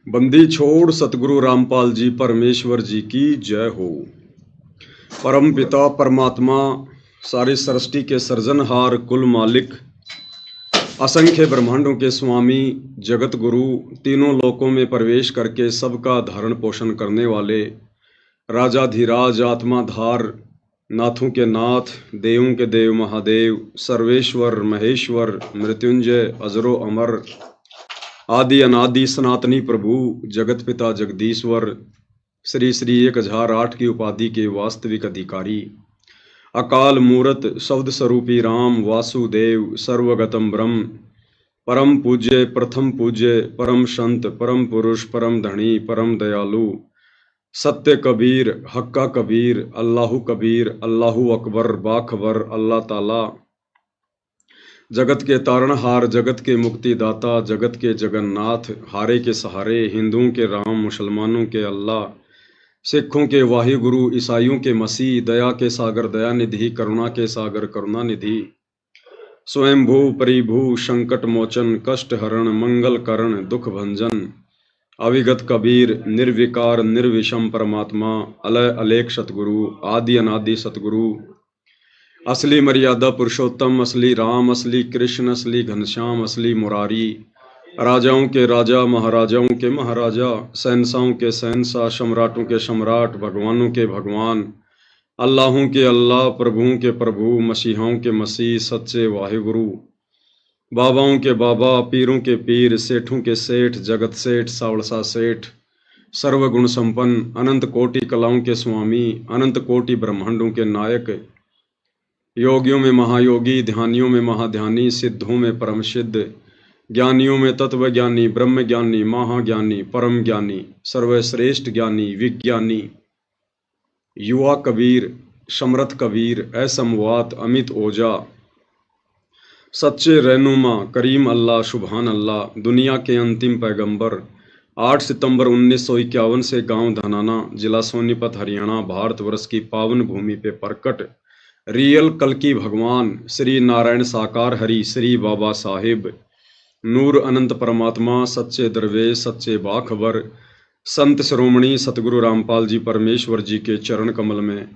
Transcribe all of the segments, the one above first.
बंदी छोड़ सतगुरु रामपाल जी परमेश्वर जी की जय हो। परम पिता परमात्मा सारी सृष्टि के सृजनहार कुल मालिक असंख्य ब्रह्मांडों के स्वामी जगत गुरु तीनों लोकों में प्रवेश करके सबका धारण पोषण करने वाले राजाधिराज आत्माधार नाथों के नाथ देवों के देव महादेव सर्वेश्वर महेश्वर मृत्युंजय अजरो अमर आदि अनादि सनातनी प्रभु जगत पिता जगदीश्वर श्री श्री 1008 की उपाधि के वास्तविक अधिकारी अकाल मूरत शब्द स्वरूपी राम वासुदेव सर्वगतम ब्रह्म परम पूज्य प्रथम पूज्य परम संत परम पुरुष परम धनी परम दयालु सत्य कबीर हक्का कबीर अल्लाहू अकबर बाखबर अल्लाह ताला जगत के तारणहार जगत के मुक्तिदाता जगत के जगन्नाथ हारे के सहारे हिंदुओं के राम मुसलमानों के अल्लाह सिखों के वाहिगुरु ईसाइयों के मसीह दया के सागर दया निधि करुणा के सागर करुणा निधि स्वयंभू परिभू संकट मोचन कष्ट हरण मंगल करण दुख भंजन अविगत कबीर निर्विकार निर्विषम परमात्मा अलय अलेख सतगुरु आदि अनादि सतगुरु असली मर्यादा पुरुषोत्तम असली राम असली कृष्ण असली घनश्याम असली मुरारी राजाओं के राजा महाराजाओं के महाराजा शहंशाहों के शहंशाह सम्राटों के सम्राट भगवानों के भगवान अल्लाहों के अल्लाह प्रभुओं के प्रभु मसीहाओं के मसीह सच्चे वाहिगुरु बाबाओं के बाबा पीरों के पीर सेठों के सेठ जगत सेठ सावड़सा सेठ सर्वगुण संपन्न अनंत कोटि कलाओं के स्वामी अनंत कोटि ब्रह्मांडों के नायक योगियों में महायोगी ध्यानियों में महाध्यानी सिद्धों में परम सिद्ध ज्ञानियों में तत्व ज्ञानी ब्रह्म ज्ञानी महाज्ञानी परम ज्ञानी सर्वश्रेष्ठ ज्ञानी विज्ञानी युवा कबीर समर्थ कबीर असमवात अमित ओजा सच्चे रहनुमा करीम अल्लाह सुभान अल्लाह दुनिया के अंतिम पैगंबर 8 सितंबर 1951 से गांव धनाना जिला सोनीपत हरियाणा भारतवर्ष की पावन भूमि पे प्रकट रियल कल्कि भगवान श्री नारायण साकार हरि श्री बाबा साहिब नूर अनंत परमात्मा सच्चे दरवेश सच्चे बाखबर संत शिरोमणि सतगुरु रामपाल जी परमेश्वर जी के चरण कमल में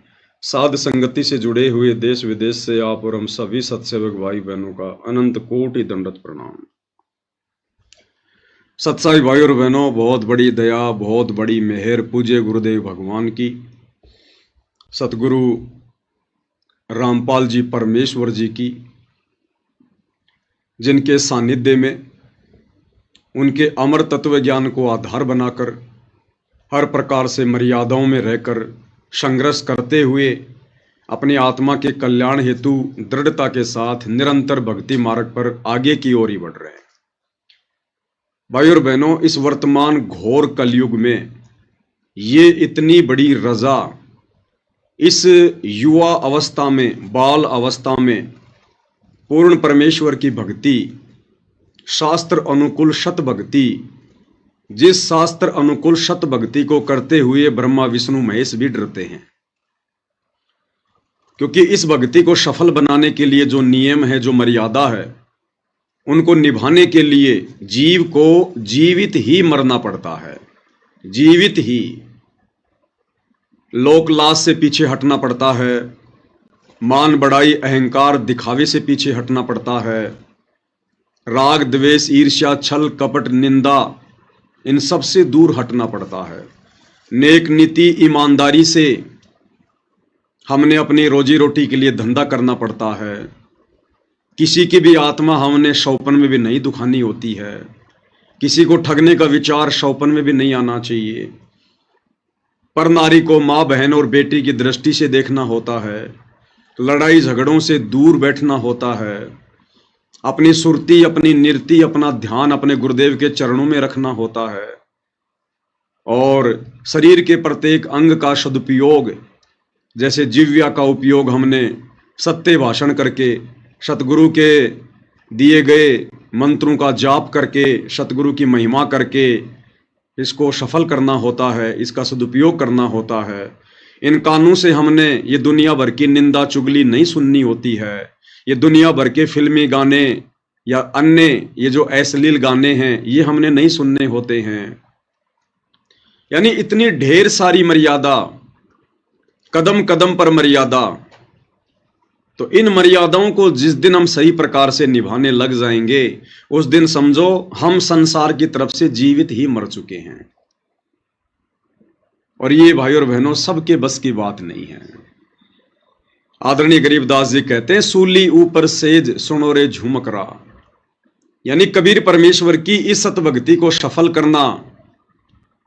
साध संगति से जुड़े हुए देश विदेश से आप और हम सभी सत्सेवक भाई बहनों का अनंत कोटि दंडवत प्रणाम। सत्साई भाई और बहनों, बहुत बड़ी दया बहुत बड़ी मेहर पूज्य गुरुदेव भगवान की सतगुरु रामपाल जी परमेश्वर जी की, जिनके सानिध्य में उनके अमर तत्व ज्ञान को आधार बनाकर हर प्रकार से मर्यादाओं में रहकर संघर्ष करते हुए अपनी आत्मा के कल्याण हेतु दृढ़ता के साथ निरंतर भक्ति मार्ग पर आगे की ओर ही बढ़ रहे हैं। भाई और बहनों, इस वर्तमान घोर कलयुग में ये इतनी बड़ी रजा इस युवा अवस्था में बाल अवस्था में पूर्ण परमेश्वर की भक्ति शास्त्र अनुकूल शत भक्ति, जिस शास्त्र अनुकूल शत भक्ति को करते हुए ब्रह्मा विष्णु महेश भी डरते हैं, क्योंकि इस भक्ति को सफल बनाने के लिए जो नियम है जो मर्यादा है उनको निभाने के लिए जीव को जीवित ही मरना पड़ता है, जीवित ही लोक लाज से पीछे हटना पड़ता है, मान बड़ाई अहंकार दिखावे से पीछे हटना पड़ता है, राग द्वेष ईर्ष्या छल कपट निंदा इन सब से दूर हटना पड़ता है। नेक नीति ईमानदारी से हमने अपनी रोजी रोटी के लिए धंधा करना पड़ता है। किसी की भी आत्मा हमने शौपन में भी नहीं दुखानी होती है। किसी को ठगने का विचार शौपन में भी नहीं आना चाहिए। पर नारी को माँ बहन और बेटी की दृष्टि से देखना होता है। लड़ाई झगड़ों से दूर बैठना होता है। अपनी सुरती अपनी निरति अपना ध्यान अपने गुरुदेव के चरणों में रखना होता है और शरीर के प्रत्येक अंग का सदुपयोग, जैसे जिह्वा का उपयोग हमने सत्य भाषण करके सतगुरु के दिए गए मंत्रों का जाप करके सतगुरु की महिमा करके इसको सफल करना होता है, इसका सदुपयोग करना होता है। इन कानों से हमने ये दुनिया भर की निंदा चुगली नहीं सुननी होती है। ये दुनिया भर के फिल्मी गाने या अन्य ये जो अश्लील गाने हैं ये हमने नहीं सुनने होते हैं। यानी इतनी ढेर सारी मर्यादा, कदम कदम पर मर्यादा। तो इन मर्यादाओं को जिस दिन हम सही प्रकार से निभाने लग जाएंगे, उस दिन समझो हम संसार की तरफ से जीवित ही मर चुके हैं। और ये भाई और बहनों सबके बस की बात नहीं है। आदरणीय गरीबदास जी कहते हैं, सूली ऊपर सेज सुनो रे झुमकरा। यानी कबीर परमेश्वर की इस सत भक्ति को सफल करना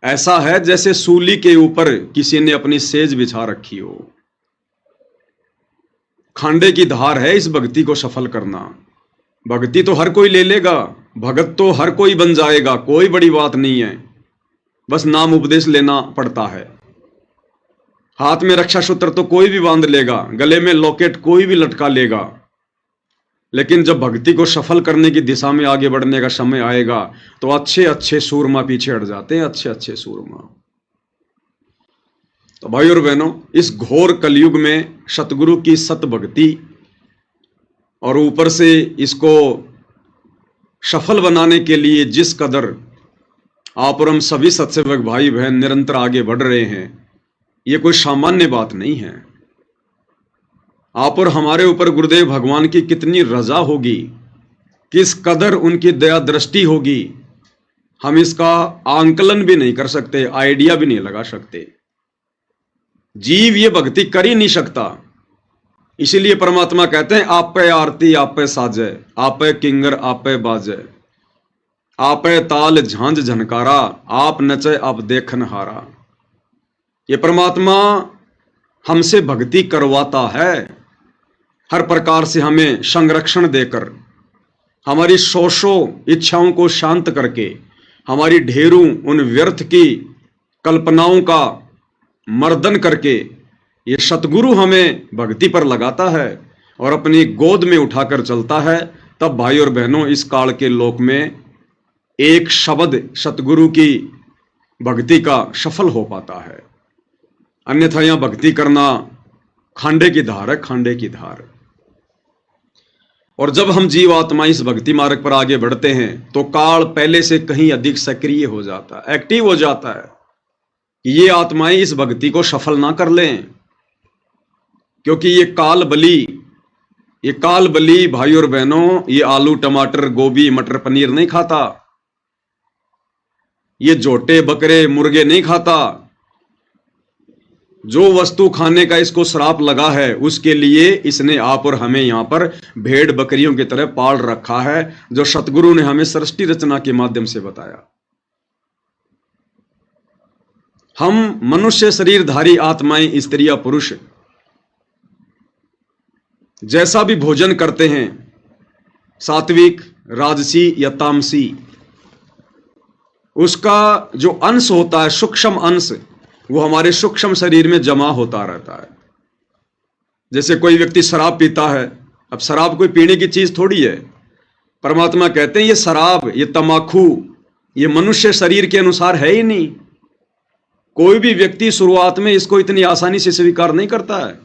ऐसा है जैसे सूली के ऊपर किसी ने अपनी सेज बिछा रखी हो। खांडे की धार है इस भक्ति को सफल करना। भक्ति तो हर कोई ले लेगा, भगत तो हर कोई बन जाएगा, कोई बड़ी बात नहीं है, बस नाम उपदेश लेना पड़ता है। हाथ में रक्षा सूत्र तो कोई भी बांध लेगा, गले में लॉकेट कोई भी लटका लेगा, लेकिन जब भक्ति को सफल करने की दिशा में आगे बढ़ने का समय आएगा तो अच्छे अच्छे सूरमा पीछे हट जाते हैं, अच्छे अच्छे सूरमा। तो भाई और बहनों, इस घोर कलयुग में सतगुरु की सत भक्ति और ऊपर से इसको सफल बनाने के लिए जिस कदर आप और हम सभी सत्सेवक भाई बहन निरंतर आगे बढ़ रहे हैं, ये कोई सामान्य बात नहीं है। आप और हमारे ऊपर गुरुदेव भगवान की कितनी रजा होगी, किस कदर उनकी दया दृष्टि होगी, हम इसका आंकलन भी नहीं कर सकते, आइडिया भी नहीं लगा सकते। जीव ये भक्ति कर ही नहीं सकता। इसीलिए परमात्मा कहते हैं, आप पे आरती आप पे साजे, आप पे किंगर आप पे बाजे, आप पे ताल झांझ झनकारा, आप नचे आप देखन हारा। ये परमात्मा हमसे भक्ति करवाता है, हर प्रकार से हमें संरक्षण देकर, हमारी शोषों इच्छाओं को शांत करके, हमारी ढेरों उन व्यर्थ की कल्पनाओं का मर्दन करके ये सतगुरु हमें भक्ति पर लगाता है और अपनी गोद में उठाकर चलता है। तब भाई और बहनों, इस काल के लोक में एक शब्द सतगुरु की भक्ति का सफल हो पाता है। अन्यथा यहां भक्ति करना खांडे की धार है, खांडे की धार। और जब हम जीवात्मा इस भक्ति मार्ग पर आगे बढ़ते हैं तो काल पहले से कहीं अधिक सक्रिय हो जाता है, एक्टिव हो जाता है कि ये आत्माएं इस भक्ति को सफल ना कर लें, क्योंकि ये काल बली भाई और बहनों, ये आलू टमाटर गोभी मटर पनीर नहीं खाता, ये जोटे बकरे मुर्गे नहीं खाता। जो वस्तु खाने का इसको श्राप लगा है, उसके लिए इसने आप और हमें यहां पर भेड़ बकरियों की तरह पाल रखा है, जो सतगुरु ने हमें सृष्टि रचना के माध्यम से बताया। हम मनुष्य शरीरधारी आत्माएं, स्त्रियां पुरुष, जैसा भी भोजन करते हैं, सात्विक राजसी या तामसी, उसका जो अंश होता है, सूक्ष्म अंश, वो हमारे सूक्ष्म शरीर में जमा होता रहता है। जैसे कोई व्यक्ति शराब पीता है, अब शराब कोई पीने की चीज थोड़ी है। परमात्मा कहते हैं ये शराब, ये तमाकू, ये मनुष्य शरीर के अनुसार है ही नहीं। कोई भी व्यक्ति शुरुआत में इसको इतनी आसानी से स्वीकार नहीं करता है।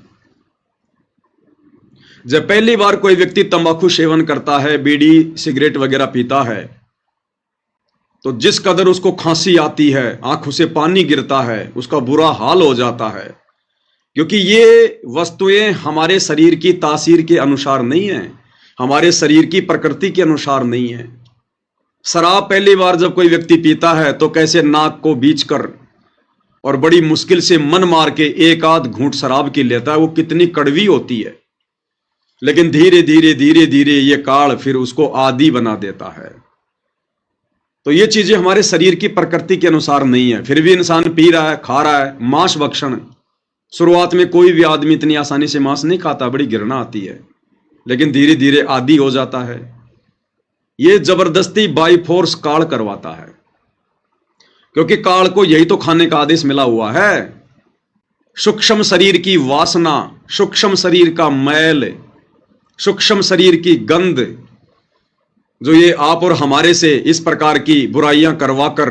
जब पहली बार कोई व्यक्ति तंबाकू सेवन करता है, बीड़ी सिगरेट वगैरह पीता है, तो जिस कदर उसको खांसी आती है, आंखों से पानी गिरता है, उसका बुरा हाल हो जाता है, क्योंकि ये वस्तुएं हमारे शरीर की तासीर के अनुसार नहीं है, हमारे शरीर की प्रकृति के अनुसार नहीं है। शराब पहली बार जब कोई व्यक्ति पीता है तो कैसे नाक को बीच कर और बड़ी मुश्किल से मन मार के एक आध घूंट शराब की लेता है, वो कितनी कड़वी होती है। लेकिन धीरे धीरे धीरे धीरे ये काल फिर उसको आदी बना देता है। तो ये चीजें हमारे शरीर की प्रकृति के अनुसार नहीं है, फिर भी इंसान पी रहा है, खा रहा है। मांस भक्षण, शुरुआत में कोई भी आदमी इतनी आसानी से मांस नहीं खाता, बड़ी घृणा आती है, लेकिन धीरे धीरे आदी हो जाता है। ये जबरदस्ती बाई फोर्स काल करवाता है, क्योंकि काल को यही तो खाने का आदेश मिला हुआ है। सूक्ष्म शरीर की वासना, सूक्ष्म शरीर का मैल, सूक्ष्म शरीर की गंध, जो ये आप और हमारे से इस प्रकार की बुराइयां करवाकर,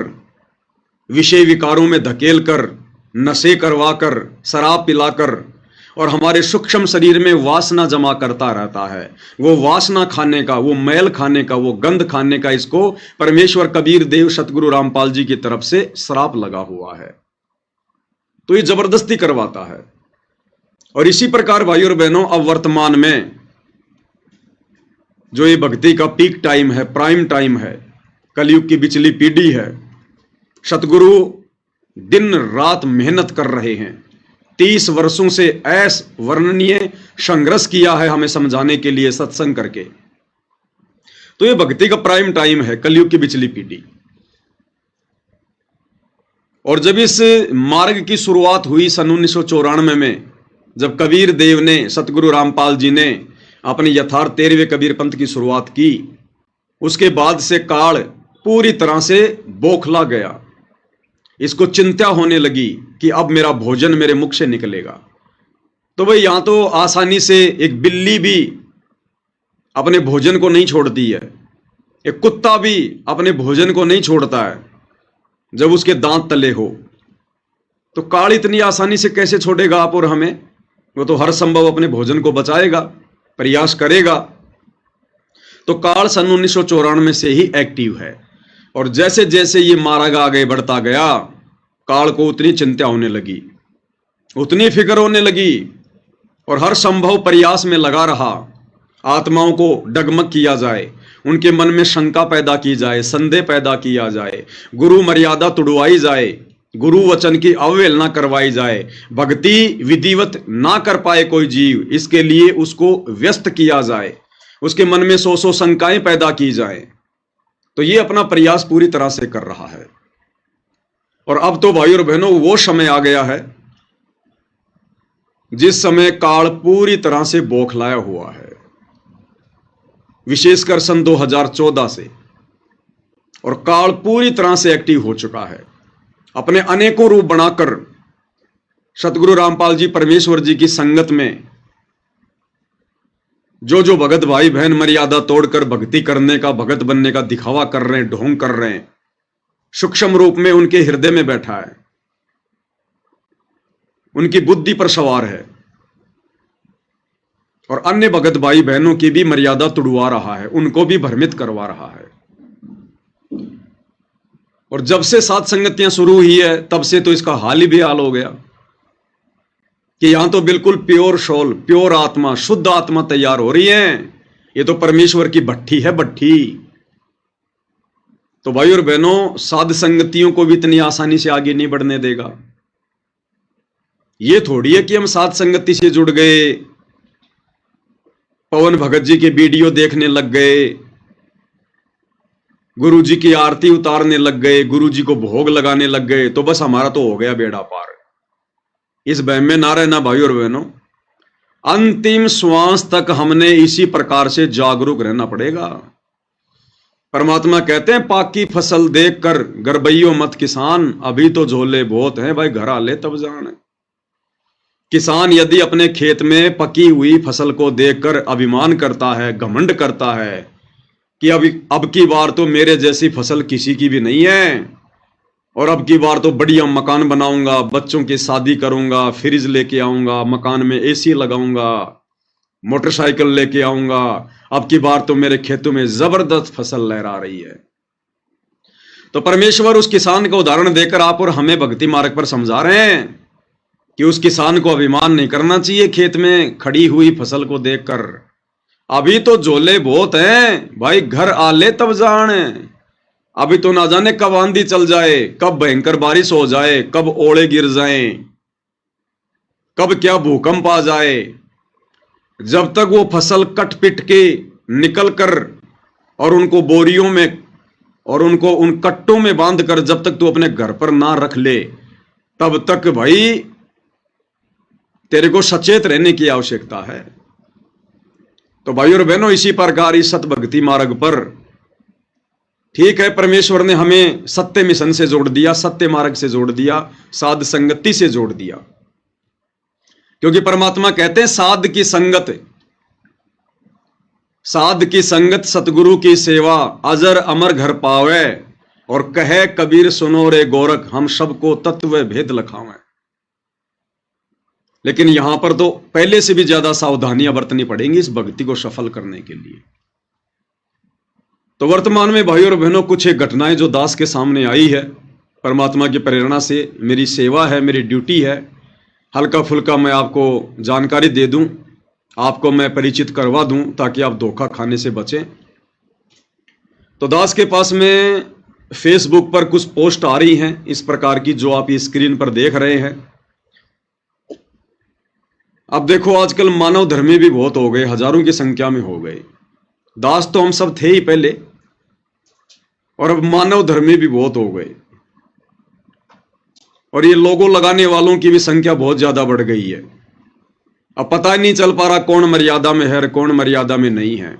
विषय विकारों में धकेल कर, नशे करवाकर, शराब पिलाकर और हमारे सूक्ष्म शरीर में वासना जमा करता रहता है। वो वासना खाने का, वो मैल खाने का, वो गंध खाने का इसको परमेश्वर कबीर देव सतगुरु रामपाल जी की तरफ से श्राप लगा हुआ है। तो ये जबरदस्ती करवाता है। और इसी प्रकार भाइयों और बहनों, अब वर्तमान में जो ये भक्ति का पीक टाइम है, प्राइम टाइम है, कलयुग की बिचली पीढ़ी है, सतगुरु दिन रात मेहनत कर रहे हैं। 30 वर्षों से वर्णनीय संघर्ष किया है हमें समझाने के लिए सत्संग करके। तो ये भक्ति का प्राइम टाइम है, कलयुग की बिचली पीढ़ी। और जब इस मार्ग की शुरुआत हुई सन 1994 में, जब कबीर देव ने, सतगुरु रामपाल जी ने अपने यथार्थ 13वें कबीर पंथ की शुरुआत की, उसके बाद से काल पूरी तरह से बौखला गया। इसको चिंता होने लगी कि अब मेरा भोजन मेरे मुख से निकलेगा। तो भाई यहां तो आसानी से एक बिल्ली भी अपने भोजन को नहीं छोड़ती है, एक कुत्ता भी अपने भोजन को नहीं छोड़ता है जब उसके दांत तले हो। तो काल इतनी आसानी से कैसे छोड़ेगा आप और हमें? वो तो हर संभव अपने भोजन को बचाएगा, प्रयास करेगा। तो काल सन 1994 से ही एक्टिव है। और जैसे जैसे ये मार्ग आगे बढ़ता गया, काल को उतनी चिंता होने लगी, उतनी फिक्र होने लगी, और हर संभव प्रयास में लगा रहा। आत्माओं को डगमग किया जाए, उनके मन में शंका पैदा की जाए, संदेह पैदा किया जाए, गुरु मर्यादा तुड़वाई जाए, गुरु वचन की अवहेलना करवाई जाए, भक्ति विधिवत ना कर पाए कोई जीव, इसके लिए उसको व्यस्त किया जाए, उसके मन में सौ शंकाएं पैदा की जाए। तो ये अपना प्रयास पूरी तरह से कर रहा है। और अब तो भाइयों और बहनों, वो समय आ गया है जिस समय काल पूरी तरह से बौखलाया हुआ है, विशेषकर सन 2014 से। और काल पूरी तरह से एक्टिव हो चुका है, अपने अनेकों रूप बनाकर सतगुरु रामपाल जी परमेश्वर जी की संगत में जो भगत भाई बहन मर्यादा तोड़कर भक्ति करने का, भगत बनने का दिखावा कर रहे हैं, ढोंग कर रहे हैं, सूक्ष्म रूप में उनके हृदय में बैठा है, उनकी बुद्धि पर सवार है, और अन्य भगत भाई बहनों की भी मर्यादा तुड़वा रहा है, उनको भी भ्रमित करवा रहा है। और जब से सात संगतियां शुरू हुई है, तब से तो इसका हाल ही बेहाल हो गया कि यहां तो बिल्कुल प्योर सोल, प्योर आत्मा, शुद्ध आत्मा तैयार हो रही है। ये तो परमेश्वर की भट्ठी है, भट्ठी। तो भाई और बहनों, साध संगतियों को भी इतनी आसानी से आगे नहीं बढ़ने देगा। ये थोड़ी है कि हम साध संगति से जुड़ गए, पवन भगत जी के वीडियो देखने लग गए, गुरु जी की आरती उतारने लग गए, गुरु जी को भोग लगाने लग गए, तो बस हमारा तो हो गया बेड़ा पार। इस वहम में ना रहना भाई और बहनों। अंतिम श्वास तक हमने इसी प्रकार से जागरूक रहना पड़ेगा। परमात्मा कहते हैं, पाकी फसल देखकर गरबैयो मत किसान, अभी तो झोले बहुत हैं भाई, घर आ ले तब जान। किसान यदि अपने खेत में पकी हुई फसल को देखकर अभिमान करता है, घमंड करता है कि अब की बार तो मेरे जैसी फसल किसी की भी नहीं है, और अब की बार तो बढ़िया मकान बनाऊंगा, बच्चों की शादी करूंगा, फ्रिज लेके आऊंगा, मकान में एसी लगाऊंगा, मोटरसाइकिल लेके आऊंगा, अब की बार तो मेरे खेतों में जबरदस्त फसल लहरा रही है। तो परमेश्वर उस किसान का उदाहरण देकर आप और हमें भक्ति मार्ग पर समझा रहे हैं कि उस किसान को अभिमान नहीं करना चाहिए खेत में खड़ी हुई फसल को देखकर। अभी तो झोले बहुत हैं भाई, घर आ ले तब जान। अभी तो ना जाने कब आंधी चल जाए, कब भयंकर बारिश हो जाए, कब ओले गिर जाएं, कब क्या भूकंप आ जाए। जब तक वो फसल कट पिट के निकल कर और उनको बोरियों में और उनको उन कट्टों में बांध कर जब तक तू अपने घर पर ना रख ले, तब तक भाई तेरे को सचेत रहने की आवश्यकता है। तो भाई और बहनों, इसी प्रकार इस सत भक्ति मार्ग पर, ठीक है, परमेश्वर ने हमें सत्य मिशन से जोड़ दिया, सत्य मार्ग से जोड़ दिया, साध संगति से जोड़ दिया। क्योंकि परमात्मा कहते हैं, साध की संगत सतगुरु की सेवा, अजर अमर घर पावे, और कहे कबीर सुनो रे गोरख, हम सबको तत्व भेद लखावे। लेकिन यहां पर तो पहले से भी ज्यादा सावधानियां बरतनी पड़ेंगी इस भक्ति को सफल करने के लिए। तो वर्तमान में भाइयों और बहनों कुछ एक घटनाएं जो दास के सामने आई है, परमात्मा की प्रेरणा से मेरी सेवा है, मेरी ड्यूटी है, हल्का फुल्का मैं आपको जानकारी दे दूं, आपको मैं परिचित करवा दूं ताकि आप धोखा खाने से बचें। तो दास के पास में फेसबुक पर कुछ पोस्ट आ रही हैं इस प्रकार की जो आप स्क्रीन पर देख रहे हैं। अब देखो आजकल मानव धर्मी भी बहुत हो गए, हजारों की संख्या में हो गए। दास तो हम सब थे ही पहले, और अब मानव धर्मी भी बहुत हो गए, और ये लोगो लगाने वालों की भी संख्या बहुत ज्यादा बढ़ गई है। अब पता ही नहीं चल पा रहा कौन मर्यादा में है और कौन मर्यादा में नहीं है,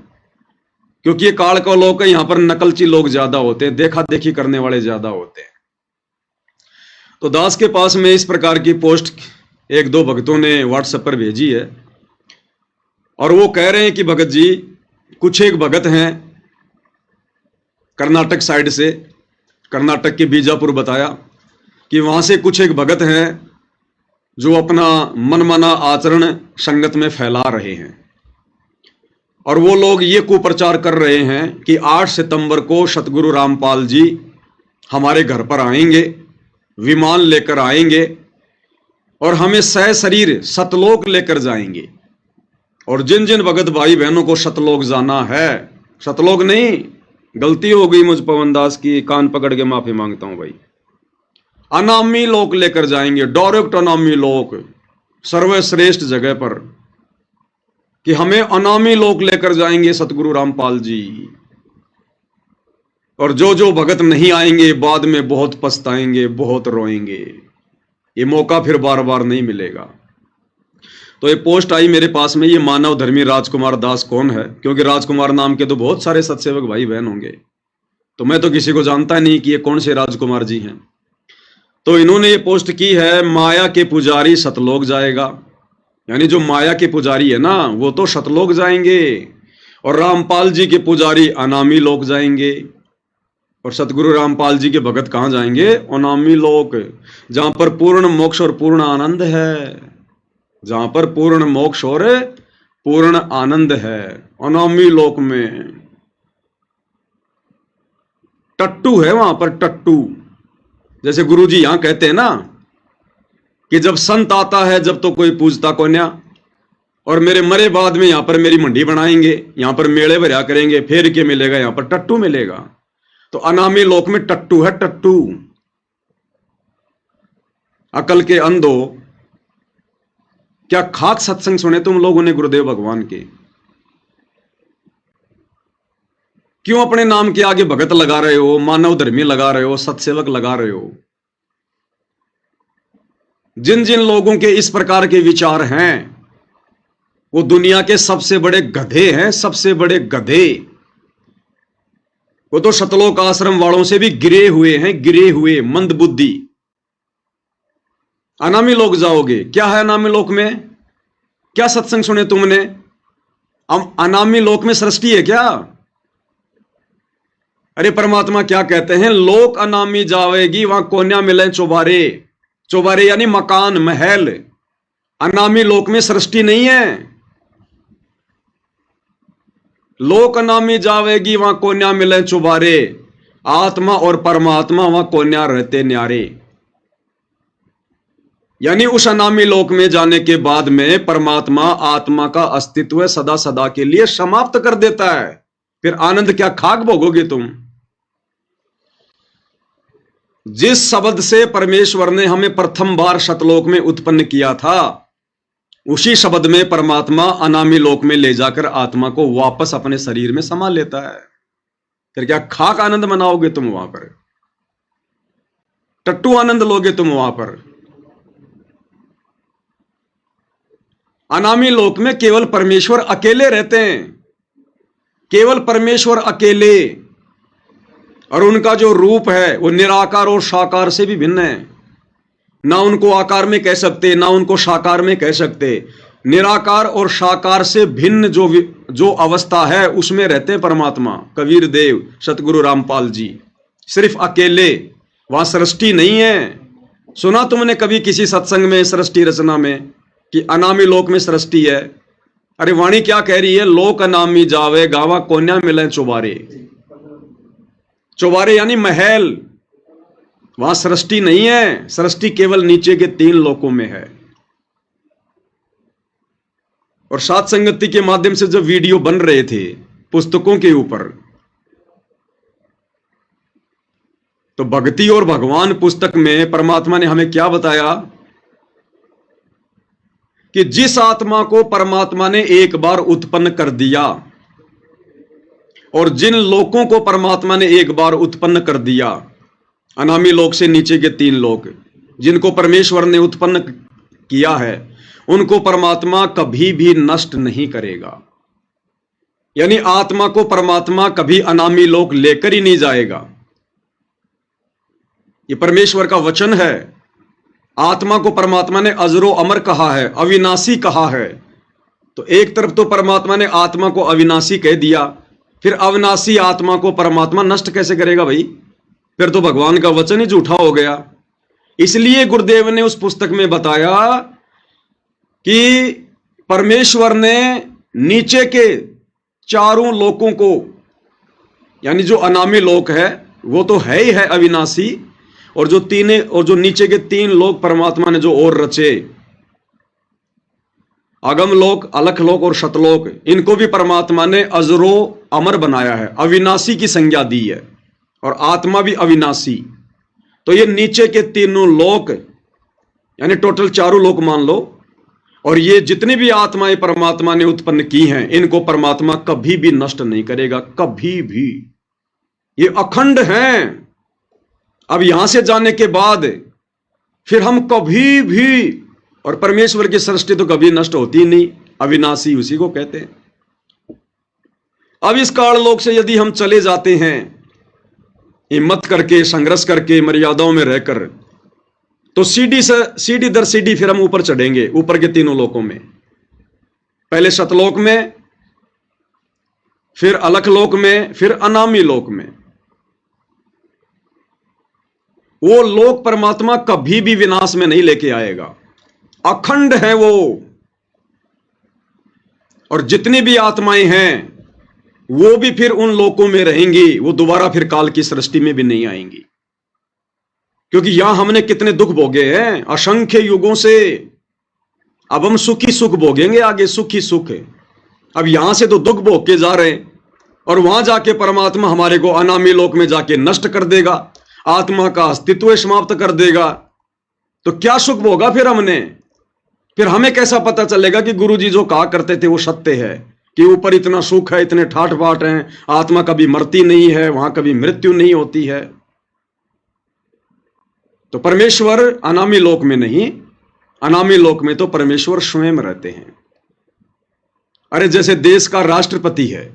क्योंकि ये काल का लोग है, यहां पर नकलची लोग ज्यादा होते हैं, देखा देखी करने वाले ज्यादा होते हैं। तो दास के पास में इस प्रकार की पोस्ट एक दो भक्तों ने व्हाट्सएप पर भेजी है, और वो कह रहे हैं कि भगत जी, कुछ एक भगत हैं कर्नाटक साइड से, कर्नाटक के बीजापुर बताया कि वहां से कुछ एक भगत हैं जो अपना मनमाना आचरण संगत में फैला रहे हैं, और वो लोग ये कुप्रचार कर रहे हैं कि 8 सितंबर को सतगुरु रामपाल जी हमारे घर पर आएंगे, विमान लेकर आएंगे और हमें सह शरीर सतलोक लेकर जाएंगे। और जिन जिन भगत भाई बहनों को सतलोक जाना है, सतलोक नहीं, गलती हो गई मुझ पवन दास की, कान पकड़ के माफी मांगता हूं भाई, अनामी लोक लेकर जाएंगे, डायरेक्ट अनामी लोक, सर्वश्रेष्ठ जगह पर, कि हमें अनामी लोक लेकर जाएंगे सतगुरु रामपाल जी। और जो जो भगत नहीं आएंगे बाद में बहुत पछताएंगे, बहुत रोएंगे, ये मौका फिर बार बार नहीं मिलेगा। तो ये पोस्ट आई मेरे पास में, ये मानव धर्मी राजकुमार दास कौन है, क्योंकि राजकुमार नाम के तो बहुत सारे सत्सेवक भाई बहन होंगे, तो मैं तो किसी को जानता नहीं कि ये कौन से राजकुमार जी हैं। तो इन्होंने ये पोस्ट की है, माया के पुजारी सतलोक जाएगा, यानी जो माया के पुजारी है ना वो तो सतलोक जाएंगे, और रामपाल जी के पुजारी अनामी लोक जाएंगे, और सतगुरु रामपाल जी के भगत कहां जाएंगे, अनामी लोक, जहां पर पूर्ण मोक्ष और पूर्ण आनंद है, जहां पर पूर्ण मोक्ष और पूर्ण आनंद है, अनामी लोक में। टट्टू है वहां पर, टट्टू, जैसे गुरुजी यहां कहते हैं ना कि जब संत आता है जब तो कोई पूजता को न्या, और मेरे मरे बाद में यहां पर मेरी मंडी बनाएंगे, यहां पर मेले भरा करेंगे, फेर के मिलेगा, यहां पर टट्टू मिलेगा। तो अनामी लोक में टट्टू है, टट्टू। अकल के अंधो, क्या खाक सत्संग सुने तुम लोगों ने गुरुदेव भगवान के? क्यों अपने नाम के आगे भगत लगा रहे हो, मानव धर्मी लगा रहे हो, सत्सेवक लगा रहे हो? जिन जिन लोगों के इस प्रकार के विचार हैं वो दुनिया के सबसे बड़े गधे हैं, सबसे बड़े गधे। वो तो सतलोक आश्रम वालों से भी गिरे हुए हैं, गिरे हुए, मंदबुद्धि। अनामी लोक जाओगे, क्या है अनामी लोक में? क्या सत्संग सुने तुमने? अनामी लोक में सृष्टि है क्या? अरे परमात्मा क्या कहते हैं, लोक अनामी जावेगी वहां कोन्या मिले चौबारे, चौबारे यानी मकान, महल। अनामी लोक में सृष्टि नहीं है। लोक अनामी जावेगी वहां कोन्या मिले चौबारे, आत्मा और परमात्मा वहां कोन्या रहते न्यारे। यानी उस अनामी लोक में जाने के बाद में परमात्मा आत्मा का अस्तित्व सदा सदा के लिए समाप्त कर देता है। फिर आनंद क्या खाक भोगोगे तुम? जिस शब्द से परमेश्वर ने हमें प्रथम बार सतलोक में उत्पन्न किया था, उसी शब्द में परमात्मा अनामी लोक में ले जाकर आत्मा को वापस अपने शरीर में समा लेता है। फिर क्या खाक आनंद मनाओगे तुम वहां पर? टट्टू आनंद लोगे तुम वहां पर? अनामी लोक में केवल परमेश्वर अकेले रहते हैं, केवल परमेश्वर अकेले, और उनका जो रूप है वो निराकार और साकार से भी भिन्न है। ना उनको आकार में कह सकते, ना उनको साकार में कह सकते। निराकार और साकार से भिन्न जो अवस्था है उसमें रहते हैं परमात्मा, कबीर देव, सतगुरु रामपाल जी, सिर्फ अकेले। वहां सृष्टि नहीं है। सुना तुमने कभी किसी सत्संग में सृष्टि रचना में? कि अनामी लोक में सृष्टि है। अरे वाणी क्या कह रही है? लोक अनामी जावे गावा कोन्या मिले चौबारे। चौबारे यानी महल, वहां सृष्टि नहीं है। सृष्टि केवल नीचे के 3 लोकों में है। और सात संगति के माध्यम से जब वीडियो बन रहे थे पुस्तकों के ऊपर, तो भक्ति और भगवान पुस्तक में परमात्मा ने हमें क्या बताया कि जिस आत्मा को परमात्मा ने एक बार उत्पन्न कर दिया, और जिन लोकों को परमात्मा ने एक बार उत्पन्न कर दिया, अनामी लोक से नीचे के 3 लोक जिनको परमेश्वर ने उत्पन्न किया है, उनको परमात्मा कभी भी नष्ट नहीं करेगा। यानी आत्मा को परमात्मा कभी अनामी लोक लेकर ही नहीं जाएगा। ये परमेश्वर का वचन है। आत्मा को परमात्मा ने अजरो अमर कहा है, अविनाशी कहा है। तो एक तरफ तो परमात्मा ने आत्मा को अविनाशी कह दिया, फिर अविनाशी आत्मा को परमात्मा नष्ट कैसे करेगा भाई? फिर तो भगवान का वचन ही झूठा हो गया। इसलिए गुरुदेव ने उस पुस्तक में बताया कि परमेश्वर ने नीचे के 4 लोकों को, यानी जो अनामी लोक है वो तो है ही है अविनाशी, और जो नीचे के 3 लोक परमात्मा ने जो और रचे, अगम लोक, अलख लोक और शतलोक, इनको भी परमात्मा ने अजरो अमर बनाया है, अविनाशी की संज्ञा दी है, और आत्मा भी अविनाशी। तो ये नीचे के 3 लोक यानी टोटल 4 लोक मान लो, और ये जितनी भी आत्माएं परमात्मा ने उत्पन्न की हैं, इनको परमात्मा कभी भी नष्ट नहीं करेगा, कभी भी। ये अखंड हैं। अब यहां से जाने के बाद फिर हम कभी भी, और परमेश्वर की सृष्टि तो कभी नष्ट होती नहीं, अविनाशी उसी को कहते हैं। अब इस काल लोक से यदि हम चले जाते हैं हिम्मत करके, संघर्ष करके, मर्यादाओं में रहकर, तो सीढ़ी दर सीढ़ी फिर हम ऊपर चढ़ेंगे, ऊपर के 3 लोकों में। पहले शतलोक में, फिर अलख लोक में, फिर अनामी लोक में। वो लोक परमात्मा कभी भी विनाश में नहीं लेके आएगा, अखंड है वो। और जितनी भी आत्माएं हैं वो भी फिर उन लोकों में रहेंगी, वो दोबारा फिर काल की सृष्टि में भी नहीं आएंगी। क्योंकि यहां हमने कितने दुख भोगे हैं असंख्य युगों से। अब हम सुखी सुख भोगेंगे, आगे सुखी सुख। अब यहां से तो दुख भोग के जा रहे हैं, और वहां जाके परमात्मा हमारे को अनामी लोक में जाके नष्ट कर देगा, आत्मा का अस्तित्व समाप्त कर देगा। तो क्या सुख भोगा फिर हमने? फिर हमें कैसा पता चलेगा कि गुरुजी जो कहा करते थे वो सत्य है, कि ऊपर इतना सुख है, इतने ठाठ बाट हैं, आत्मा कभी मरती नहीं है, वहां कभी मृत्यु नहीं होती है। तो परमेश्वर अनामी लोक में नहीं, अनामी लोक में तो परमेश्वर स्वयं रहते हैं। अरे जैसे देश का राष्ट्रपति है,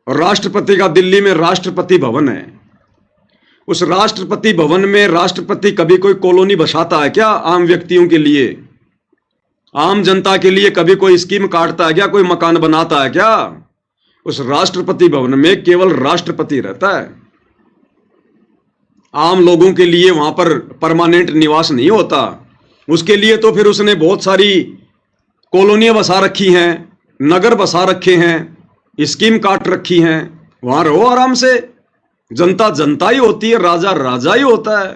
और राष्ट्रपति का दिल्ली में राष्ट्रपति भवन है, उस राष्ट्रपति भवन में राष्ट्रपति कभी कोई कॉलोनी बसाता है क्या? आम व्यक्तियों के लिए, आम जनता के लिए कभी कोई स्कीम काटता है क्या? कोई मकान बनाता है क्या? उस राष्ट्रपति भवन में केवल राष्ट्रपति रहता है। आम लोगों के लिए वहां पर परमानेंट निवास नहीं होता। उसके लिए तो फिर उसने बहुत सारी कॉलोनियां बसा रखी हैं, नगर बसा रखे हैं, स्कीम काट रखी हैं। वहां रहो आराम से, जनता जनता ही होती है, राजा राजा ही होता है।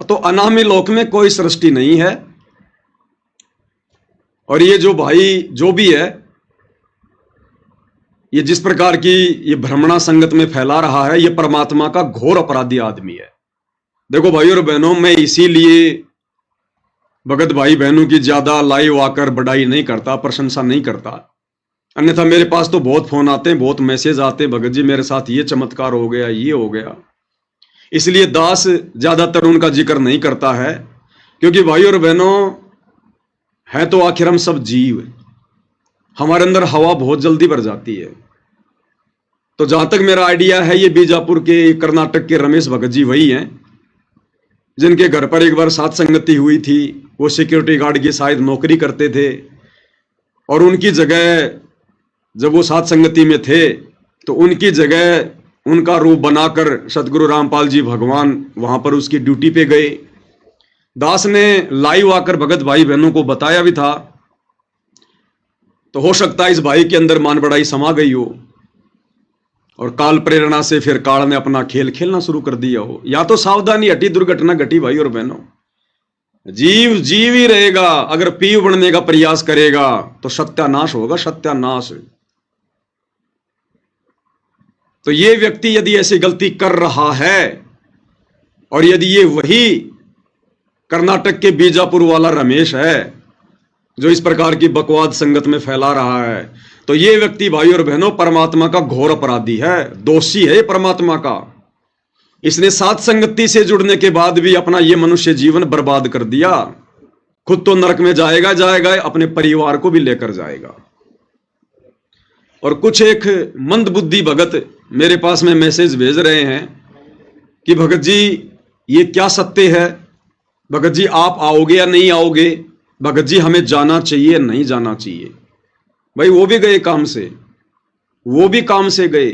तो अनामी लोक में कोई सृष्टि नहीं है। और ये जो भाई जो भी है, ये जिस प्रकार की ये भ्रमणा संगत में फैला रहा है, ये परमात्मा का घोर अपराधी आदमी है। देखो भाई और बहनों, मैं इसीलिए भगत भाई बहनों की ज्यादा लाइव आकर बढ़ाई नहीं करता, प्रशंसा नहीं करता। अन्यथा मेरे पास तो बहुत फोन आते हैं, बहुत मैसेज आते हैं, भगत जी मेरे साथ ये चमत्कार हो गया, ये हो गया। इसलिए दास ज्यादातर उनका जिक्र नहीं करता है, क्योंकि भाई और बहनों है तो आखिर हम सब जीव, हमारे अंदर हवा बहुत जल्दी भर जाती है। तो जहां तक मेरा आइडिया है, ये बीजापुर के, कर्नाटक के रमेश भगत जी वही हैं जिनके घर पर एक बार सात संगति हुई थी। वो सिक्योरिटी गार्ड की शायद नौकरी करते थे, और उनकी जगह जब वो सात संगति में थे तो उनकी जगह उनका रूप बनाकर सतगुरु रामपाल जी भगवान वहां पर उसकी ड्यूटी पे गए। दास ने लाइव आकर भगत भाई बहनों को बताया भी था, तो हो सकता है इस भाई के अंदर मान बढ़ाई समा गई हो और काल प्रेरणा से फिर काल ने अपना खेल खेलना शुरू कर दिया हो, या तो सावधानी हटी, दुर्घटना घटी भाई और बहनों। जीव जीव ही रहेगा, अगर पीव बनने का प्रयास करेगा तो सत्यानाश होगा, सत्यानाश। तो ये व्यक्ति यदि ऐसी गलती कर रहा है और यदि ये वही कर्नाटक के बीजापुर वाला रमेश है जो इस प्रकार की बकवाद संगत में फैला रहा है, तो ये व्यक्ति भाई और बहनों परमात्मा का घोर अपराधी है, दोषी है परमात्मा का। इसने सात संगति से जुड़ने के बाद भी अपना ये मनुष्य जीवन बर्बाद कर दिया। खुद तो नरक में जाएगा जाएगा, अपने परिवार को भी लेकर जाएगा। और कुछ एक मंदबुद्धि भगत मेरे पास में मैसेज भेज रहे हैं कि भगत जी ये क्या सत्य है, भगत जी आप आओगे या नहीं आओगे, भगत जी हमें जाना चाहिए नहीं जाना चाहिए। भाई वो भी गए काम से, वो भी काम से गए।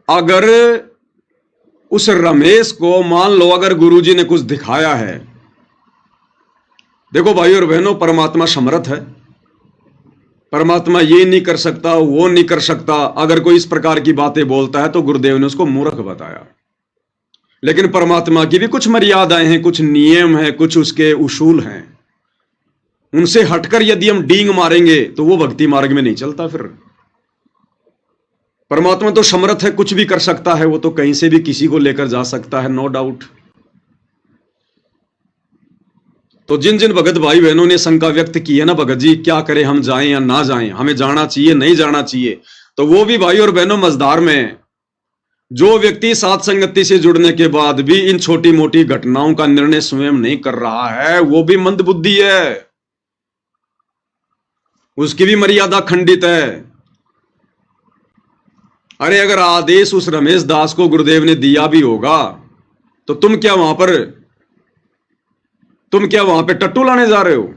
अगर उस रमेश को मान लो अगर गुरुजी ने कुछ दिखाया है, देखो भाई और बहनों परमात्मा समर्थ है, परमात्मा ये नहीं कर सकता वो नहीं कर सकता। अगर कोई इस प्रकार की बातें बोलता है तो गुरुदेव ने उसको मूर्ख बताया। लेकिन परमात्मा की भी कुछ मर्यादाएं हैं, कुछ नियम हैं, कुछ उसके उसूल हैं। उनसे हटकर यदि हम डींग मारेंगे तो वो भक्ति मार्ग में नहीं चलता। फिर परमात्मा तो समर्थ है, कुछ भी कर सकता है, वो तो कहीं से भी किसी को लेकर जा सकता है, नो डाउट। तो जिन जिन भगत भाई बहनों ने शंका व्यक्त की है ना, भगत जी क्या करें, हम जाएं या ना जाएं, हमें जाना चाहिए नहीं जाना चाहिए, तो वो भी भाई और बहनों मजदार में। जो व्यक्ति सात संगति से जुड़ने के बाद भी इन छोटी मोटी घटनाओं का निर्णय स्वयं नहीं कर रहा है, वो भी मंदबुद्धि है, उसकी भी मर्यादा खंडित है। अरे अगर आदेश उस रमेश दास को गुरुदेव ने दिया भी होगा तो तुम क्या वहां पे टट्टू लाने जा रहे हो?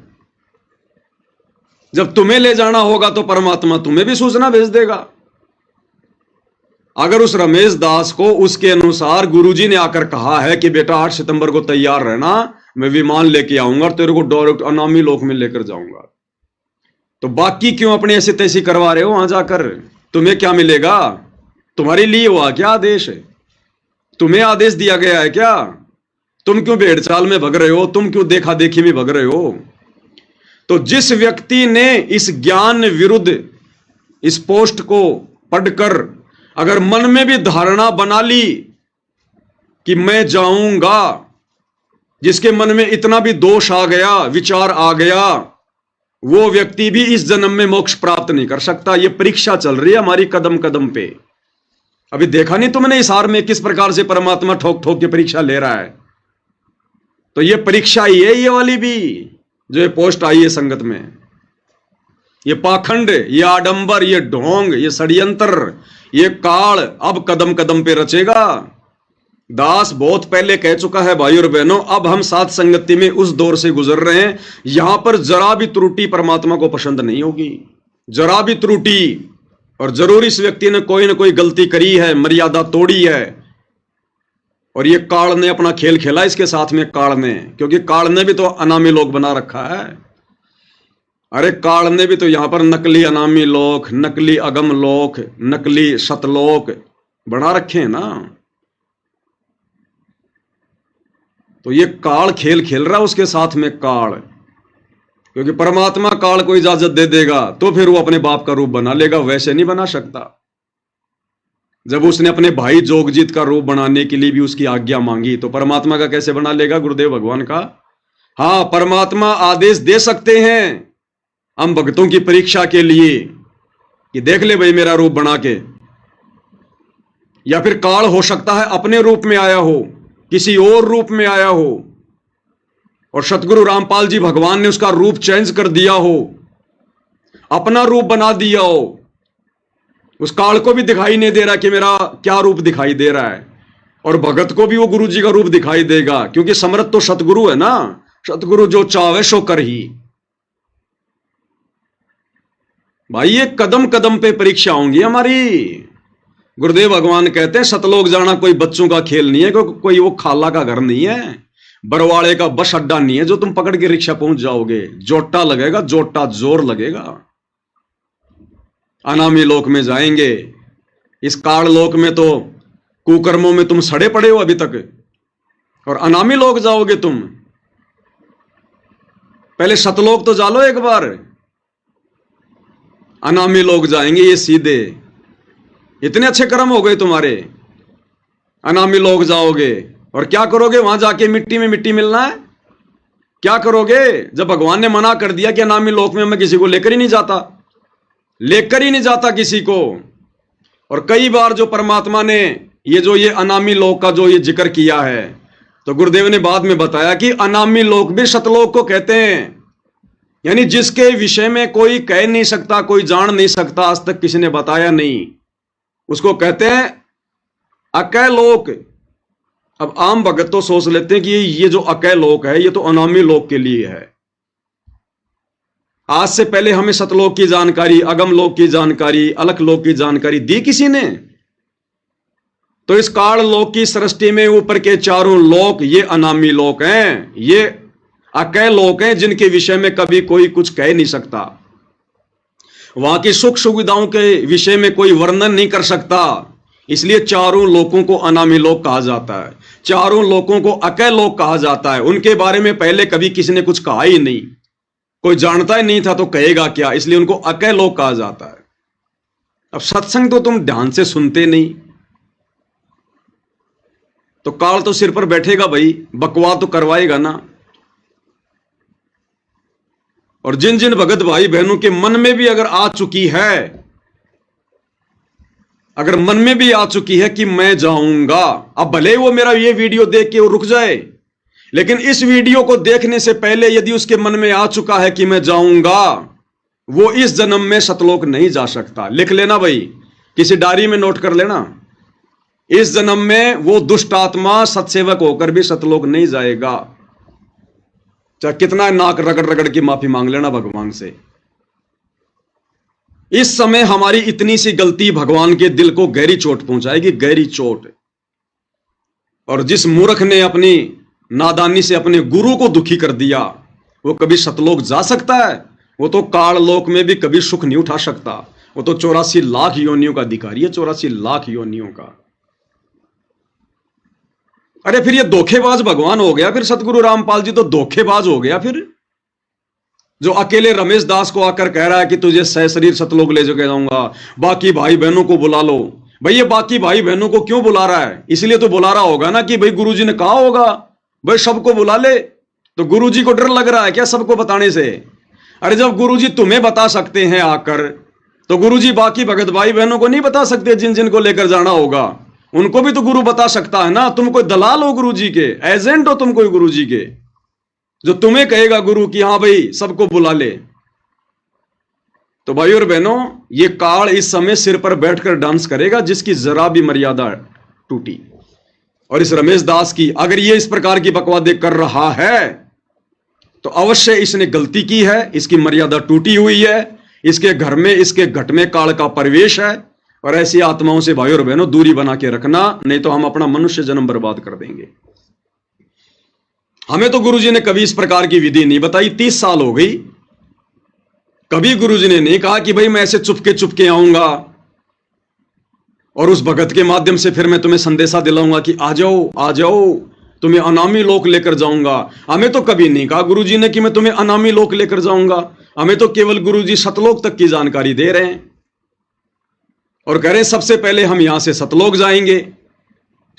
जब तुम्हें ले जाना होगा तो परमात्मा तुम्हें भी सूचना भेज देगा। अगर उस रमेश दास को उसके अनुसार गुरुजी ने आकर कहा है कि बेटा 8 सितंबर को तैयार रहना, मैं विमान लेके आऊंगा और तेरे को डायरेक्ट अनामी लोक में लेकर जाऊंगा, तो बाकी क्यों अपने ऐसी तैसी करवा रहे हो? वहां जाकर तुम्हें क्या मिलेगा? तुम्हारे लिए हुआ क्या आदेश है? तुम्हें आदेश दिया गया है क्या? तुम क्यों भेड़ चाल में भग रहे हो? तुम क्यों देखा देखी में भग रहे हो? तो जिस व्यक्ति ने इस ज्ञान विरुद्ध इस पोस्ट को पढ़कर अगर मन में भी धारणा बना ली कि मैं जाऊंगा, जिसके मन में इतना भी दोष आ गया, विचार आ गया, वो व्यक्ति भी इस जन्म में मोक्ष प्राप्त नहीं कर सकता। ये परीक्षा चल रही है हमारी कदम कदम पे। अभी देखा नहीं तुमने इस हार में किस प्रकार से परमात्मा ठोक ठोक के परीक्षा ले रहा है? तो ये परीक्षा ही है ये वाली भी, जो ये पोस्ट आई है संगत में। ये पाखंड, ये आडंबर, ये ढोंग, ये षड्यंत्र, ये काल अब कदम कदम पे रचेगा। दास बहुत पहले कह चुका है भाई और बहनों, अब हम साथ संगति में उस दौर से गुजर रहे हैं, यहां पर जरा भी त्रुटि परमात्मा को पसंद नहीं होगी, जरा भी त्रुटि। और जरूर इस व्यक्ति ने कोई ना कोई गलती करी है, मर्यादा तोड़ी है, और ये काल ने अपना खेल खेला इसके साथ में। काल ने, क्योंकि काल ने भी तो अनामी लोक बना रखा है। अरे काल ने भी तो यहां पर नकली अनामी लोक, नकली अगम लोक, नकली सतलोक बना रखे हैं ना। तो ये काल खेल खेल रहा है उसके साथ में काल, क्योंकि परमात्मा काल को इजाजत दे देगा तो फिर वो अपने बाप का रूप बना लेगा, वैसे नहीं बना सकता। जब उसने अपने भाई जोगजीत का रूप बनाने के लिए भी उसकी आज्ञा मांगी, तो परमात्मा का कैसे बना लेगा? गुरुदेव भगवान का। हाँ, परमात्मा आदेश दे सकते हैं हम भक्तों की परीक्षा के लिए कि देख ले भाई मेरा रूप बना के। या फिर काल हो सकता है अपने रूप में आया हो, किसी और रूप में आया हो, और सतगुरु रामपाल जी भगवान ने उसका रूप चेंज कर दिया हो, अपना रूप बना दिया हो। उस काल को भी दिखाई नहीं दे रहा कि मेरा क्या रूप दिखाई दे रहा है, और भगत को भी वो गुरु जी का रूप दिखाई देगा, क्योंकि समर्थ तो सतगुरु है ना। सतगुरु जो चाहे सो कर ही। भाई ये कदम कदम पे परीक्षा होंगी हमारी। गुरुदेव भगवान कहते हैं सतलोक जाना कोई बच्चों का खेल नहीं है, कोई वो खाला का घर नहीं है, बरवाड़े का बस अड्डा नहीं है जो तुम पकड़ के रिक्शा पहुंच जाओगे। जोटा लगेगा, जोटा जोर लगेगा। अनामी लोक में जाएंगे। इस काल लोक में तो कुकर्मों में तुम सड़े पड़े हो अभी तक, और अनामी लोक जाओगे तुम। पहले सतलोक तो जा लो एक बार, अनामी लोग जाएंगे ये सीधे। इतने अच्छे कर्म हो गए तुम्हारे, अनामी लोग जाओगे और क्या करोगे? वहां जाके मिट्टी में मिट्टी मिलना है? क्या करोगे जब भगवान ने मना कर दिया कि अनामी लोक में मैं किसी को लेकर ही नहीं जाता, लेकर ही नहीं जाता किसी को। और कई बार जो परमात्मा ने ये अनामी लोक का जो ये जिक्र किया है, तो गुरुदेव ने बाद में बताया कि अनामी लोक भी सतलोक को कहते हैं। यानी जिसके विषय में कोई कह नहीं सकता, कोई जान नहीं सकता, आज तक किसी ने बताया नहीं, उसको कहते हैं अकय लोक। अब आम भगत तो सोच लेते हैं कि ये जो अकय लोक है ये तो अनामी लोक के लिए है। आज से पहले हमें सतलोक की जानकारी, अगम लोक की जानकारी, अलख लोक की जानकारी दी किसी ने? तो इस काल लोक की सृष्टि में ऊपर के चारों लोक ये अनामी लोक हैं, ये अकय लोक हैं जिनके विषय में कभी कोई कुछ कह नहीं सकता। वहां की सुख सुविधाओं के विषय में कोई वर्णन नहीं कर सकता, इसलिए चारों लोकों को अनामी लोक कहा जाता है, चारों लोकों को अकय लोक कहा जाता है। उनके बारे में पहले कभी किसी ने कुछ कहा ही नहीं, कोई जानता ही नहीं था तो कहेगा क्या, इसलिए उनको अकय लोक कहा जाता है। अब सत्संग तो तुम ध्यान से सुनते नहीं, तो काल तो सिर पर बैठेगा भाई, बकवा तो करवाएगा ना। और जिन जिन भगत भाई बहनों के मन में भी अगर आ चुकी है, अगर मन में भी आ चुकी है कि मैं जाऊंगा, अब भले वो मेरा ये वीडियो देख के वो रुक जाए, लेकिन इस वीडियो को देखने से पहले यदि उसके मन में आ चुका है कि मैं जाऊंगा, वो इस जन्म में सतलोक नहीं जा सकता। लिख लेना भाई, किसी डायरी में नोट कर लेना, इस जन्म में वो दुष्ट आत्मा सत्सेवक होकर भी सतलोक नहीं जाएगा। चाहे कितना नाक रगड़ रगड़ की माफी मांग लेना भगवान से। इस समय हमारी इतनी सी गलती भगवान के दिल को गहरी चोट पहुंचाएगी, गहरी चोट। और जिस मूर्ख ने अपनी नादानी से अपने गुरु को दुखी कर दिया, वो कभी सतलोक जा सकता है? वो तो काल लोक में भी कभी सुख नहीं उठा सकता। वो तो 84 लाख योनियों का अधिकारी है, 84 लाख योनियों का। अरे फिर ये धोखेबाज भगवान हो गया, फिर सतगुरु रामपाल जी तो धोखेबाज हो गया। फिर जो अकेले रमेश दास को आकर कह रहा है कि तुझे सहशरीर सतलोक ले जाके जाऊंगा, बाकी भाई बहनों को बुला लो। भाई ये बाकी भाई बहनों को क्यों बुला रहा है? इसलिए तो बुला रहा होगा ना कि भाई गुरुजी ने कहा होगा भाई सबको बुला ले। तो गुरुजी को डर लग रहा है क्या सबको बताने से? अरे जब गुरुजी तुम्हें बता सकते हैं आकर, तो गुरुजी बाकी भगत भाई बहनों को नहीं बता सकते? जिन जिन को लेकर जाना होगा उनको भी तो गुरु बता सकता है ना। तुम कोई दलाल हो गुरुजी के, एजेंट हो तुम कोई गुरुजी के, जो तुम्हें कहेगा गुरु कि हाँ भाई सबको बुला ले। तो भाई और बहनों, ये काल इस समय सिर पर बैठकर डांस करेगा जिसकी जरा भी मर्यादा टूटी। और इस रमेश दास की अगर ये इस प्रकार की बकवादे कर रहा है तो अवश्य इसने गलती की है, इसकी मर्यादा टूटी हुई है, इसके घर में, इसके घट में काल का प्रवेश है। और ऐसी आत्माओं से भाई और बहनों दूरी बना के रखना, नहीं तो हम अपना मनुष्य जन्म बर्बाद कर देंगे। हमें तो गुरुजी ने कभी इस प्रकार की विधि नहीं बताई, 30 साल हो गई, कभी गुरुजी ने नहीं कहा कि भाई मैं ऐसे चुपके चुपके आऊंगा और उस भगत के माध्यम से फिर मैं तुम्हें संदेशा दिलाऊंगा कि आ जाओ आ जाओ, तुम्हें अनामी लोक लेकर जाऊंगा। हमें तो कभी नहीं कहा गुरुजी ने कि मैं तुम्हें अनामी लोक लेकर जाऊंगा। हमें तो केवल गुरुजी सतलोक तक की जानकारी दे रहे हैं और कह रहे हैं सबसे पहले हम यहां से सतलोक जाएंगे।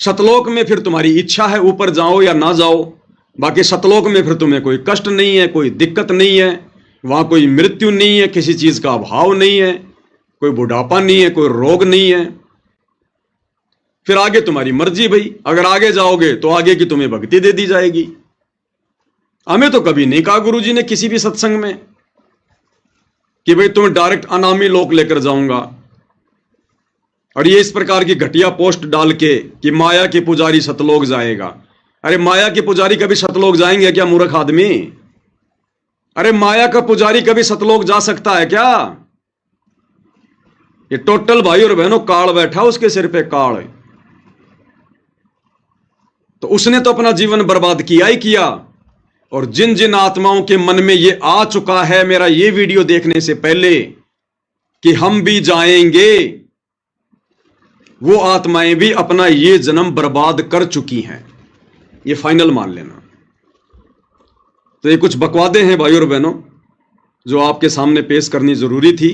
सतलोक में फिर तुम्हारी इच्छा है ऊपर जाओ या ना जाओ, बाकी सतलोक में फिर तुम्हें कोई कष्ट नहीं है, कोई दिक्कत नहीं है, वहां कोई मृत्यु नहीं है, किसी चीज का अभाव नहीं है, कोई बुढ़ापा नहीं है, कोई रोग नहीं है। फिर आगे तुम्हारी मर्जी भाई, अगर आगे जाओगे तो आगे की तुम्हें भक्ति दे दी जाएगी। हमें तो कभी नहीं कहा गुरुजी ने किसी भी सत्संग में कि भाई तुम्हें डायरेक्ट अनामी लोक लेकर जाऊंगा। और ये इस प्रकार की घटिया पोस्ट डाल के कि माया के पुजारी सतलोक जाएगा। अरे माया के पुजारी कभी सतलोक जाएंगे क्या मूर्ख आदमी? अरे माया का पुजारी कभी सतलोक जा सकता है क्या? ये टोटल भाई और बहनों काल बैठा उसके सिर पे काल है। तो उसने तो अपना जीवन बर्बाद किया ही किया। और जिन जिन आत्माओं के मन में ये आ चुका है मेरा ये वीडियो देखने से पहले कि हम भी जाएंगे, वो आत्माएं भी अपना ये जन्म बर्बाद कर चुकी हैं, ये फाइनल मान लेना। तो ये कुछ बकवादे हैं भाई और बहनों जो आपके सामने पेश करनी जरूरी थी।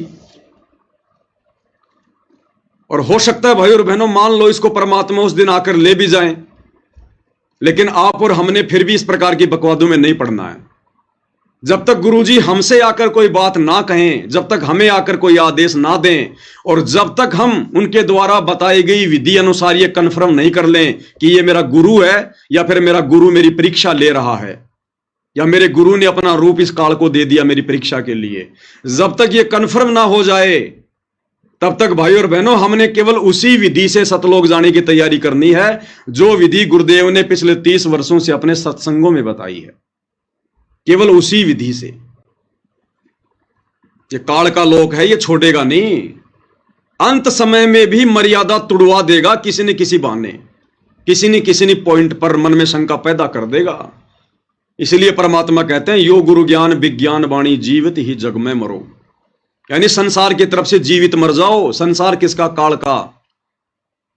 और हो सकता है भाई और बहनों मान लो इसको परमात्मा उस दिन आकर ले भी जाएं, लेकिन आप और हमने फिर भी इस प्रकार की बकवादों में नहीं पड़ना है। जब तक गुरुजी हमसे आकर कोई बात ना कहें, जब तक हमें आकर कोई आदेश ना दें, और जब तक हम उनके द्वारा बताई गई विधि अनुसार ये कन्फर्म नहीं कर लें कि ये मेरा गुरु है या फिर मेरा गुरु मेरी परीक्षा ले रहा है या मेरे गुरु ने अपना रूप इस काल को दे दिया मेरी परीक्षा के लिए, जब तक ये कन्फर्म ना हो जाए तब तक भाई और बहनों हमने केवल उसी विधि से सतलोक जाने की तैयारी करनी है जो विधि गुरुदेव ने पिछले 30 वर्षों से अपने सत्संगों में बताई है। केवल उसी विधि से। ये काल का लोक है, ये छोड़ेगा नहीं। अंत समय में भी मर्यादा तुड़वा देगा किसी न किसी बहाने, किसी न पॉइंट पर मन में शंका पैदा कर देगा। इसलिए परमात्मा कहते हैं यो गुरु ज्ञान विज्ञान वाणी जीवित ही जग में मरो, यानी संसार की तरफ से जीवित मर जाओ। संसार किसका? काल का।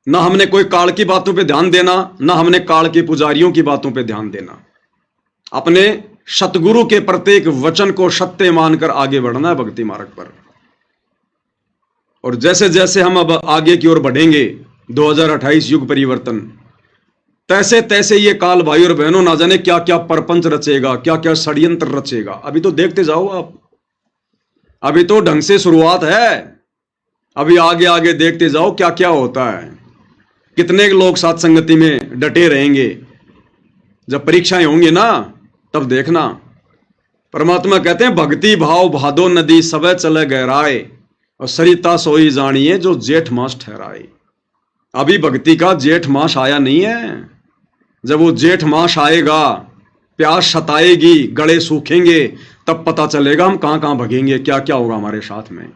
ना हमने कोई काल की बातों पे ध्यान देना, ना हमने काल के पुजारियों की बातों पे ध्यान देना। अपने सतगुरु के प्रत्येक वचन को सत्य मानकर आगे बढ़ना है भक्ति मार्ग पर। और जैसे जैसे हम अब आगे की ओर बढ़ेंगे 2028 युग परिवर्तन, तैसे तैसे ये काल भाई और बहनों ना जाने क्या क्या परपंच रचेगा, क्या क्या षड्यंत्र रचेगा। अभी तो देखते जाओ आप, अभी तो ढंग से शुरुआत है। अभी आगे आगे देखते जाओ क्या क्या होता है। कितने लोग साथ संगति में डटे रहेंगे। जब परीक्षाएं होंगी ना तब देखना। परमात्मा कहते हैं भक्ति भाव भादो नदी सबे चले गहराए और सरिता सोई जानिए जो जेठ मास ठहराए। अभी भक्ति का जेठ मास आया नहीं है। जब वो जेठ मास आएगा, प्यास सताएगी, गले सूखेंगे, तब पता चलेगा हम कहां कहां भगेंगे, क्या क्या होगा हमारे साथ में।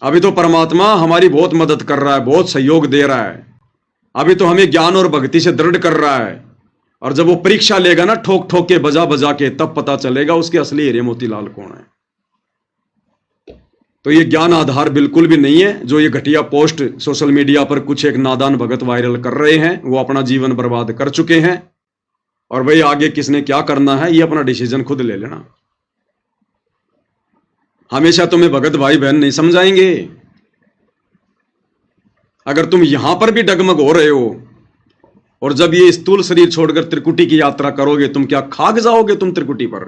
अभी तो परमात्मा हमारी बहुत मदद कर रहा है, बहुत सहयोग दे रहा है। अभी तो हमें ज्ञान और भक्ति से दृढ़ कर रहा है। और जब वो परीक्षा लेगा ना ठोक ठोक के बजा बजा के, तब पता चलेगा उसके असली हीरे मोतीलाल कौन है। तो ये ज्ञान आधार बिल्कुल भी नहीं है। जो ये घटिया पोस्ट सोशल मीडिया पर कुछ एक नादान भगत वायरल कर रहे हैं, वो अपना जीवन बर्बाद कर चुके हैं। और भाई आगे किसने क्या करना है ये अपना डिसीजन खुद ले लेना। हमेशा तुम्हें भगत भाई बहन नहीं समझाएंगे। अगर तुम यहां पर भी डगमग हो रहे हो और जब ये स्थूल शरीर छोड़कर त्रिकुटी की यात्रा करोगे, तुम क्या खाक जाओगे तुम त्रिकुटी पर।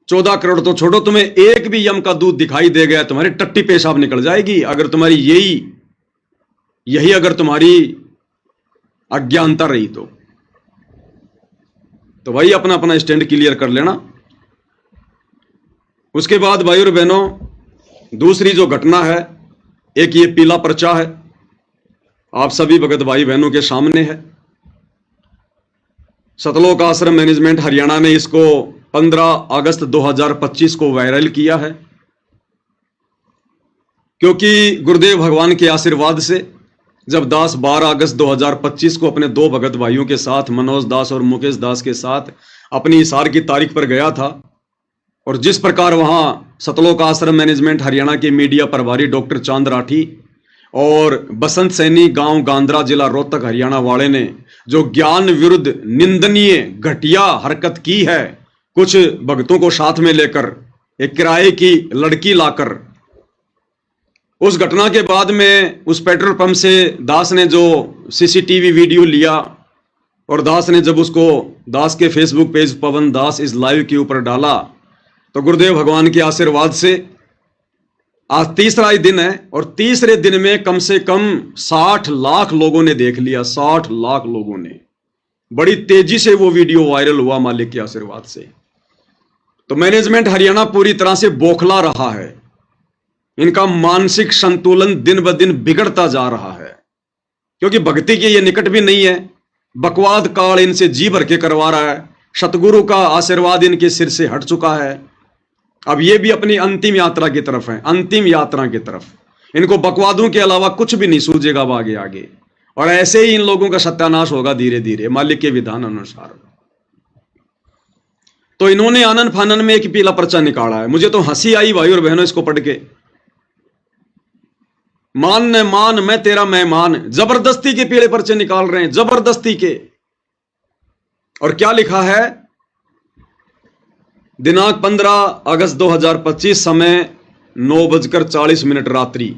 14 करोड़ तो छोड़ो, तुम्हें एक भी यम का दूध दिखाई दे गया तुम्हारी टट्टी पेशाब निकल जाएगी। अगर तुम्हारी यही अगर तुम्हारी अज्ञानता रही तो भाई अपना अपना स्टैंड क्लियर कर लेना। उसके बाद भाई और बहनों दूसरी जो घटना है, एक ये पीला पर्चा है, आप सभी भगत भाई बहनों के सामने है। सतलोक आश्रम मैनेजमेंट हरियाणा ने इसको 15 अगस्त 2025 को वायरल किया है, क्योंकि गुरुदेव भगवान के आशीर्वाद से जब दास 12 अगस्त 2025 को अपने 2 भगत भाइयों के साथ मनोज दास और मुकेश दास के साथ अपनी इशार की तारीख पर गया था, और जिस प्रकार वहां सतलोक आश्रम मैनेजमेंट हरियाणा के मीडिया प्रभारी डॉक्टर चांद राठी और बसंत सैनी गांव गांद्रा जिला रोहतक हरियाणा वाले ने जो ज्ञान विरुद्ध निंदनीय घटिया हरकत की है, कुछ भक्तों को साथ में लेकर एक किराए की लड़की लाकर, उस घटना के बाद में उस पेट्रोल पंप से दास ने जो सीसीटीवी वीडियो लिया और दास ने जब उसको दास के फेसबुक पेज पवन दास इस लाइव के ऊपर डाला, तो गुरुदेव भगवान के आशीर्वाद से आज तीसरा ही दिन है और तीसरे दिन में कम से कम 60 लाख लोगों ने देख लिया। 60 लाख लोगों ने, बड़ी तेजी से वो वीडियो वायरल हुआ मालिक के आशीर्वाद से। तो मैनेजमेंट हरियाणा पूरी तरह से बौखला रहा है। इनका मानसिक संतुलन दिन ब दिन बिगड़ता जा रहा है, क्योंकि भक्ति के ये निकट भी नहीं है। बकवाद काल इनसे जी भर के करवा रहा है। सतगुरु का आशीर्वाद इनके सिर से हट चुका है। अब ये भी अपनी अंतिम यात्रा की तरफ है, अंतिम यात्रा की तरफ। इनको बकवादों के अलावा कुछ भी नहीं सूझेगा अब आगे आगे, और ऐसे ही इन लोगों का सत्यानाश होगा धीरे धीरे मालिक के विधान अनुसार। तो इन्होंने आनन फानन में एक पीला पर्चा निकाला है। मुझे तो हंसी आई भाई और बहनों इसको पढ़ के। मान न मान मैं तेरा मेहमान, जबरदस्ती के पीले पर्चे निकाल रहे हैं, जबरदस्ती के। और क्या लिखा है, दिनांक 15 अगस्त 2025, समय 9:40 रात्रि।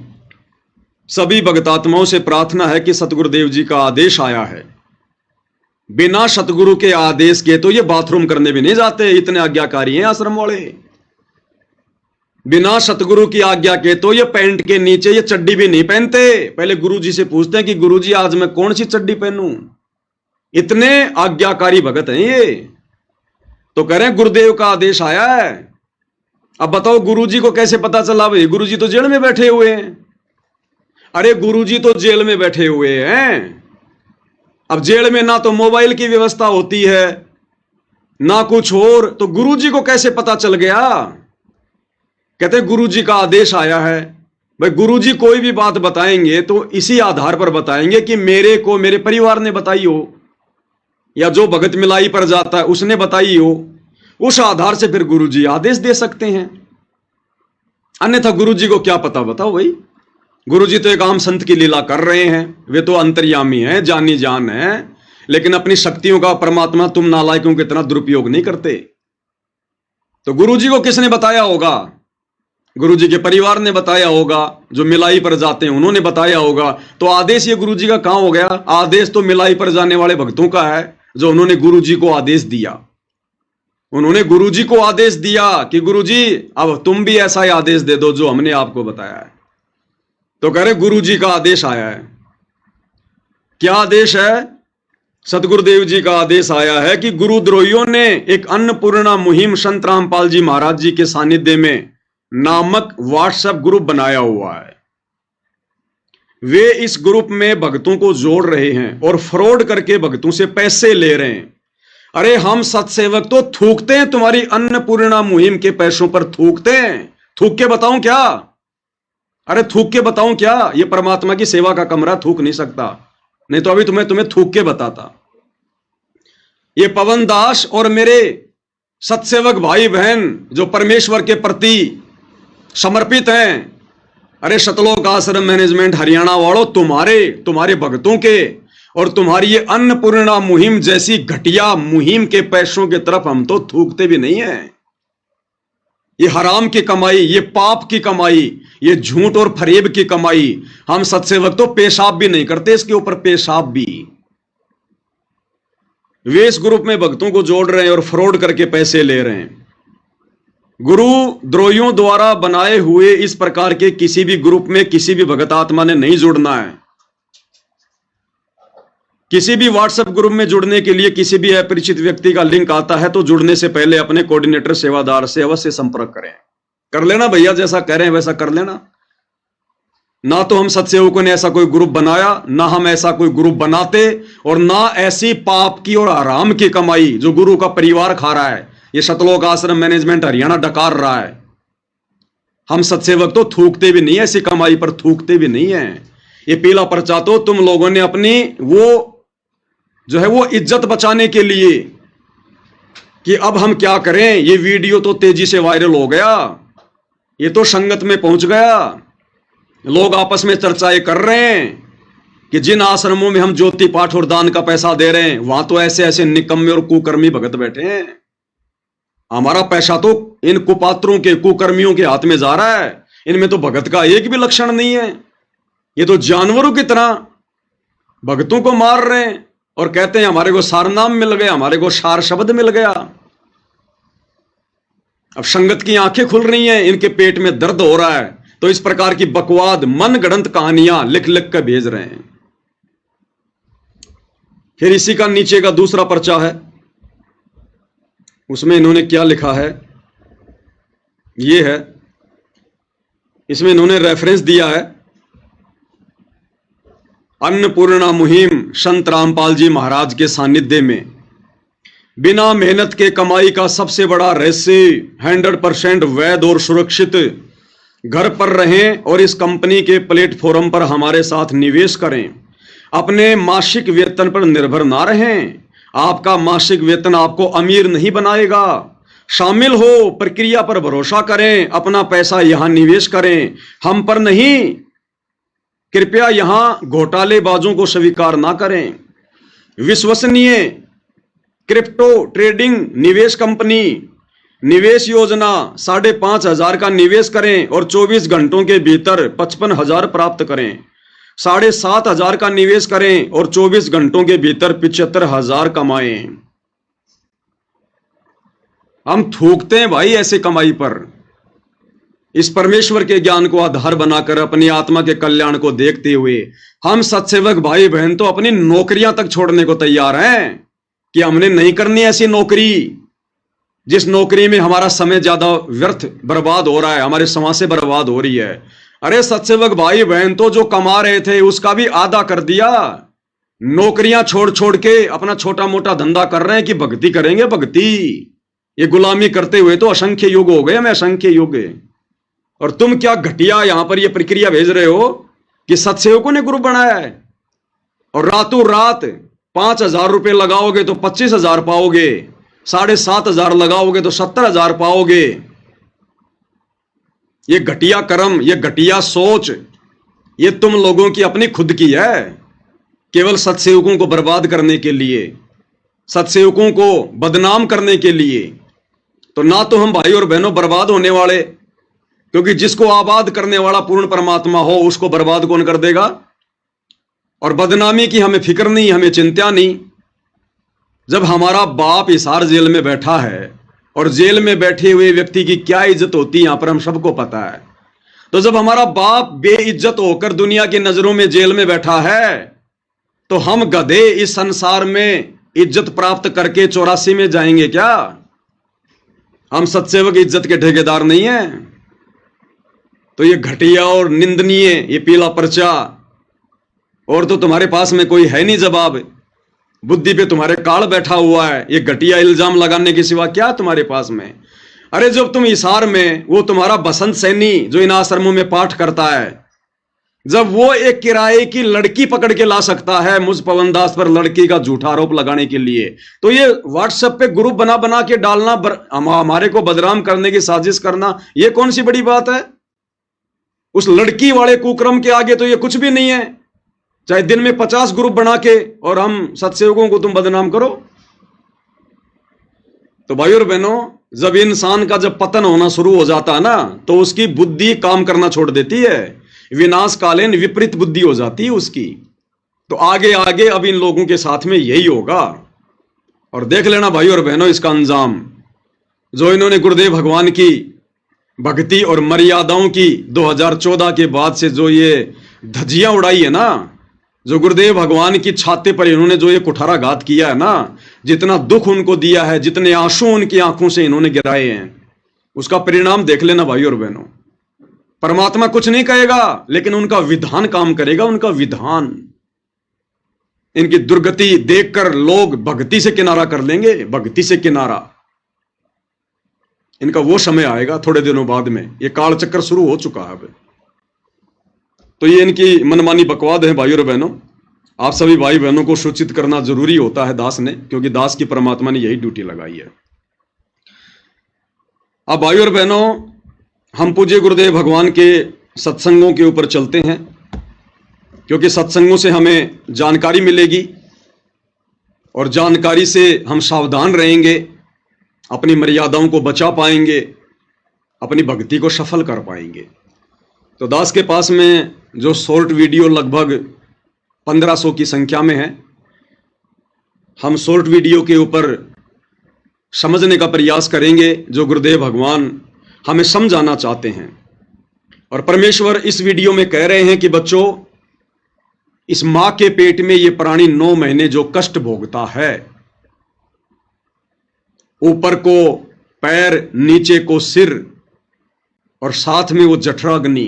सभी भगतात्माओं से प्रार्थना है कि सतगुरुदेव जी का आदेश आया है। बिना सतगुरु के आदेश के तो ये बाथरूम करने भी नहीं जाते, इतने आज्ञाकारी हैं आश्रम वाले। बिना सतगुरु की आज्ञा के तो ये पैंट के नीचे ये चड्डी भी नहीं पहनते। पहले गुरुजी से पूछते हैं कि गुरुजी आज मैं कौन सी चड्डी पहनूं। इतने आज्ञाकारी भगत हैं ये। तो कह रहे हैं गुरुदेव का आदेश आया है। अब बताओ गुरुजी को कैसे पता चला? भाई गुरुजी तो जेल में बैठे हुए हैं। अरे गुरुजी तो जेल में बैठे हुए हैं। अब जेल में ना तो मोबाइल की व्यवस्था होती है ना कुछ और, तो गुरुजी को कैसे पता चल गया? कहते गुरुजी का आदेश आया है। भाई गुरुजी कोई भी बात बताएंगे तो इसी आधार पर बताएंगे कि मेरे को मेरे परिवार ने बताई हो या जो भगत मिलाई पर जाता है उसने बताई हो। उस आधार से फिर गुरुजी आदेश दे सकते हैं, अन्यथा गुरुजी को क्या पता? बताओ भाई। गुरुजी तो एक आम संत की लीला कर रहे हैं, वे तो अंतर्यामी हैं, जानी जान है, लेकिन अपनी शक्तियों का परमात्मा तुम नालायकों की तरह दुरुपयोग नहीं करते। तो गुरुजी को किसने बताया होगा? गुरुजी के परिवार ने बताया होगा, जो मिलाई पर जाते हैं उन्होंने बताया होगा। तो आदेश ये गुरुजी का कहां हो गया? आदेश तो मिलाई पर जाने वाले भक्तों का है, जो उन्होंने गुरुजी को आदेश दिया। उन्होंने गुरुजी को आदेश दिया कि गुरुजी अब तुम भी ऐसा ही आदेश दे दो जो हमने आपको बताया है। तो कह रहे गुरुजी का आदेश आया है। क्या आदेश है? सतगुरुदेव जी का आदेश आया है कि गुरुद्रोहियों ने एक अन्नपूर्णा मुहिम संत रामपाल जी महाराज जी के सानिध्य में नामक व्हाट्सएप ग्रुप बनाया हुआ है। वे इस ग्रुप में भक्तों को जोड़ रहे हैं और फ्रॉड करके भक्तों से पैसे ले रहे हैं। अरे हम सत्सेवक तो थूकते हैं तुम्हारी अन्नपूर्णा मुहिम के पैसों पर, थूकते हैं। थूक के बताऊं क्या? अरे थूक के बताऊं क्या? ये परमात्मा की सेवा का कमरा, थूक नहीं सकता, नहीं तो अभी तुम्हें थूक के बताता। ये पवन दास और मेरे सत्सेवक भाई बहन जो परमेश्वर के प्रति समर्पित हैं, अरे सतलोक आश्रम मैनेजमेंट हरियाणा वालों, तुम्हारे भक्तों के और तुम्हारी ये अन्नपूर्णा मुहिम जैसी घटिया मुहिम के पैसों की तरफ हम तो थूकते भी नहीं है। ये हराम की कमाई, ये पाप की कमाई, ये झूठ और फरेब की कमाई, हम सत्सेवक तो पेशाब भी नहीं करते इसके ऊपर, पेशाब भी। वे इस ग्रुप में भक्तों को जोड़ रहे हैं और फ्रॉड करके पैसे ले रहे हैं। गुरु द्रोहियों द्वारा बनाए हुए इस प्रकार के किसी भी ग्रुप में किसी भी भगत आत्मा ने नहीं जुड़ना है। किसी भी व्हाट्सएप ग्रुप में जुड़ने के लिए किसी भी अपरिचित व्यक्ति का लिंक आता है तो जुड़ने से पहले अपने कोऑर्डिनेटर सेवादार से अवश्य संपर्क करें। कर लेना भैया, जैसा कह रहे हैं वैसा कर लेना। ना तो हम सत्सेवकों ने ऐसा कोई ग्रुप बनाया, ना हम ऐसा कोई ग्रुप बनाते, और ना ऐसी पाप की और आराम की कमाई जो गुरु का परिवार खा रहा है, ये सतलोक आश्रम मैनेजमेंट हरियाणा डकार रहा है। हम सत्सेवक तो थूकते भी नहीं है, ऐसी कमाई पर थूकते भी नहीं है। ये पीला पर्चा तो तुम लोगों ने अपनी वो जो है वो इज्जत बचाने के लिए कि अब हम क्या करें, ये वीडियो तो तेजी से वायरल हो गया, ये तो संगत में पहुंच गया, लोग आपस में चर्चाएं कर रहे हैं कि जिन आश्रमों में हम ज्योति पाठ और दान का पैसा दे रहे हैं वहां तो ऐसे ऐसे निकम्मे और कुकर्मी भगत बैठे हैं। हमारा पैसा तो इन कुपात्रों के कुकर्मियों के हाथ में जा रहा है, इनमें तो भगत का एक भी लक्षण नहीं है। ये तो जानवरों की तरह भगतों को मार रहे हैं और कहते हैं हमारे को सार नाम मिल गया, हमारे को सार शब्द मिल गया। अब संगत की आंखें खुल रही हैं, इनके पेट में दर्द हो रहा है, तो इस प्रकार की बकवाद मन गढ़ंत कहानियां लिख लिख कर भेज रहे हैं। फिर इसी का नीचे का दूसरा पर्चा है, उसमें इन्होंने क्या लिखा है, ये है, इसमें इन्होंने रेफरेंस दिया है अन्नपूर्णा मुहिम संत रामपाल जी महाराज के सानिध्य में बिना मेहनत के कमाई का सबसे बड़ा रहस्य 100% वैध और सुरक्षित घर पर रहें और इस कंपनी के प्लेटफॉर्म पर हमारे साथ निवेश करें। अपने मासिक वेतन पर निर्भर ना रहें। आपका मासिक वेतन आपको अमीर नहीं बनाएगा। शामिल हो, प्रक्रिया पर भरोसा करें, अपना पैसा यहां निवेश करें, हम पर नहीं। कृपया यहां घोटालेबाजों को स्वीकार ना करें। विश्वसनीय क्रिप्टो ट्रेडिंग निवेश कंपनी। निवेश योजना 5,500 का निवेश करें और 24 घंटों के भीतर 55,000 प्राप्त करें। 7,500 का निवेश करें और 24 घंटों के भीतर 75,000 कमाएं। हम थूकते हैं भाई ऐसे कमाई पर। इस परमेश्वर के ज्ञान को आधार बनाकर अपनी आत्मा के कल्याण को देखते हुए हम सत्सेवक भाई बहन तो अपनी नौकरियां तक छोड़ने को तैयार हैं कि हमने नहीं करनी ऐसी नौकरी जिस नौकरी में हमारा समय ज्यादा व्यर्थ बर्बाद हो रहा है, हमारे समाज से बर्बाद हो रही है। अरे सत्सेवक भाई बहन तो जो कमा रहे थे उसका भी आधा कर दिया। नौकरियां छोड़ छोड़ के अपना छोटा मोटा धंधा कर रहे हैं कि भक्ति करेंगे भक्ति। ये गुलामी करते हुए तो असंख्य युग हो गए, हमें असंख्य युग। और तुम क्या घटिया यहां पर ये प्रक्रिया भेज रहे हो कि सत्सेवकों ने ग्रुप बनाया है और रातों रात 5,000 रुपए लगाओगे तो 25,000 पाओगे, 7,500 लगाओगे तो 70,000 पाओगे। ये घटिया कर्म, ये घटिया सोच, ये तुम लोगों की अपनी खुद की है, केवल सत्सेवकों को बर्बाद करने के लिए, सत्सेवकों को बदनाम करने के लिए। तो ना तो हम भाई और बहनों बर्बाद होने वाले, क्योंकि जिसको आबाद करने वाला पूर्ण परमात्मा हो उसको बर्बाद कौन कर देगा। और बदनामी की हमें फिक्र नहीं, हमें चिंता नहीं। जब हमारा बाप हिसार जेल में बैठा है और जेल में बैठे हुए व्यक्ति की क्या इज्जत होती है यहां पर हम सबको पता है। तो जब हमारा बाप बेइज्जत होकर दुनिया की नजरों में जेल में बैठा है तो हम गधे इस संसार में इज्जत प्राप्त करके 84 में जाएंगे क्या? हम सत्सेवक इज्जत के ठेकेदार नहीं हैं। तो ये घटिया और निंदनीय ये पीला पर्चा, और तो तुम्हारे पास में कोई है नहीं जवाब। बुद्धि पे तुम्हारे काल बैठा हुआ है। ये घटिया इल्जाम लगाने के सिवा क्या तुम्हारे पास में? अरे जब तुम हिसार में, वो तुम्हारा बसंत सैनी जो इन आश्रमों में पाठ करता है, जब वो एक किराए की लड़की पकड़ के ला सकता है मुझ पवन दास पर लड़की का झूठा आरोप लगाने के लिए, तो ये व्हाट्सएप पे ग्रुप बना बना के डालना, हमारे को बदनाम करने की साजिश करना, ये कौन सी बड़ी बात है? उस लड़की वाले कुक्रम के आगे तो ये कुछ भी नहीं है। चाहे दिन में 50 ग्रुप बना के और हम सत्सेवकों को तुम बदनाम करो। तो भाई और बहनों, जब इंसान का जब पतन होना शुरू हो जाता है ना तो उसकी बुद्धि काम करना छोड़ देती है, विनाशकालीन विपरीत बुद्धि हो जाती है उसकी। तो आगे आगे अब इन लोगों के साथ में यही होगा। और देख लेना भाई और बहनों इसका अंजाम, जो इन्होंने गुरुदेव भगवान की भक्ति और मर्यादाओं की 2014 के बाद से जो ये धज्जियां उड़ाई है ना, जो गुरुदेव भगवान की छाती पर इन्होंने जो ये कुठाराघात किया है ना, जितना दुख उनको दिया है, जितने आंसू उनकी आंखों से इन्होंने गिराए हैं, उसका परिणाम देख लेना भाई और बहनों। परमात्मा कुछ नहीं कहेगा लेकिन उनका विधान काम करेगा, उनका विधान। इनकी दुर्गति देखकर लोग भक्ति से किनारा कर लेंगे, भक्ति से किनारा। इनका वो समय आएगा थोड़े दिनों बाद में, ये काल चक्कर शुरू हो चुका है अब। तो ये इनकी मनमानी बकवाद है भाई और बहनों। आप सभी भाई बहनों को सूचित करना जरूरी होता है दास ने, क्योंकि दास की परमात्मा ने यही ड्यूटी लगाई है। अब भाई और बहनों, हम पूज्य गुरुदेव भगवान के सत्संगों के ऊपर चलते हैं, क्योंकि सत्संगों से हमें जानकारी मिलेगी और जानकारी से हम सावधान रहेंगे, अपनी मर्यादाओं को बचा पाएंगे, अपनी भक्ति को सफल कर पाएंगे। तो दास के पास में जो शॉर्ट वीडियो लगभग 1500 की संख्या में है, हम शॉर्ट वीडियो के ऊपर समझने का प्रयास करेंगे जो गुरुदेव भगवान हमें समझाना चाहते हैं। और परमेश्वर इस वीडियो में कह रहे हैं कि बच्चों, इस मां के पेट में ये प्राणी 9 महीने जो कष्ट भोगता है, ऊपर को पैर, नीचे को सिर और साथ में वो जठराग्नि,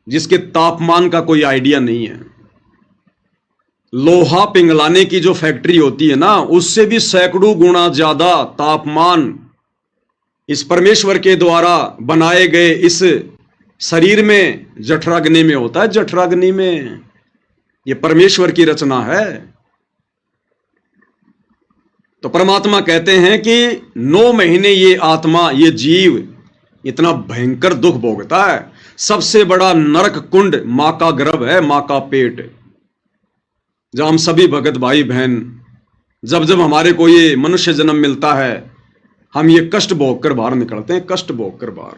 जिसके तापमान का कोई आइडिया नहीं है। लोहा पिघलाने की जो फैक्ट्री होती है ना, उससे भी सैकड़ों गुना ज्यादा तापमान इस परमेश्वर के द्वारा बनाए गए इस शरीर में जठराग्नि में होता है, जठराग्नि में। ये परमेश्वर की रचना है। तो परमात्मा कहते हैं कि 9 महीने ये आत्मा, ये जीव इतना भयंकर दुख भोगता है। सबसे बड़ा नरक कुंड मां का गर्भ है, मां का पेट, जहां हम सभी भगत भाई बहन, जब जब हमारे को ये मनुष्य जन्म मिलता है, हम ये कष्ट भोग कर बाहर निकलते हैं, कष्ट भोग कर बाहर।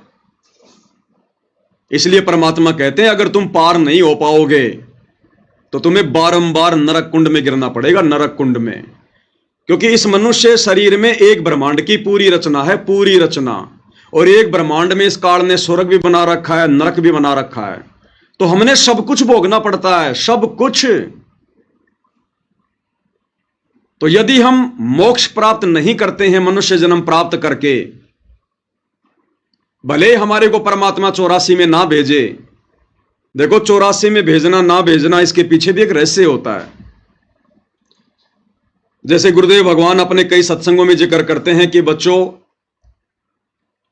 इसलिए परमात्मा कहते हैं अगर तुम पार नहीं हो पाओगे तो तुम्हें बारंबार नरक कुंड में गिरना पड़ेगा, नरक कुंड में। क्योंकि इस मनुष्य शरीर में एक ब्रह्मांड की पूरी रचना है, पूरी रचना। और एक ब्रह्मांड में इस काल ने स्वर्ग भी बना रखा है, नरक भी बना रखा है। तो हमने सब कुछ भोगना पड़ता है, सब कुछ। तो यदि हम मोक्ष प्राप्त नहीं करते हैं मनुष्य जन्म प्राप्त करके, भले हमारे को परमात्मा 84 में ना भेजे, देखो 84 में भेजना ना भेजना, इसके पीछे भी एक रहस्य होता है। जैसे गुरुदेव भगवान अपने कई सत्संगों में जिक्र करते हैं कि बच्चों,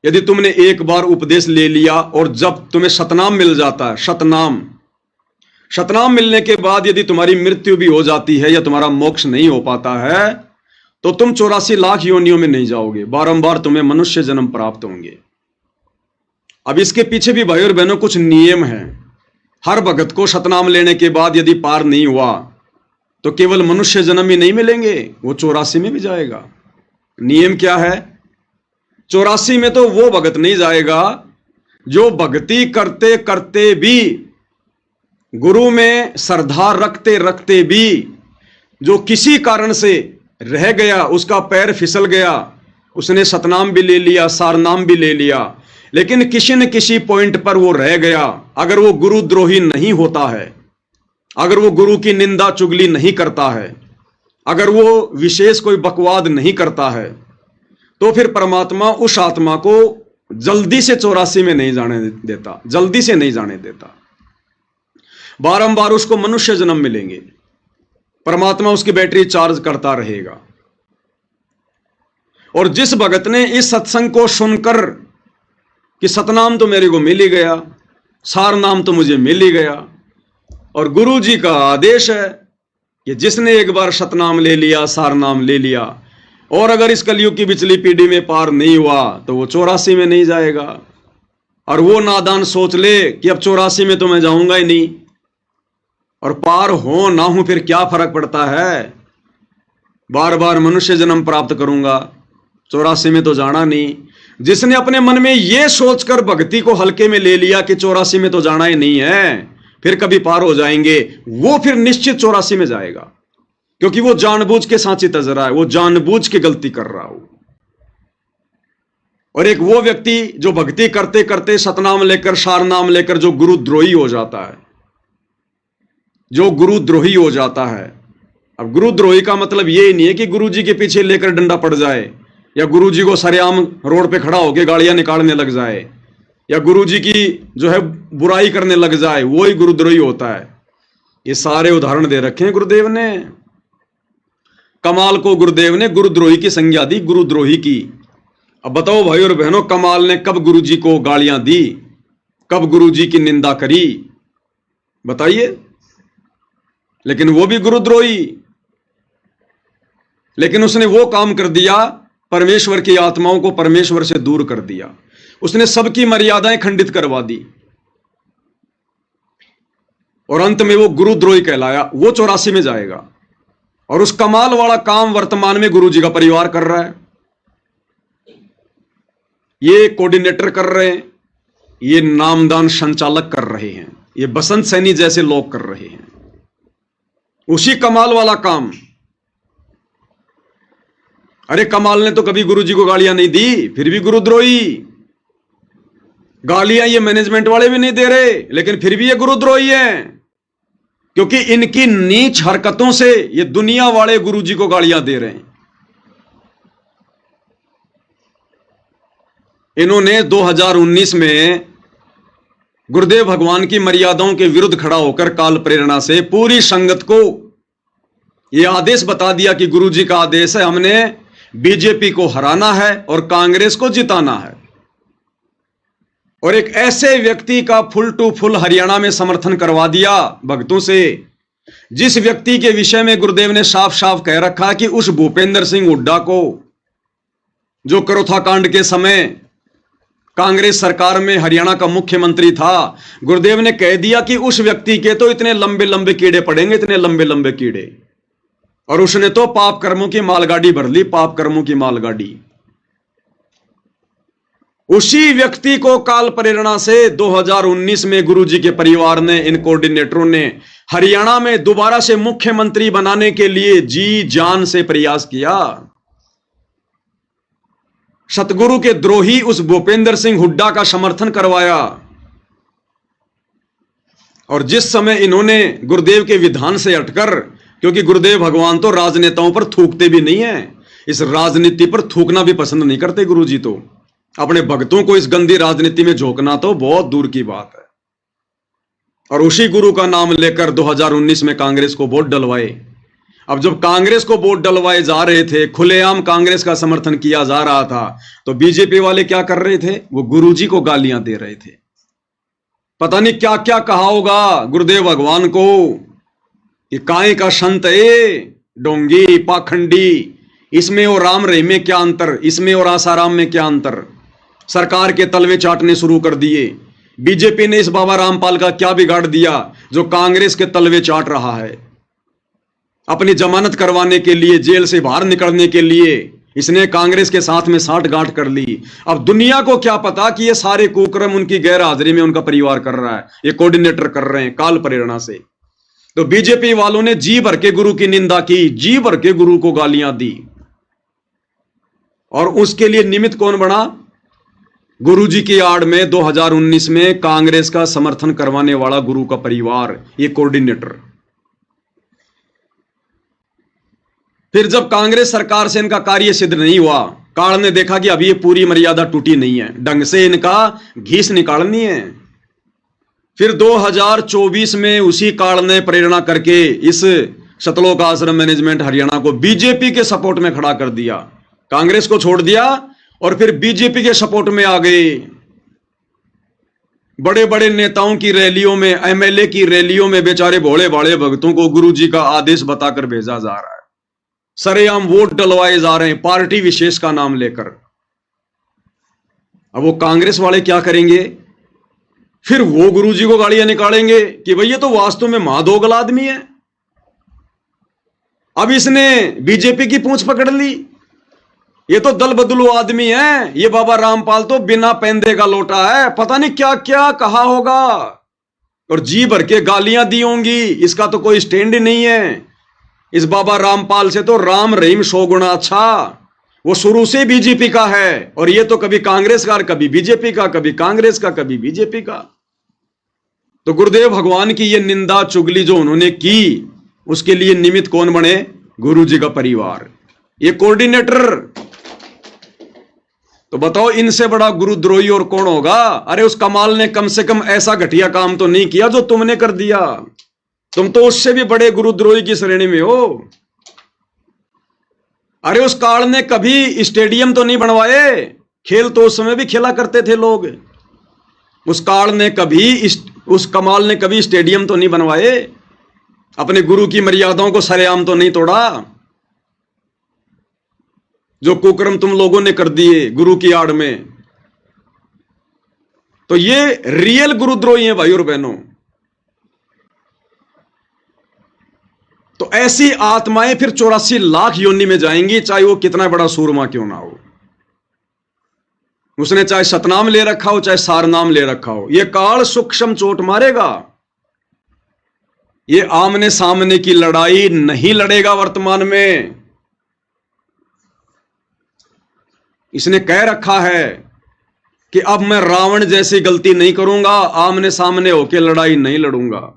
यदि तुमने एक बार उपदेश ले लिया और जब तुम्हें सतनाम मिल जाता है, सतनाम मिलने के बाद यदि तुम्हारी मृत्यु भी हो जाती है या तुम्हारा मोक्ष नहीं हो पाता है, तो तुम 84 लाख योनियों में नहीं जाओगे, बारंबार तुम्हें मनुष्य जन्म प्राप्त होंगे। अब इसके पीछे भी भाई और बहनों कुछ नियम हैं। हर भगत को सतनाम लेने के बाद यदि पार नहीं हुआ तो केवल मनुष्य जन्म ही नहीं मिलेंगे, वो 84 में भी जाएगा। नियम क्या है? 84 में तो वो भगत नहीं जाएगा जो भक्ति करते करते भी, गुरु में श्रद्धा रखते रखते भी, जो किसी कारण से रह गया, उसका पैर फिसल गया, उसने सतनाम भी ले लिया, सारनाम भी ले लिया, लेकिन किसी न किसी पॉइंट पर वो रह गया। अगर वो गुरुद्रोही नहीं होता है, अगर वो गुरु की निंदा चुगली नहीं करता है, अगर वो विशेष कोई बकवाद नहीं करता है, तो फिर परमात्मा उस आत्मा को जल्दी से 84 में नहीं जाने देता, जल्दी से नहीं जाने देता। बारंबार उसको मनुष्य जन्म मिलेंगे, परमात्मा उसकी बैटरी चार्ज करता रहेगा। और जिस भगत ने इस सत्संग को सुनकर कि सतनाम तो मेरे को मिल ही गया, सार नाम तो मुझे मिल ही गया, और गुरु जी का आदेश है कि जिसने एक बार सतनाम ले लिया, सार नाम ले लिया, और अगर इस कलयुग की पिछली पीढ़ी में पार नहीं हुआ तो वो 84 में नहीं जाएगा। और वो नादान सोच ले कि अब 84 में तो मैं जाऊंगा ही नहीं, और पार हो ना हूं फिर क्या फर्क पड़ता है, बार बार मनुष्य जन्म प्राप्त करूंगा, 84 में तो जाना नहीं। जिसने अपने मन में यह सोचकर भक्ति को हल्के में ले लिया कि 84 में तो जाना ही नहीं है, फिर कभी पार हो जाएंगे, वो फिर निश्चित 84 में जाएगा। क्योंकि वो जानबूझ के सांची तज रहा है, वो जानबूझ के गलती कर रहा हो। और एक वो व्यक्ति जो भक्ति करते करते सतनाम लेकर, सारनाम लेकर जो गुरुद्रोही हो जाता है, जो गुरुद्रोही हो जाता है। अब गुरुद्रोही का मतलब ये नहीं है कि गुरु जी के पीछे लेकर डंडा पड़ जाए, या गुरु जी को सरेआम रोड पे खड़ा होकर गालियां निकालने लग जाए, या गुरु जी की जो है बुराई करने लग जाए, वो ही गुरुद्रोही होता है। ये सारे उदाहरण दे रखे हैं गुरुदेव ने। कमाल को गुरुदेव ने गुरुद्रोही की संज्ञा दी, गुरुद्रोही की। अब बताओ भाई और बहनों, कमाल ने कब गुरु जी को गालियां दी, कब गुरु जी की निंदा करी, बताइए? लेकिन वो भी गुरुद्रोही, लेकिन उसने वो काम कर दिया, परमेश्वर की आत्माओं को परमेश्वर से दूर कर दिया, उसने सबकी मर्यादाएं खंडित करवा दी, और अंत में वो गुरुद्रोही कहलाया। वो 84 में जाएगा। और उस कमाल वाला काम वर्तमान में गुरु जी का परिवार कर रहा है, ये कोऑर्डिनेटर कर रहे हैं, ये नामदान संचालक कर रहे हैं, ये बसंत सैनी जैसे लोग कर रहे हैं उसी कमाल वाला काम। अरे कमाल ने तो कभी गुरु जी को गालियां नहीं दी, फिर भी गुरुद्रोही। गालियां ये मैनेजमेंट वाले भी नहीं दे रहे, लेकिन फिर भी ये गुरुद्रोही हैं, क्योंकि इनकी नीच हरकतों से ये दुनिया वाले गुरु जी को गालियां दे रहे हैं। इन्होंने 2019 में गुरुदेव भगवान की मर्यादाओं के विरुद्ध खड़ा होकर काल प्रेरणा से पूरी संगत को यह आदेश बता दिया कि गुरु जी का आदेश है, हमने बीजेपी को हराना है और कांग्रेस को जिताना है। और एक ऐसे व्यक्ति का फुल टू फुल हरियाणा में समर्थन करवा दिया भक्तों से, जिस व्यक्ति के विषय में गुरुदेव ने साफ साफ कह रखा कि उस भूपेंद्र सिंह हुड्डा को, जो करोथा कांड के समय कांग्रेस सरकार में हरियाणा का मुख्यमंत्री था, गुरुदेव ने कह दिया कि उस व्यक्ति के तो इतने लंबे लंबे कीड़े पड़ेंगे, इतने लंबे लंबे कीड़े। और उसने तो पाप कर्मों की मालगाड़ी भर ली, पाप कर्मों की मालगाड़ी। उसी व्यक्ति को काल प्रेरणा से 2019 में गुरुजी के परिवार ने, इन कोऑर्डिनेटरों ने हरियाणा में दोबारा से मुख्यमंत्री बनाने के लिए जी जान से प्रयास किया। सतगुरु के द्रोही उस भूपेंद्र सिंह हुड्डा का समर्थन करवाया। और जिस समय इन्होंने गुरुदेव के विधान से हटकर, क्योंकि गुरुदेव भगवान तो राजनेताओं पर थूकते भी नहीं है, इस राजनीति पर थूकना भी पसंद नहीं करते गुरुजी, तो अपने भक्तों को इस गंदी राजनीति में झोंकना तो बहुत दूर की बात है। और उसी गुरु का नाम लेकर 2019 में कांग्रेस को वोट डलवाए। अब जब कांग्रेस को वोट डलवाए जा रहे थे, खुलेआम कांग्रेस का समर्थन किया जा रहा था, तो बीजेपी वाले क्या कर रहे थे? वो गुरुजी को गालियां दे रहे थे। पता नहीं क्या क्या कहा होगा गुरुदेव भगवान को कि काय का संत ए, डोंगी, पाखंडी, इसमें और राम रहीम में क्या अंतर, इसमें और आसाराम में क्या अंतर। सरकार के तलवे चाटने शुरू कर दिए। बीजेपी ने इस बाबा रामपाल का क्या बिगाड़ दिया जो कांग्रेस के तलवे चाट रहा है। अपनी जमानत करवाने के लिए, जेल से बाहर निकलने के लिए इसने कांग्रेस के साथ में साठगांठ कर ली। अब दुनिया को क्या पता कि ये सारे कुकर्म उनकी गैर हाजिरी में उनका परिवार कर रहा है, ये कोऑर्डिनेटर कर रहे हैं काल प्रेरणा से। तो बीजेपी वालों ने जी भर के गुरु की निंदा की, जी भर के गुरु को गालियां दी। और उसके लिए निमित्त कौन बना? गुरुजी की आड़ में 2019 में कांग्रेस का समर्थन करवाने वाला गुरु का परिवार, ये कोऑर्डिनेटर। फिर जब कांग्रेस सरकार से इनका कार्य सिद्ध नहीं हुआ, काल ने देखा कि अभी ये पूरी मर्यादा टूटी नहीं है, ढंग से इनका घीस निकालनी है। फिर 2024 में उसी काल ने प्रेरणा करके इस सतलोक आश्रम मैनेजमेंट हरियाणा को बीजेपी के सपोर्ट में खड़ा कर दिया। कांग्रेस को छोड़ दिया और फिर बीजेपी के सपोर्ट में आ गए। बड़े बड़े नेताओं की रैलियों में, एमएलए की रैलियों में बेचारे भोले भाले भक्तों को गुरुजी का आदेश बताकर भेजा जा रहा है। सरेआम वोट डलवाए जा रहे हैं पार्टी विशेष का नाम लेकर। अब वो कांग्रेस वाले क्या करेंगे? फिर वो गुरुजी को गालियां निकालेंगे कि भाई ये तो वास्तव में महादोगल आदमी है। अब इसने बीजेपी की पूंछ पकड़ ली, ये तो दल बदलू आदमी है, ये बाबा रामपाल तो बिना पैंदे का लोटा है, पता नहीं क्या क्या कहा होगा और जी भर के गालियां दी होंगी। इसका तो कोई स्टैंड ही नहीं है। इस बाबा रामपाल से तो राम रहीम 100 गुना अच्छा। वो शुरू से बीजेपी का है और ये तो कभी कांग्रेस का, कभी बीजेपी का, कभी कांग्रेस का, कभी बीजेपी का। तो गुरुदेव भगवान की ये निंदा चुगली जो उन्होंने की, उसके लिए निमित्त कौन बने? गुरुजी का परिवार, ये कोऑर्डिनेटर। तो बताओ इनसे बड़ा गुरुद्रोही और कौन होगा? अरे उस कमाल ने कम से कम ऐसा घटिया काम तो नहीं किया जो तुमने कर दिया। तुम तो उससे भी बड़े गुरुद्रोही की श्रेणी में हो। अरे उस काल ने कभी स्टेडियम तो नहीं बनवाए, खेल तो उस समय भी खेला करते थे लोग। उस काल ने कभी, उस कमाल ने कभी स्टेडियम तो नहीं बनवाए, अपने गुरु की मर्यादाओं को सरेआम तो नहीं तोड़ा। जो कुकर्म तुम लोगों ने कर दिए गुरु की आड़ में, तो ये रियल गुरुद्रोही हैं भाई और बहनों। तो ऐसी आत्माएं फिर 84 लाख योनि में जाएंगी, चाहे वो कितना बड़ा सूरमा क्यों ना हो। उसने चाहे सतनाम ले रखा हो, चाहे सारनाम ले रखा हो, ये काल सूक्ष्म चोट मारेगा। ये आमने सामने की लड़ाई नहीं लड़ेगा वर्तमान में। इसने कह रखा है कि अब मैं रावण जैसी गलती नहीं करूंगा, आमने सामने होकर लड़ाई नहीं लड़ूंगा।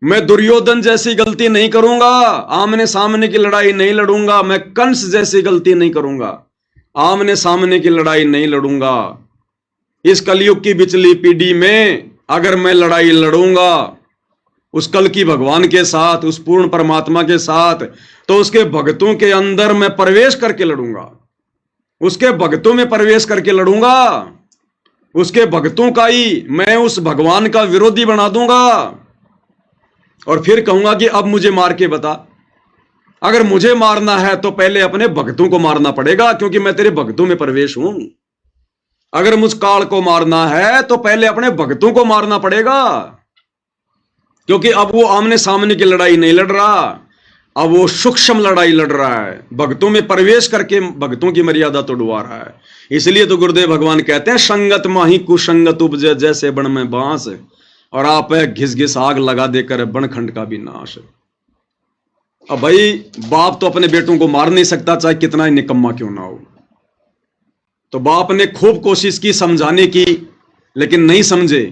मैं दुर्योधन जैसी गलती नहीं करूंगा, आमने सामने की लड़ाई नहीं लड़ूंगा। मैं कंस जैसी गलती नहीं करूंगा, आमने सामने की लड़ाई नहीं लड़ूंगा। इस कलयुग की बिचली पीढ़ी में अगर मैं लड़ाई लड़ूंगा उस कल की भगवान के साथ, उस पूर्ण परमात्मा के साथ, तो उसके भक्तों के अंदर मैं प्रवेश करके लड़ूंगा, उसके भक्तों में प्रवेश करके लड़ूंगा। उसके भक्तों का ही मैं उस भगवान का विरोधी बना दूंगा और फिर कहूंगा कि अब मुझे मार के बता। अगर मुझे मारना है तो पहले अपने भक्तों को मारना पड़ेगा, क्योंकि मैं तेरे भक्तों में प्रवेश हूं। अगर मुझ काल को मारना है तो पहले अपने भक्तों को मारना पड़ेगा, क्योंकि अब वो आमने सामने की लड़ाई नहीं लड़ रहा, अब वो सूक्ष्म लड़ाई लड़ रहा है, भक्तों में प्रवेश करके भक्तों की मर्यादा तोड़वा रहा है। इसलिए तो गुरुदेव भगवान कहते हैं, संगत माही कुसंगत उपजे जैसे बन में बांस, और आप घिस घिस आग लगा देकर बनखंड का भी नाश। अब भाई बाप तो अपने बेटों को मार नहीं सकता, चाहे कितना ही निकम्मा क्यों ना हो। तो बाप ने खूब कोशिश की समझाने की, लेकिन नहीं समझे।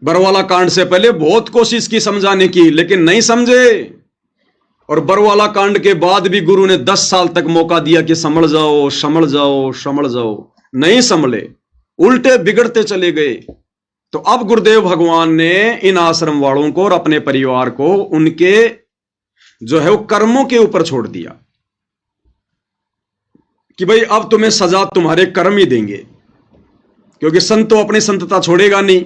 बरवाला कांड से पहले बहुत कोशिश की समझाने की, लेकिन नहीं समझे। और बरवाला कांड के बाद भी गुरु ने 10 साल तक मौका दिया कि समझ जाओ समझ जाओ समझ जाओ, नहीं संभले, उल्टे बिगड़ते चले गए। तो अब गुरुदेव भगवान ने इन आश्रम वालों को और अपने परिवार को उनके जो है वो कर्मों के ऊपर छोड़ दिया कि भाई अब तुम्हें सजा तुम्हारे कर्म ही देंगे, क्योंकि संत तो अपनी संतता छोड़ेगा नहीं,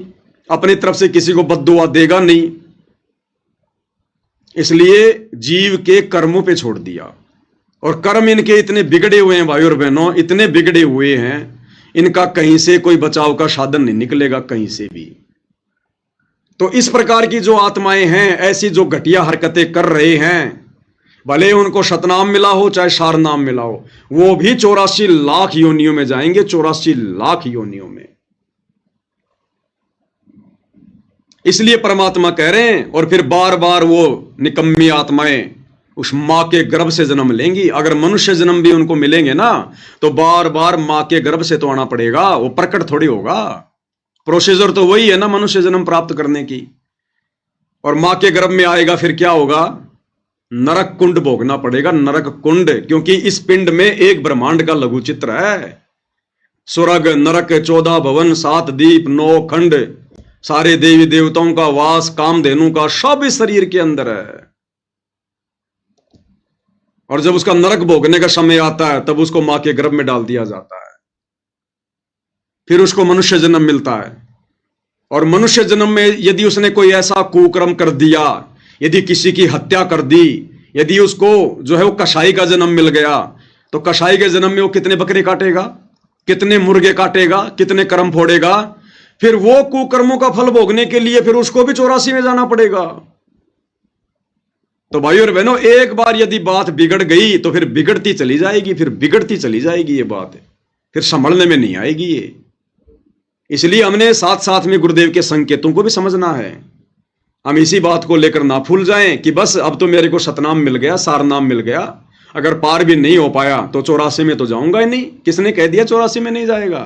अपनी तरफ से किसी को बद्दुआ देगा नहीं, इसलिए जीव के कर्मों पे छोड़ दिया। और कर्म इनके इतने बिगड़े हुए हैं भाई और बहनों, इतने बिगड़े हुए हैं, इनका कहीं से कोई बचाव का साधन नहीं निकलेगा कहीं से भी। तो इस प्रकार की जो आत्माएं हैं, ऐसी जो घटिया हरकतें कर रहे हैं, भले उनको शतनाम मिला हो चाहे सारनाम मिला हो, वो भी 84 लाख योनियों में जाएंगे, 84 लाख योनियों में। इसलिए परमात्मा कह रहे हैं, और फिर बार बार वो निकम्मी आत्माएं उस मां के गर्भ से जन्म लेंगी। अगर मनुष्य जन्म भी उनको मिलेंगे ना, तो बार बार मां के गर्भ से तो आना पड़ेगा, वो प्रकट थोड़ी होगा। प्रोसीजर तो वही है ना मनुष्य जन्म प्राप्त करने की। और मां के गर्भ में आएगा, फिर क्या होगा? नरक कुंड भोगना पड़ेगा, नरक कुंड, क्योंकि इस पिंड में एक ब्रह्मांड का लघु चित्र है। स्वर्ग नरक 14 भवन 7 दीप 9 खंड, सारे देवी देवताओं का वास, कामधेनु का, सब इस शरीर के अंदर है। और जब उसका नरक भोगने का समय आता है, तब उसको मां के गर्भ में डाल दिया जाता है। फिर उसको मनुष्य जन्म मिलता है। और मनुष्य जन्म में यदि उसने कोई ऐसा कुकर्म कर दिया, यदि किसी की हत्या कर दी, यदि उसको जो है वो कसाई का जन्म मिल गया, तो कसाई के जन्म में वो कितने बकरे काटेगा, कितने मुर्गे काटेगा, कितने कर्म फोड़ेगा। फिर वो कुकर्मों का फल भोगने के लिए फिर उसको भी 84 में जाना पड़ेगा। तो भाई और बहनों, एक बार यदि बात बिगड़ गई तो फिर बिगड़ती चली जाएगी, फिर बिगड़ती चली जाएगी। ये बात फिर संभलने में नहीं आएगी ये। इसलिए हमने साथ साथ में गुरुदेव के संकेतों को भी समझना है। हम इसी बात को लेकर ना भूल जाएं कि बस अब तो मेरे को सतनाम मिल गया, सारनाम मिल गया, अगर पार भी नहीं हो पाया तो 84 में तो जाऊंगा ही नहीं। किसने कह दिया 84 में नहीं जाएगा?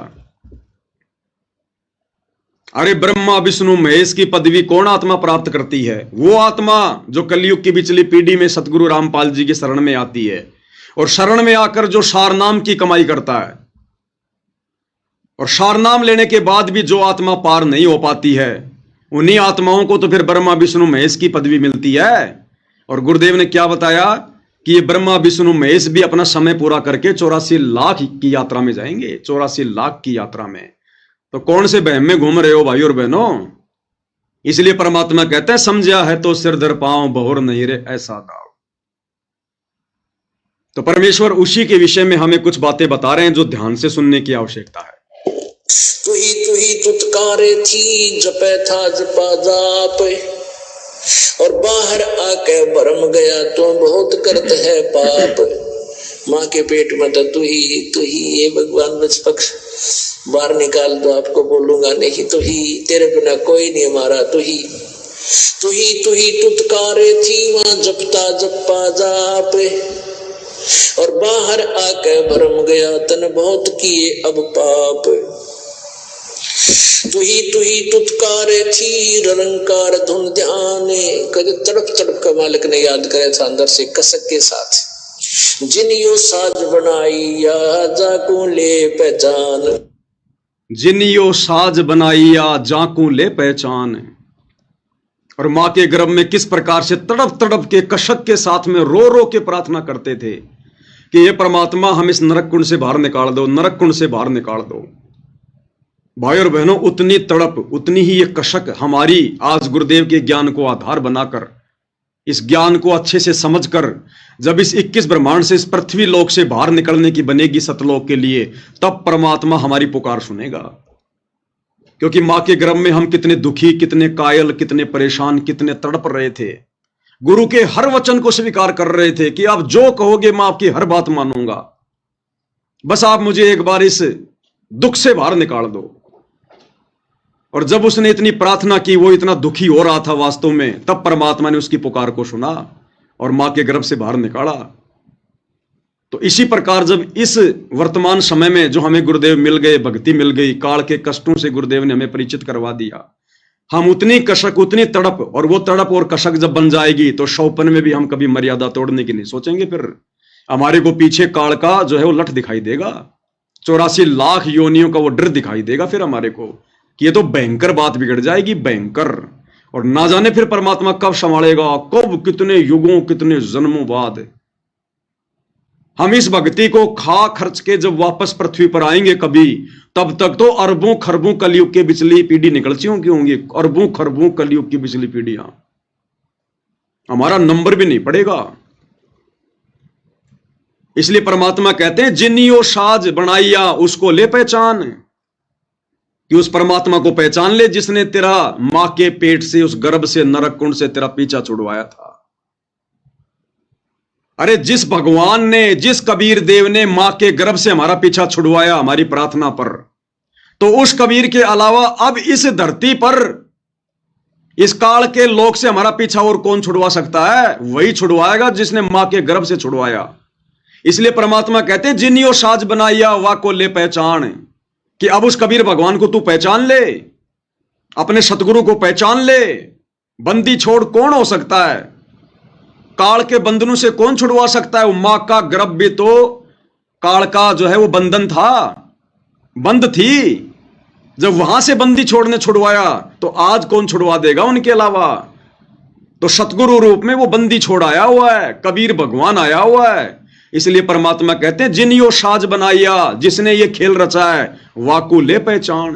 अरे ब्रह्मा विष्णु महेश की पदवी कौन आत्मा प्राप्त करती है? वो आत्मा जो कलयुग की पिछली पीढ़ी में सतगुरु रामपाल जी की शरण में आती है, और शरण में आकर जो सारनाम की कमाई करता है, और सारनाम लेने के बाद भी जो आत्मा पार नहीं हो पाती है, उन्हीं आत्माओं को तो फिर ब्रह्मा विष्णु महेश की पदवी मिलती है। और गुरुदेव ने क्या बताया कि ये ब्रह्मा विष्णु महेश भी अपना समय पूरा करके 84 लाख की यात्रा में जाएंगे, 84 लाख की यात्रा में। तो कौन से बहम में घूम रहे हो भाई और बहनों? इसलिए परमात्मा कहते हैं, समझा है तो सिर धर पांव, बहुर नहीं रे ऐसा दाव। तो परमेश्वर उसी के विषय में हमें कुछ बातें बता रहे हैं जो ध्यान से सुनने की आवश्यकता है। तू ही तुतकारे थी, जपे था जपा जाप, और बाहर आके भरम गया तो बहुत करते है पाप। माँ के पेट में तो तू ही ये भगवान निष्पक्ष, बाहर निकाल दो आपको बोलूंगा नहीं, तू ही, तेरे बिना कोई नहीं हमारा, तू ही तुतकारे थी, वहां जपता जपा जाप, और बाहर आके भरम गया तन बहुत किए अब पाप। तू ही तुतकारे थी, रंकार धुन ध्यान, कभी तड़प तड़प का मालिक ने याद करे था अंदर से कसक के साथ। जिन यो साज बनाई या जाकू ले पहचान, जिन यो साज बनाइया जाकू ले पहचान। और मां के गर्भ में किस प्रकार से तड़प तड़प के कशक के साथ में रो रो के प्रार्थना करते थे कि ये परमात्मा हम इस नरक कुंड से बाहर निकाल दो, नरक कुंड से बाहर निकाल दो। भाई और बहनों, उतनी तड़प, उतनी ही ये कशक हमारी आज गुरुदेव के ज्ञान को आधार बनाकर, इस ज्ञान को अच्छे से समझकर जब इस 21 ब्रह्मांड से, इस पृथ्वी लोक से बाहर निकलने की बनेगी सतलोक के लिए, तब परमात्मा हमारी पुकार सुनेगा। क्योंकि मां के गर्भ में हम कितने दुखी, कितने कायल, कितने परेशान, कितने तड़प रहे थे। गुरु के हर वचन को स्वीकार कर रहे थे कि आप जो कहोगे मैं आपकी हर बात मानूंगा, बस आप मुझे एक बार इस दुख से बाहर निकाल दो। और जब उसने इतनी प्रार्थना की, वो इतना दुखी हो रहा था वास्तव में, तब परमात्मा ने उसकी पुकार को सुना और मां के गर्भ से बाहर निकाला। तो इसी प्रकार जब इस वर्तमान समय में जो हमें गुरुदेव मिल गए, भक्ति मिल गई, काल के कष्टों से गुरुदेव ने हमें परिचित करवा दिया, हम उतनी कशक, उतनी तड़प, और वो तड़प और कशक जब बन जाएगी तो शौपन में भी हम कभी मर्यादा तोड़ने की नहीं सोचेंगे। फिर हमारे को पीछे काल का जो है वो लठ दिखाई देगा, 84 लाख योनियों का वो डर दिखाई देगा फिर हमारे को कि ये तो भयंकर बात बिगड़ जाएगी, भयंकर। और ना जाने फिर परमात्मा कब संभालेगा, कब, कितने युगों, कितने जन्मों बाद हम इस भक्ति को खा खर्च के जब वापस पृथ्वी पर आएंगे कभी, तब तक तो अरबों खरबों कलयुग के बिचली पीढ़ी निकल चुकी होंगी, अरबों खरबों कलयुग की बिचली पीढ़ियां, हमारा नंबर भी नहीं पड़ेगा। इसलिए परमात्मा कहते हैं जिनियो साज बनाइया उसको ले पहचान, कि उस परमात्मा को पहचान ले जिसने तेरा मां के पेट से, उस गर्भ से, नरक कुंड से तेरा पीछा छुड़वाया था। अरे जिस भगवान ने, जिस कबीर देव ने मां के गर्भ से हमारा पीछा छुड़वाया हमारी प्रार्थना पर, तो उस कबीर के अलावा अब इस धरती पर, इस काल के लोक से हमारा पीछा और कौन छुड़वा सकता है? वही छुड़वाएगा जिसने मां के गर्भ से छुड़वाया। इसलिए परमात्मा कहते हैं जिनियो साज बनाइया वा को ले पहचान, कि अब उस कबीर भगवान को तू पहचान ले, अपने सतगुरु को पहचान ले। बंदी छोड़ कौन हो सकता है? काल के बंधनों से कौन छुड़वा सकता है? वो मां का गर्भ भी तो काल का जो है वो बंधन था, बंद थी। जब वहां से बंदी छोड़ने छुड़वाया तो आज कौन छुड़वा देगा उनके अलावा? तो सतगुरु रूप में वो बंदी छोड़ आया हुआ है, कबीर भगवान आया हुआ है। इसलिए परमात्मा कहते हैं जिनियो साज बनाइया, जिसने ये खेल रचा है वाकू ले पहचान।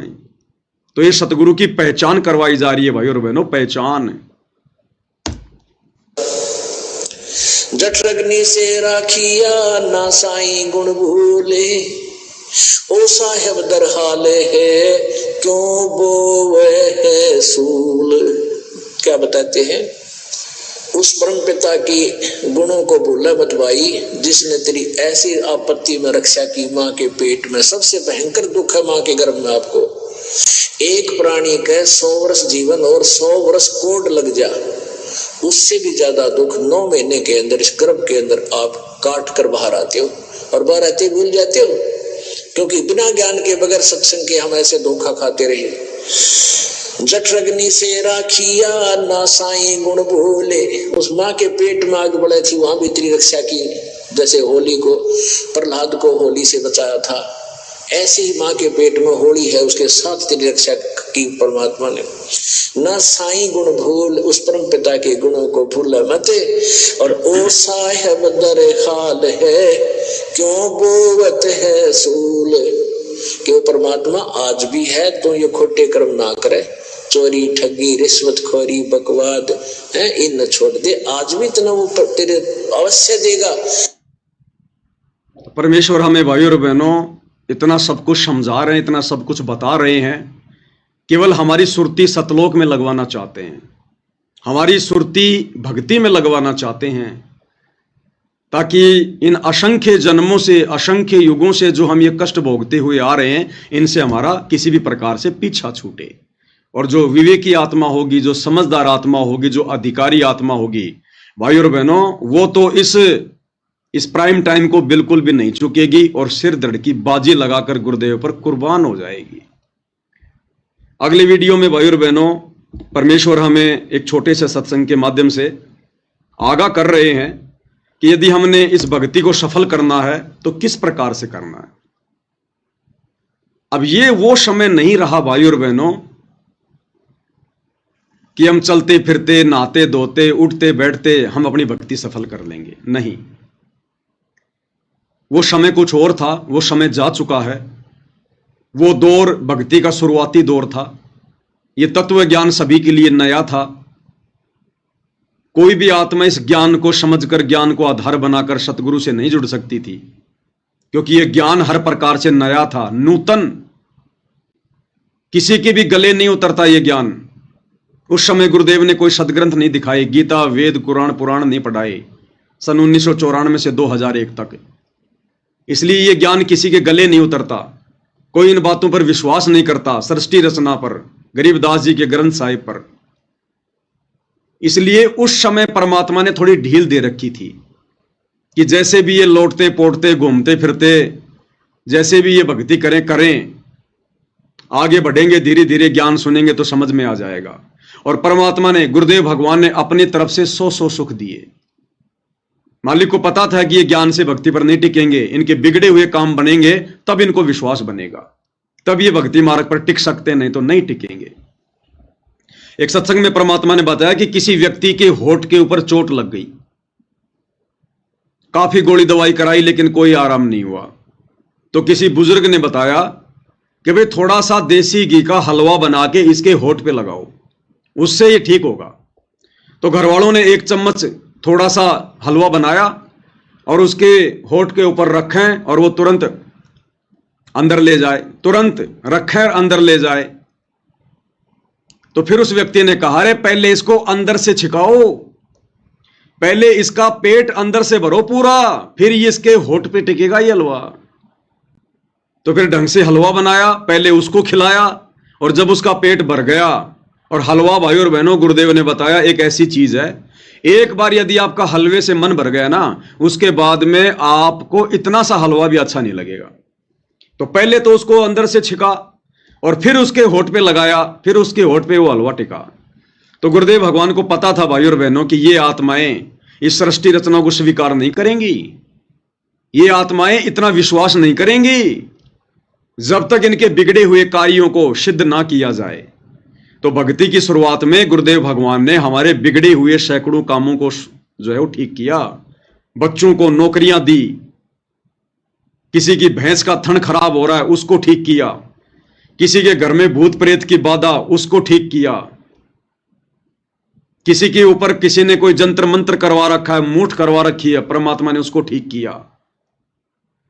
तो ये सतगुरु की पहचान करवाई जा रही है भाई और बहनों, पहचान। जठरग्नि से राखिया ना साईं गुण भूले, ओ साहेब दर हाले है क्यों बोवे है सूल। क्या बताते हैं? उस परम पिता की गुणों को भूला मत भाई, जिसने तेरी ऐसी आपत्ति में रक्षा की। मां के पेट में सबसे भयंकर दुख है मां के गर्भ में। आपको एक प्राणी का 100 वर्ष जीवन और 100 वर्ष कोड लग जा, उससे भी ज्यादा दुख 9 महीने के अंदर इस गर्भ के अंदर आप काट कर बाहर आते हो, और बाहर आते भूल जाते हो, क्योंकि बिना ज्ञान के, बगैर सत्संग के हम ऐसे धोखा खाते रहे। जठरग्नि से राखिया ना साईं गुण भूले, उस माँ के पेट में आग बढ़े थी, वहां भी तेरी रक्षा की। जैसे होली को, प्रहलाद को होली से बचाया था, ऐसे ही माँ के पेट में होली है, उसके साथ तेरी रक्षा की परमात्मा ने। ना साईं गुण भूल, उस परम पिता के गुणों को भूल मत। और ओ साहेब दर हाल है क्यों बोवत है सूल, कि वो परमात्मा आज भी है, तो ये खोटे कर्म ना करे, चोरी ठगी रिश्वतखोरी बकवाद है, इन न छोड़ दे, आज भी इतना वो तेरे अवश्य देगा। परमेश्वर हमें भाई और बहनों इतना सब कुछ समझा रहे हैं, इतना सब कुछ बता रहे हैं, केवल हमारी सुरती सतलोक में लगवाना चाहते हैं, हमारी सुरती भक्ति में लगवाना चाहते हैं, ताकि इन असंख्य जन्मों से, असंख्य युगों से जो हम ये कष्ट भोगते हुए आ रहे हैं, इनसे हमारा किसी भी प्रकार से पीछा छूटे। और जो विवेकी आत्मा होगी, जो समझदार आत्मा होगी, जो अधिकारी आत्मा होगी भाई और बहनों, वो तो इस प्राइम टाइम को बिल्कुल भी नहीं चुकेगी और सिर धड़ की बाजी लगाकर गुरुदेव पर कुर्बान हो जाएगी। अगली वीडियो में भाई और बहनों परमेश्वर हमें एक छोटे से सत्संग के माध्यम से आगाह कर रहे हैं कि यदि हमने इस भक्ति को सफल करना है तो किस प्रकार से करना है। अब ये वो समय नहीं रहा भाई और बहनों कि हम चलते फिरते, नहाते धोते, उठते बैठते हम अपनी भक्ति सफल कर लेंगे। नहीं, वो समय कुछ और था, वो समय जा चुका है। वो दौर भक्ति का शुरुआती दौर था। ये तत्व ज्ञान सभी के लिए नया था। कोई भी आत्मा इस ज्ञान को समझकर, ज्ञान को आधार बनाकर सतगुरु से नहीं जुड़ सकती थी, क्योंकि यह ज्ञान हर प्रकार से नया था, नूतन। किसी के भी गले नहीं उतरता यह ज्ञान। उस समय गुरुदेव ने कोई सदग्रंथ नहीं दिखाए, गीता, वेद, कुरान, पुराण नहीं पढ़ाए, सन 1994 से 2001 तक। इसलिए यह ज्ञान किसी के गले नहीं उतरता। कोई इन बातों पर विश्वास नहीं करता, सृष्टि रचना पर, गरीबदास जी के ग्रंथ साहिब पर। इसलिए उस समय परमात्मा ने थोड़ी ढील दे रखी थी कि जैसे भी ये लौटते पोटते घूमते फिरते, जैसे भी ये भक्ति करें, आगे बढ़ेंगे, धीरे धीरे ज्ञान सुनेंगे तो समझ में आ जाएगा। और परमात्मा ने, गुरुदेव भगवान ने अपनी तरफ से 100 सुख दिए। मालिक को पता था कि ये ज्ञान से भक्ति पर नहीं टिकेंगे, इनके बिगड़े हुए काम बनेंगे, तब इनको विश्वास बनेगा, तब ये भक्ति मार्ग पर टिक सकते, नहीं तो नहीं टिकेंगे। एक सत्संग में परमात्मा ने बताया कि किसी व्यक्ति के होठ के ऊपर चोट लग गई, काफी गोली दवाई कराई लेकिन कोई आराम नहीं हुआ। तो किसी बुजुर्ग ने बताया कि भाई थोड़ा सा देसी घी का हलवा बना के इसके होठ पे लगाओ, उससे ये ठीक होगा। तो घर वालों ने 1 चम्मच थोड़ा सा हलवा बनाया और उसके होठ के ऊपर रखें और वो तुरंत अंदर ले जाए, तुरंत रखें और अंदर ले जाए। तो फिर उस व्यक्ति ने कहा, अरे पहले इसको अंदर से छिकाओ, पहले इसका पेट अंदर से भरो पूरा, फिर ये इसके होठ पे टिकेगा ये हलवा। तो फिर ढंग से हलवा बनाया, पहले उसको खिलाया, और जब उसका पेट भर गया, और हलवा भाई और बहनों गुरुदेव ने बताया एक ऐसी चीज है, एक बार यदि आपका हलवे से मन भर गया ना, उसके बाद में आपको इतना सा हलवा भी अच्छा नहीं लगेगा। तो पहले तो उसको अंदर से छिका और फिर उसके होठ पे लगाया, फिर उसके होठ पे वो हलवा टिका। तो गुरुदेव भगवान को पता था भाई और बहनों कि ये आत्माएं इस सृष्टि रचना को स्वीकार नहीं करेंगी, ये आत्माएं इतना विश्वास नहीं करेंगी जब तक इनके बिगड़े हुए कार्यों को सिद्ध ना किया जाए। तो भक्ति की शुरुआत में गुरुदेव भगवान ने हमारे बिगड़े हुए सैकड़ों कामों को जो है वो ठीक किया। बच्चों को नौकरियां दी, किसी की भैंस का थन खराब हो रहा है उसको ठीक किया, किसी के घर में भूत प्रेत की बाधा उसको ठीक किया, किसी के ऊपर किसी ने कोई जंत्र मंत्र करवा रखा है, मूठ करवा रखी है, परमात्मा ने उसको ठीक किया।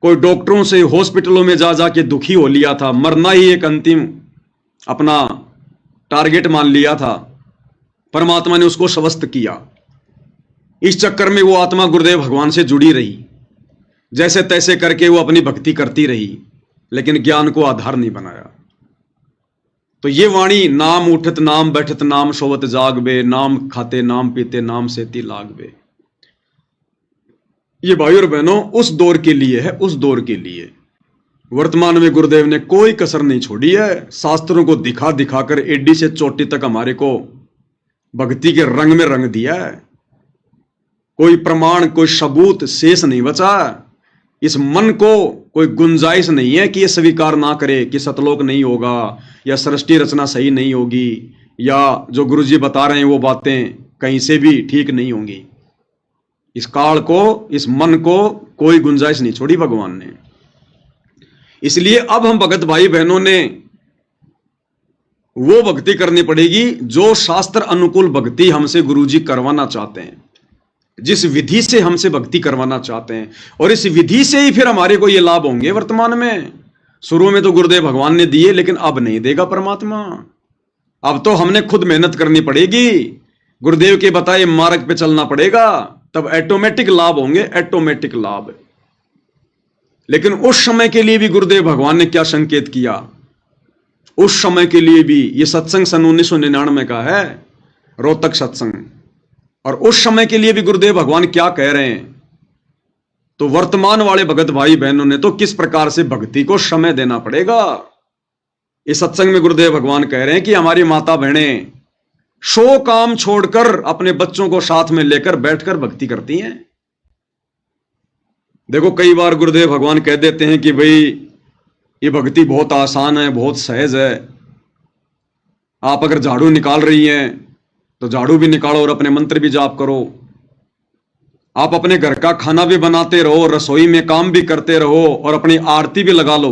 कोई डॉक्टरों से हॉस्पिटलों में जा जाके दुखी हो लिया था, मरना ही एक अंतिम अपना टारगेट मान लिया था, परमात्मा ने उसको स्वस्थ किया। इस चक्कर में वो आत्मा गुरुदेव भगवान से जुड़ी रही, जैसे तैसे करके वो अपनी भक्ति करती रही, लेकिन ज्ञान को आधार नहीं बनाया। तो ये वाणी, नाम उठत नाम बैठत नाम सोवत जागबे, नाम खाते नाम पीते नाम सेती लागबे, ये भाई और बहनों उस दौर के लिए है, उस दौर के लिए। वर्तमान में गुरुदेव ने कोई कसर नहीं छोड़ी है, शास्त्रों को दिखा दिखाकर एडी से चोटी तक हमारे को भक्ति के रंग में रंग दिया है। कोई प्रमाण, कोई सबूत शेष नहीं बचा। इस मन को कोई गुंजाइश नहीं है कि ये स्वीकार ना करे कि सतलोक नहीं होगा, या सृष्टि रचना सही नहीं होगी, या जो गुरुजी बता रहे हैं वो बातें कहीं से भी ठीक नहीं होंगी। इस काल को, इस मन को कोई गुंजाइश नहीं छोड़ी भगवान ने। इसलिए अब हम भगत भाई बहनों ने वो भक्ति करनी पड़ेगी जो शास्त्र अनुकूल भक्ति हमसे गुरुजी करवाना चाहते हैं, जिस विधि से हमसे भक्ति करवाना चाहते हैं, और इस विधि से ही फिर हमारे को ये लाभ होंगे वर्तमान में। शुरू में तो गुरुदेव भगवान ने दिए, लेकिन अब नहीं देगा परमात्मा। अब तो हमने खुद मेहनत करनी पड़ेगी, गुरुदेव के बताए मार्ग पे चलना पड़ेगा, तब ऑटोमेटिक लाभ होंगे, ऑटोमेटिक लाभ। लेकिन उस समय के लिए भी गुरुदेव भगवान ने क्या संकेत किया, उस समय के लिए भी, ये सत्संग सन 1999 का है, रोहतक सत्संग, और उस समय के लिए भी गुरुदेव भगवान क्या कह रहे हैं। तो वर्तमान वाले भगत भाई बहनों ने तो किस प्रकार से भक्ति को समय देना पड़ेगा। इस सत्संग में गुरुदेव भगवान कह रहे हैं कि हमारी माता बहनें 100 काम छोड़कर अपने बच्चों को साथ में लेकर बैठकर भक्ति करती हैं। देखो कई बार गुरुदेव भगवान कह देते हैं कि भाई ये भक्ति बहुत आसान है, बहुत सहज है, आप अगर झाड़ू निकाल रही हैं तो झाड़ू भी निकालो और अपने मंत्र भी जाप करो, आप अपने घर का खाना भी बनाते रहो, रसोई में काम भी करते रहो और अपनी आरती भी लगा लो।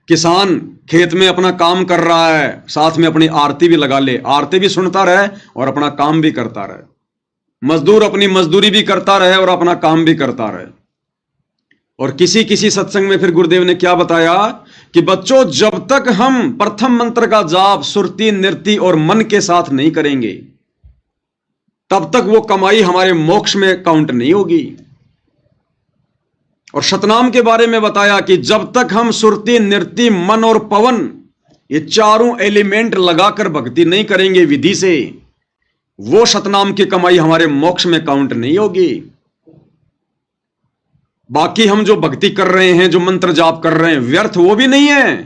किसान खेत में अपना काम कर रहा है, साथ में अपनी आरती भी लगा ले, आरती भी सुनता रहे और अपना काम भी करता रहे। मजदूर अपनी मजदूरी भी करता रहे और अपना काम भी करता रहे। और किसी किसी सत्संग में फिर गुरुदेव ने क्या बताया कि बच्चों, जब तक हम प्रथम मंत्र का जाप सुरति, नृत्य और मन के साथ नहीं करेंगे, तब तक वो कमाई हमारे मोक्ष में काउंट नहीं होगी। और सतनाम के बारे में बताया कि जब तक हम सुरति, नृत्य, मन और पवन, ये चारों एलिमेंट लगाकर भक्ति नहीं करेंगे विधि से, वो सतनाम की कमाई हमारे मोक्ष में काउंट नहीं होगी। बाकी हम जो भक्ति कर रहे हैं, जो मंत्र जाप कर रहे हैं, व्यर्थ वो भी नहीं है।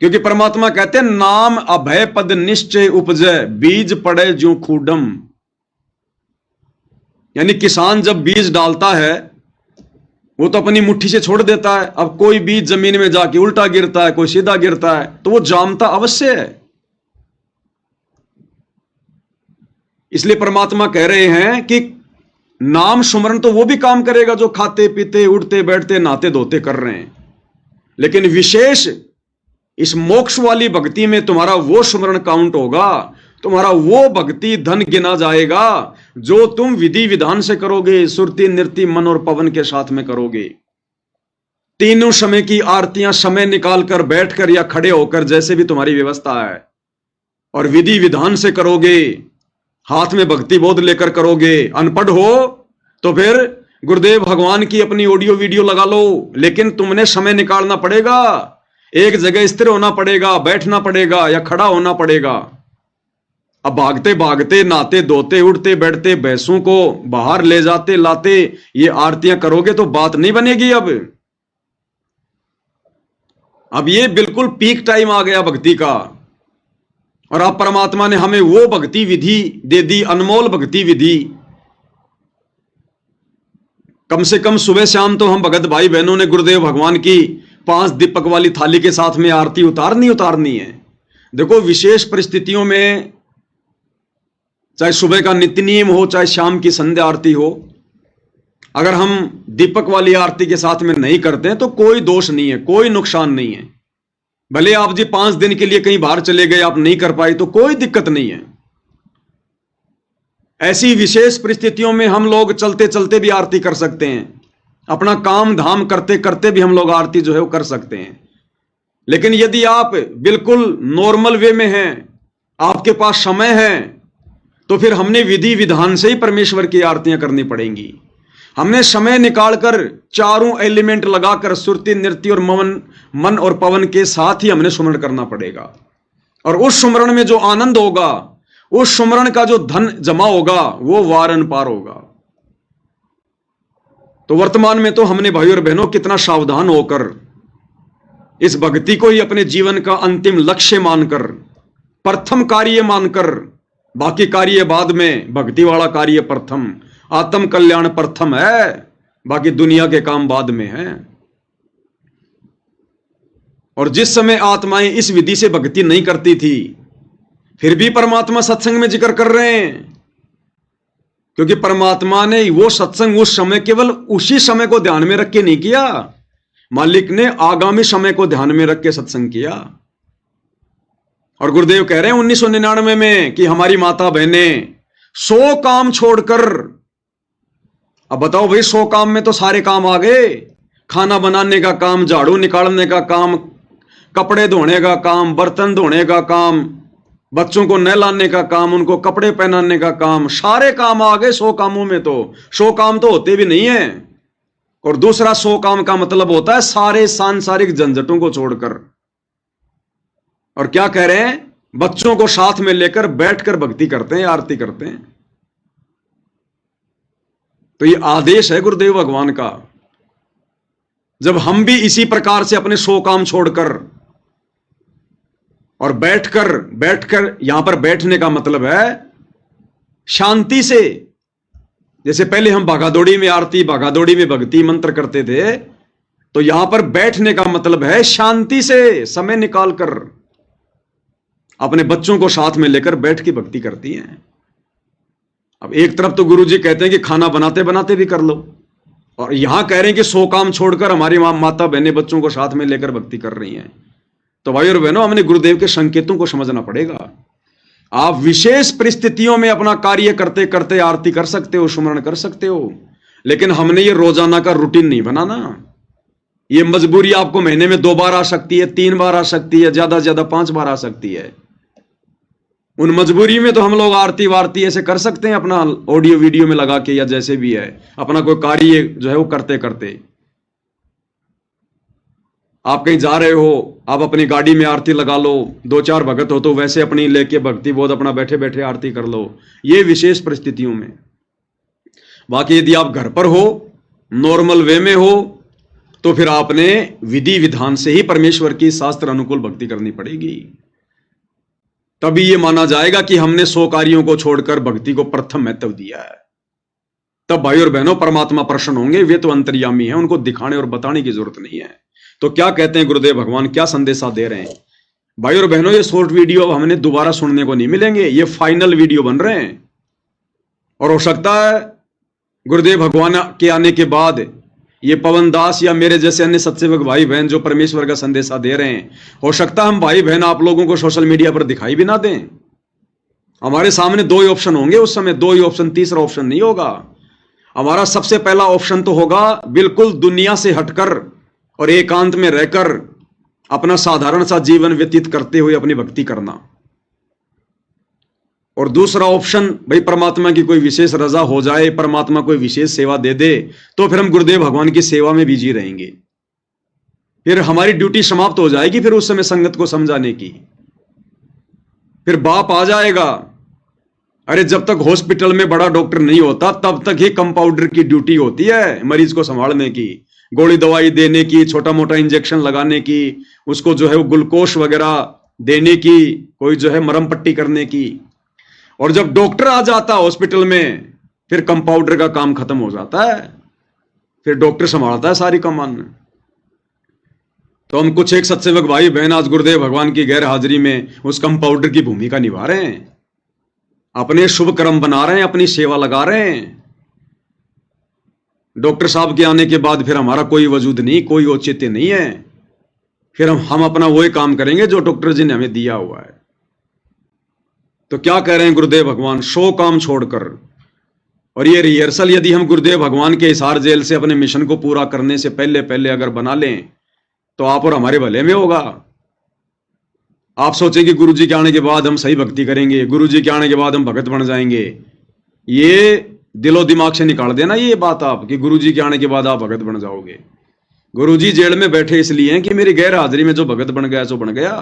क्योंकि परमात्मा कहते हैं, नाम अभय पद निश्चय उपजय, बीज पड़े ज्यों खूडम। यानी किसान जब बीज डालता है, वो तो अपनी मुट्ठी से छोड़ देता है। अब कोई बीज जमीन में जाके उल्टा गिरता है, कोई सीधा गिरता है, तो वो जामता अवश्य है। इसलिए परमात्मा कह रहे हैं कि नाम सुमरन तो वो भी काम करेगा जो खाते पीते, उठते बैठते, नहाते धोते कर रहे हैं। लेकिन विशेष इस मोक्ष वाली भक्ति में तुम्हारा वो सुमरन काउंट होगा, तुम्हारा वो भक्ति धन गिना जाएगा जो तुम विधि विधान से करोगे, सुरति, नृत्य, मन और पवन के साथ में करोगे। तीनों समय की आरतियां समय निकालकर, बैठकर या खड़े होकर, जैसे भी तुम्हारी व्यवस्था है, और विधि विधान से करोगे, हाथ में भक्ति बोध लेकर करोगे। अनपढ़ हो तो फिर गुरुदेव भगवान की अपनी ऑडियो वीडियो लगा लो, लेकिन तुमने समय निकालना पड़ेगा, एक जगह स्थिर होना पड़ेगा, बैठना पड़ेगा या खड़ा होना पड़ेगा। अब भागते भागते, नहाते धोते, उठते बैठते, भैंसों को बाहर ले जाते लाते ये आरतियां करोगे तो बात नहीं बनेगी। अब ये बिल्कुल पीक टाइम आ गया भक्ति का। और अब परमात्मा ने हमें वो भक्ति विधि दे दी, अनमोल भक्ति विधि। कम से कम सुबह शाम तो हम भगत भाई बहनों ने गुरुदेव भगवान की 5 दीपक वाली थाली के साथ में आरती उतारनी है। देखो, विशेष परिस्थितियों में, चाहे सुबह का नित्य नियम हो, चाहे शाम की संध्या आरती हो, अगर हम दीपक वाली आरती के साथ में नहीं करते हैं तो कोई दोष नहीं है, कोई नुकसान नहीं है। भले आप जी 5 दिन के लिए कहीं बाहर चले गए, आप नहीं कर पाए, तो कोई दिक्कत नहीं है। ऐसी विशेष परिस्थितियों में हम लोग चलते चलते भी आरती कर सकते हैं, अपना काम धाम करते करते भी हम लोग आरती जो है वो कर सकते हैं। लेकिन यदि आप बिल्कुल नॉर्मल वे में हैं, आपके पास समय है, तो फिर हमने विधि विधान से ही परमेश्वर की आरतियां करनी पड़ेंगी। हमने समय निकालकर चारों एलिमेंट लगाकर सुरति, नृत्य और मन और पवन के साथ ही हमने सुमरण करना पड़ेगा। और उस सुमरण में जो आनंद होगा, उस सुमरण का जो धन जमा होगा, वो वारन पार होगा। तो वर्तमान में तो हमने भाई और बहनों कितना सावधान होकर इस भक्ति को ही अपने जीवन का अंतिम लक्ष्य मानकर, प्रथम कार्य मानकर, बाकी कार्य बाद में, भक्ति वाला कार्य प्रथम, आत्म कल्याण प्रथम है, बाकी दुनिया के काम बाद में है। और जिस समय आत्माएं इस विधि से भक्ति नहीं करती थी, फिर भी परमात्मा सत्संग में जिक्र कर रहे हैं, क्योंकि परमात्मा ने वो सत्संग उस समय केवल उसी समय को ध्यान में रख के नहीं किया, मालिक ने आगामी समय को ध्यान में रख के सत्संग किया। और गुरुदेव कह रहे हैं 1999 में कि हमारी माता बहनें 100 काम छोड़कर, अब बताओ भाई, 100 काम में तो सारे काम आ गए। खाना बनाने का काम, झाड़ू निकालने का काम, कपड़े धोने का काम, बर्तन धोने का काम, बच्चों को नहलाने का काम, उनको कपड़े पहनाने का काम, सारे काम आ गए 100 कामों में। तो 100 काम तो होते भी नहीं है। और दूसरा 100 काम का मतलब होता है सारे सांसारिक झंझटों को छोड़कर। और क्या कह रहे हैं, बच्चों को साथ में लेकर बैठकर भक्ति करते हैं, आरती करते हैं। तो ये आदेश है गुरुदेव भगवान का। जब हम भी इसी प्रकार से अपने 100 काम छोड़कर और बैठकर यहां पर बैठने का मतलब है शांति से, जैसे पहले हम भागादौड़ी में आरती, भागादौड़ी में भक्ति मंत्र करते थे, तो यहां पर बैठने का मतलब है शांति से समय निकालकर अपने बच्चों को साथ में लेकर बैठ के भक्ति करती हैं। अब एक तरफ तो गुरु जी कहते हैं कि खाना बनाते बनाते भी कर लो, और यहां कह रहे हैं कि 100 काम छोड़कर हमारी माता बहनें बच्चों को साथ में लेकर भक्ति कर रही हैं। तो भाई और बहनों, हमने गुरुदेव के संकेतों को समझना पड़ेगा। आप विशेष परिस्थितियों में अपना कार्य करते करते आरती कर सकते हो, सुमरण कर सकते हो, लेकिन हमने ये रोजाना का रूटीन नहीं बनाना। ये मजबूरी आपको महीने में 2 बार आ सकती है, 3 बार आ सकती है, ज्यादा से ज्यादा 5 बार आ सकती है। उन मजबूरी में तो हम लोग आरती वारती ऐसे कर सकते हैं, अपना ऑडियो वीडियो में लगा के या जैसे भी है, अपना कोई कार्य जो है वो करते करते। आप कहीं जा रहे हो, आप अपनी गाड़ी में आरती लगा लो, 2-4 भगत हो तो वैसे अपनी लेके भक्ति बोध अपना बैठे बैठे आरती कर लो, ये विशेष परिस्थितियों में। बाकी यदि आप घर पर हो, नॉर्मल वे में हो, तो फिर आपने विधि विधान से ही परमेश्वर की शास्त्र अनुकूल भक्ति करनी पड़ेगी। तभी ये माना जाएगा कि हमने 100 कार्यों को छोड़कर भक्ति को प्रथम महत्व दिया है। तब भाई और बहनों परमात्मा प्रसन्न होंगे। वे तो अंतर्यामी हैं, उनको दिखाने और बताने की जरूरत नहीं है। तो क्या कहते हैं गुरुदेव भगवान, क्या संदेशा दे रहे हैं? भाई और बहनों, ये शॉर्ट वीडियो अब हमने दोबारा सुनने को नहीं मिलेंगे, ये फाइनल वीडियो बन रहे हैं। और हो सकता है गुरुदेव भगवान के आने के बाद ये पवन दास या मेरे जैसे अन्य सत्सेवक भाई बहन जो परमेश्वर का संदेशा दे रहे हैं, हो सकता है हम भाई बहन आप लोगों को सोशल मीडिया पर दिखाई भी ना दें। हमारे सामने 2 ही ऑप्शन होंगे उस समय, 2 ही ऑप्शन, तीसरा ऑप्शन नहीं होगा। हमारा सबसे पहला ऑप्शन तो होगा बिल्कुल दुनिया से हटकर और एकांत में रहकर अपना साधारण सा जीवन व्यतीत करते हुए अपनी भक्ति करना। और दूसरा ऑप्शन, भाई परमात्मा की कोई विशेष रजा हो जाए, परमात्मा कोई विशेष सेवा दे दे, तो फिर हम गुरुदेव भगवान की सेवा में बिजी रहेंगे। फिर हमारी ड्यूटी समाप्त हो जाएगी, फिर उस समय संगत को समझाने की। फिर बाप आ जाएगा, अरे जब तक हॉस्पिटल में बड़ा डॉक्टर नहीं होता तब तक ही कंपाउंडर की ड्यूटी होती है मरीज को संभालने की, गोली दवाई देने की, छोटा मोटा इंजेक्शन लगाने की, उसको जो है वो ग्लूकोज वगैरह देने की, कोई जो है मरहम पट्टी करने की। और जब डॉक्टर आ जाता हॉस्पिटल में, फिर कंपाउंडर का काम खत्म हो जाता है, फिर डॉक्टर संभालता है सारी कमान। तो हम कुछ एक सत्सेवक भाई बहन आज गुरुदेव भगवान की गैर हाजिरी में उस कंपाउंडर की भूमिका निभा रहे हैं, अपने शुभ कर्म बना रहे हैं, अपनी सेवा लगा रहे हैं। डॉक्टर साहब के आने के बाद फिर हमारा कोई वजूद नहीं, कोई औचित्य नहीं है। फिर हम अपना वही काम करेंगे जो डॉक्टर जी ने हमें दिया हुआ है। तो क्या कह रहे हैं गुरुदेव भगवान, 100 काम छोड़कर। और ये रिहर्सल यदि हम गुरुदेव भगवान के हिसार जेल से अपने मिशन को पूरा करने से पहले पहले अगर बना लें तो आप और हमारे भले में होगा। आप सोचे कि गुरुजी के आने के बाद हम सही भक्ति करेंगे, गुरुजी के आने के बाद हम भगत बन जाएंगे। ये दिलो दिमाग से निकाल देना ये बात आप, कि गुरुजी के आने के बाद आप भगत बन जाओगे। गुरुजी जेल में बैठे इसलिए हैं कि मेरी गैर हाजिरी में जो भगत बन गया सो बन गया,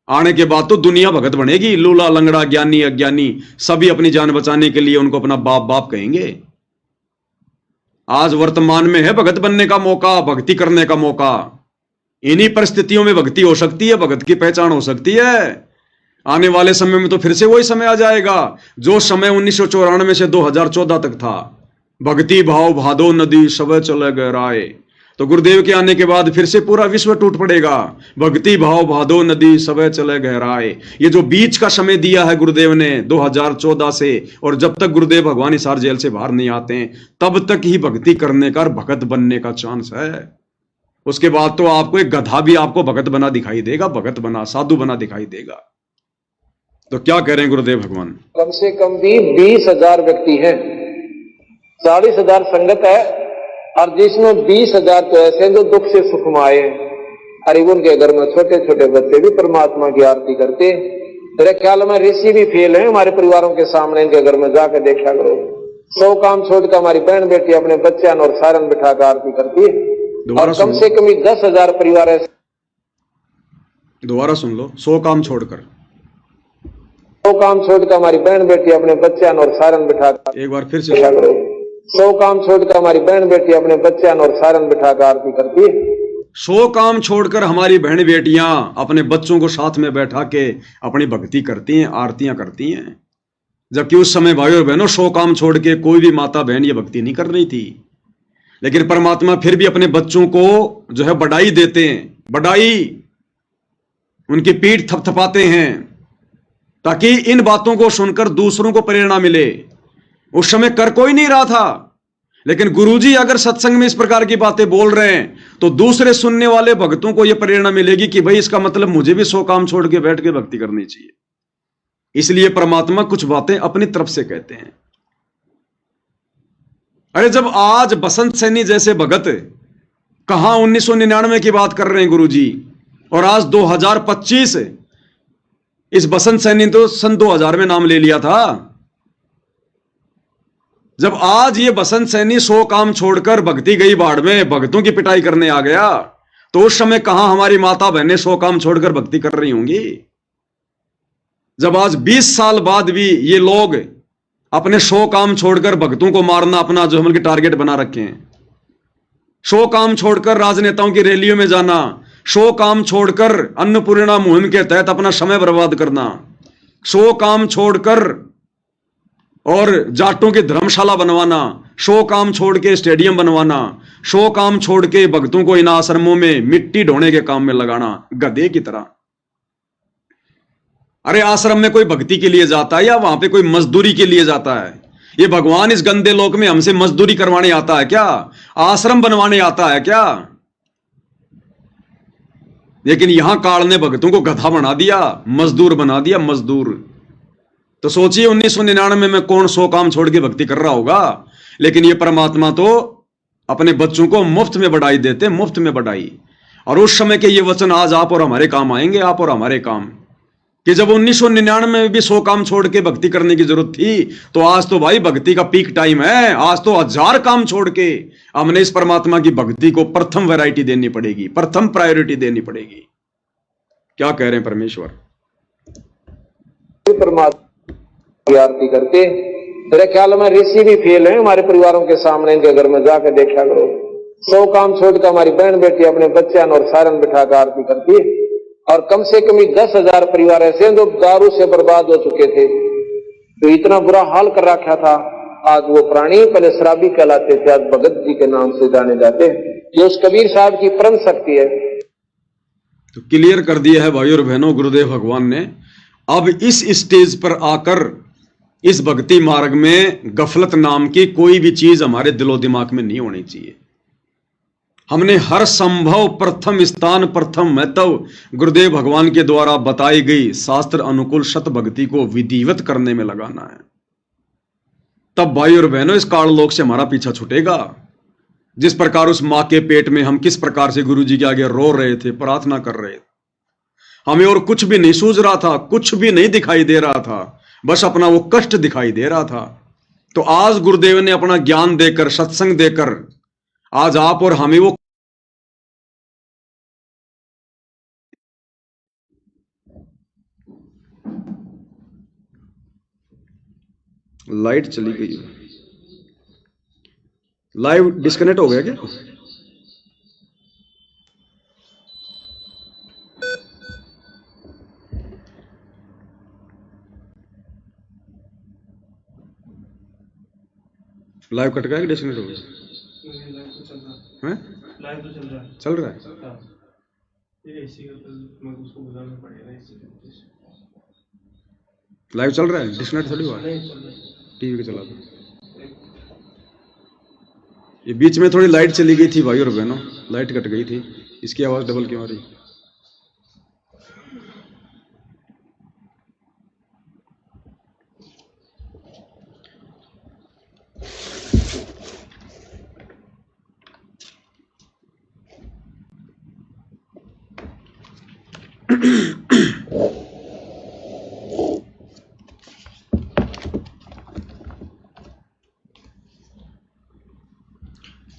आने के बाद तो दुनिया भगत बनेगी। लूला लंगड़ा ज्ञानी अज्ञानी सभी अपनी जान बचाने के लिए उनको अपना बाप बाप कहेंगे। आज वर्तमान में है भगत बनने का मौका, भक्ति करने का मौका। इन्हीं परिस्थितियों में भक्ति हो सकती है, भगत की पहचान हो सकती है। आने वाले समय में तो फिर से वही समय आ जाएगा जो समय 1994 से 2014 तक था। भक्ति भाव भादो नदी सब चले गहराए। तो गुरुदेव के आने के बाद फिर से पूरा विश्व टूट पड़ेगा। भक्ति भाव भादो नदी सब चले गहराए। ये जो बीच का समय दिया है गुरुदेव ने 2014 से, और जब तक गुरुदेव भगवान हिसार जेल से बाहर नहीं आते हैं तब तक ही भक्ति करने का, भगत बनने का चांस है। उसके बाद तो आपको एक गधा भी आपको भगत बना दिखाई देगा, भगत बना, साधु बना दिखाई देगा। तो क्या कह रहे हैं गुरुदेव भगवान? कम से कम भी 20,000 व्यक्ति हैं, 40,000 संगत है, और जिसमें 20,000 तो ऐसे हैं जो दुख से सुख में आए। अरे उनके घर में छोटे छोटे बच्चे भी परमात्मा की आरती करते। मेरे ख्याल में ऋषि भी फेल है हमारे परिवारों के सामने, इनके घर में जाकर देखा करो। 100 काम छोड़कर हमारी बहन बेटी अपने बच्चे और सारन बिठा कर आरती करती है। और कम से कम 10,000 परिवार ऐसे। दोबारा सुन लो, 100 काम छोड़कर 100 काम छोड़कर हमारी बहन बेटी अपने बच्चे और सारन बिठा कर, एक बार फिर से 100 काम छोड़कर हमारी बहन बेटी अपने बच्चे और सारन बिठा कर आरती करती है। 100 काम छोड़कर हमारी बहन बेटियां अपने बच्चों को साथ में बैठा के अपनी भक्ति करती हैं, आरतियां करती हैं। जबकि उस समय भाइयों और बहनों 100 काम छोड़ के कोई भी माता बहन ये भक्ति नहीं कर रही थी। लेकिन परमात्मा फिर भी अपने बच्चों को जो है बढ़ाई देते हैं, बढ़ाई, उनकी पीठ थपथपाते हैं ताकि इन बातों को सुनकर दूसरों को प्रेरणा मिले। उस समय कर कोई नहीं रहा था, लेकिन गुरुजी अगर सत्संग में इस प्रकार की बातें बोल रहे हैं तो दूसरे सुनने वाले भक्तों को यह प्रेरणा मिलेगी कि भाई इसका मतलब मुझे भी 100 काम छोड़ के बैठ के भक्ति करनी चाहिए। इसलिए परमात्मा कुछ बातें अपनी तरफ से कहते हैं। अरे जब आज बसंत सैनी जैसे भगत कहां 1999 की बात कर रहे हैं गुरुजी, और आज 2025, इस बसंत सैनी तो सन 2000 में नाम ले लिया था। जब आज ये बसंत सैनी 100 काम छोड़कर भक्ति गई बाढ़ में भक्तों की पिटाई करने आ गया, तो उस समय कहां हमारी माता बहनें 100 काम छोड़कर भक्ति कर रही होंगी। जब आज 20 साल बाद भी ये लोग अपने 100 काम छोड़कर भक्तों को मारना अपना जो हम टारगेट बना रखे हैं, 100 काम छोड़कर राजनेताओं की रैलियों में जाना, 100 काम छोड़कर अन्नपूर्णा मुहिम के तहत अपना समय बर्बाद करना, 100 काम छोड़कर और जाटों की धर्मशाला बनवाना, 100 काम छोड़ के स्टेडियम बनवाना, 100 काम छोड़ के भक्तों को इन आश्रमों में मिट्टी ढोने के काम में लगाना गधे की तरह। अरे आश्रम में कोई भक्ति के लिए जाता है या वहां पे कोई मजदूरी के लिए जाता है? ये भगवान इस गंदे लोक में हमसे मजदूरी करवाने आता है क्या? आश्रम बनवाने आता है क्या? लेकिन यहां काल ने भक्तों को गधा बना दिया, मजदूर बना दिया, मजदूर। तो सोचिए 1999 में कौन 100 काम छोड़ के भक्ति कर रहा होगा। लेकिन ये परमात्मा तो अपने बच्चों को मुफ्त में बढ़ाई देते, मुफ्त में बढ़ाई। और उस समय के ये वचन आज आप और हमारे काम आएंगे, आप और हमारे काम, कि जब 1999 में भी 100 काम छोड़ के भक्ति करने की जरूरत थी, तो आज तो भाई भक्ति का पीक टाइम है। आज तो 1000 काम छोड़ के हमने इस परमात्मा की भक्ति को प्रथम वैरायटी देनी पड़ेगी, प्रथम प्रायोरिटी देनी पड़ेगी। क्या कह रहे हैं परमेश्वर? परमात्मा की आरती करके मेरे ख्याल में ऋषि भी फेल है हमारे परिवारों के सामने। इनके घर में जाकर देखा करो, 100 काम छोड़कर हमारी बहन बेटी अपने बच्चे और सारन बिठाकर आरती करती है। और कम से कम 10,000 परिवार ऐसे हैं जो दारू से बर्बाद हो चुके थे, तो इतना बुरा हाल कर रखा था। आज वो प्राणी पहले शराबी कहलाते थे, आज भगत जी के नाम से जाने जाते। ये उस कबीर साहब की परम शक्ति है। तो क्लियर कर दिया है भाई और बहनों गुरुदेव भगवान ने। अब इस स्टेज पर आकर इस भक्ति मार्ग में गफलत नाम की कोई भी चीज हमारे दिलो दिमाग में नहीं होनी चाहिए। हमने हर संभव प्रथम स्थान, प्रथम महत्व गुरुदेव भगवान के द्वारा बताई गई शास्त्र अनुकूल सत भक्ति को विधिवत करने में लगाना है। तब भाई और बहनों इस काल लोक से हमारा पीछा छूटेगा। जिस प्रकार उस मां के पेट में हम किस प्रकार से गुरु जी के आगे रो रहे थे, प्रार्थना कर रहे थे, हमें और कुछ भी नहीं सूझ रहा था, कुछ भी नहीं दिखाई दे रहा था, बस अपना वो कष्ट दिखाई दे रहा था। तो आज गुरुदेव ने अपना ज्ञान देकर, सत्संग देकर आज आप और हमें वो लाइट चली गई, लाइव डिस्कनेक्ट हो गया क्या? लाइव कट गया कि डिस्कनेक्ट हो गया? लाइव तो चल रहा है। चल रहा है। ये एसी का तो मैं उसको बुलाना पड़ेगा। लाइव चल रहा है, डिस्कनेक्ट थोड़ी हुआ। नहीं चल रहा है। टीवी के चला दो। ये बीच में थोड़ी लाइट चली गई थी भाई और बहनों, लाइट कट गई थी, इसकी आवाज डबल क्यों आ रही?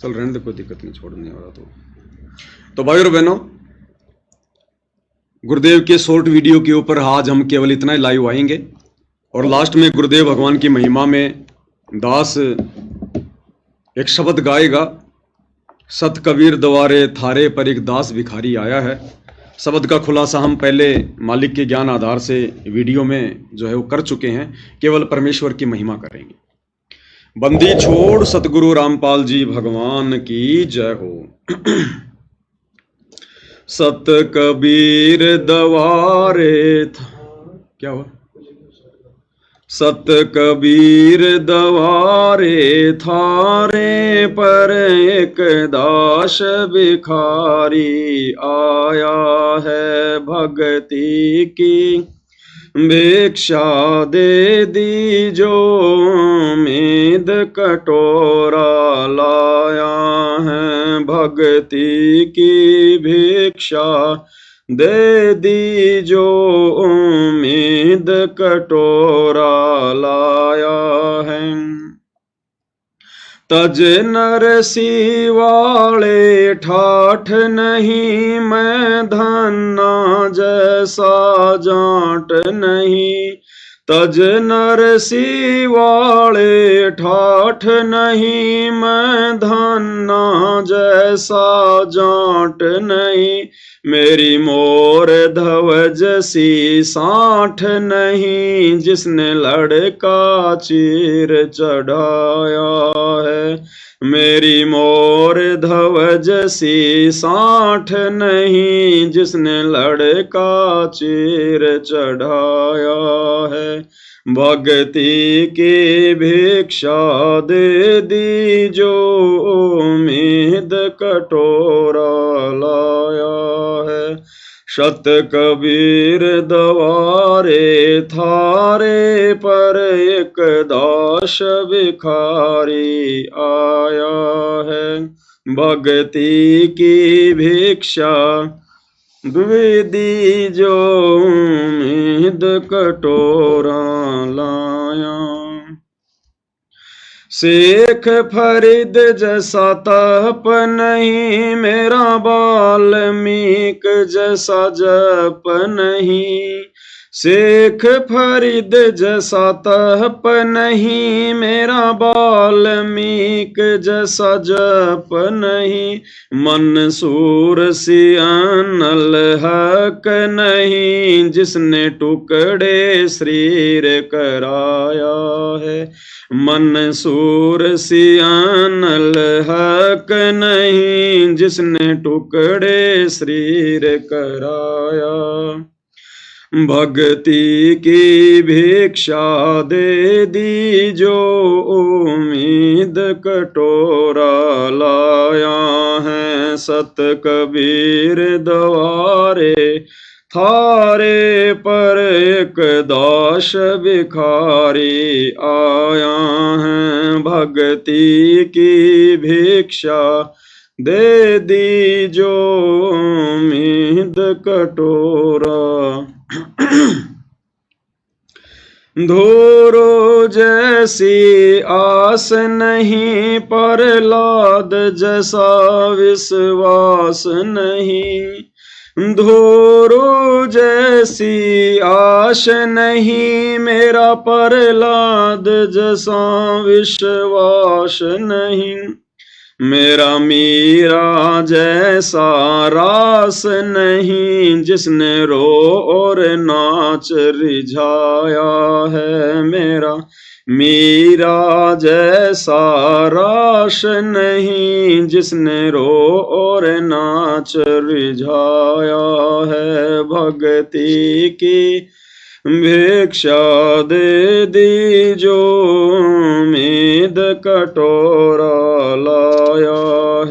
चल रहने दे, कोई दिक्कत नहीं, छोड़ने वाला तो भाई और बहनों गुरुदेव के शॉर्ट वीडियो के ऊपर आज हम केवल इतना ही लाइव आएंगे। और लास्ट में गुरुदेव भगवान की महिमा में दास एक शब्द गाएगा, सत कबीर द्वारे थारे पर एक दास भिखारी आया है। शब्द का खुलासा हम पहले मालिक के ज्ञान आधार से वीडियो में जो है वो कर चुके हैं, केवल परमेश्वर की महिमा करेंगे। बंदी छोड़ सतगुरु रामपाल जी भगवान की जय हो। सत कबीर द्वारे क्या हुआ? सत कबीर दवारे थारे पर एक दास भिखारी आया है भगति की भिक्षा दे दीजो मेद कटोरा लाया है भगति की भिक्षा दे दीजो उम्मीद कटोरा लाया है। तज नरसी वाले ठाठ नहीं मैं धन्ना जैसा जाट नहीं। तज नरसी वाले ठाठ नहीं मैं धन्ना जैसा जाट नहीं। मेरी मोर धवज सी साठ नहीं जिसने लड़का चीर चढ़ाया है। मेरी मोर धवज सी साठ नहीं जिसने लड़का चीर चढ़ाया है। भक्ति की भिक्षा दे दीजो उम्मीद कटोरा लाया है। शत कबीर दवारे थारे पर एक दास भिखारी आया है। भक्ति की भिक्षा दे दीजो उम्मीद कटोरा लाया। शेख फरीद जैसा तप नहीं मेरा वाल्मीक जैसा जप नहीं। शेख फरीद जैसा तप नहीं मेरा वाल्मीक जैसा जप नहीं। मंसूर सियानल हक नहीं जिसने टुकड़े शरीर कराया है। मंसूर सियानल हक नहीं जिसने टुकड़े शरीर कराया। भक्ति की भिक्षा दे दीजो उम्मीद कटोरा लाया है। सत कबीर दवारे थारे पर एक दास भिखारी आया है। भक्ति की भिक्षा दे दीजो उम्मीद कटोरा। धोरो जैसी आस नहीं प्रहलाद जैसा विश्वास नहीं। धोरो जैसी आश नहीं मेरा प्रहलाद जैसा विश्वास नहीं। मेरा मीरा जैसा रास नहीं जिसने रो और नाच रिझाया है। मेरा मीरा जैसा रास नहीं जिसने रो और नाच रिझाया है। भक्ति की भिक्षा दे दीजो उम्मीद कटोरा लाया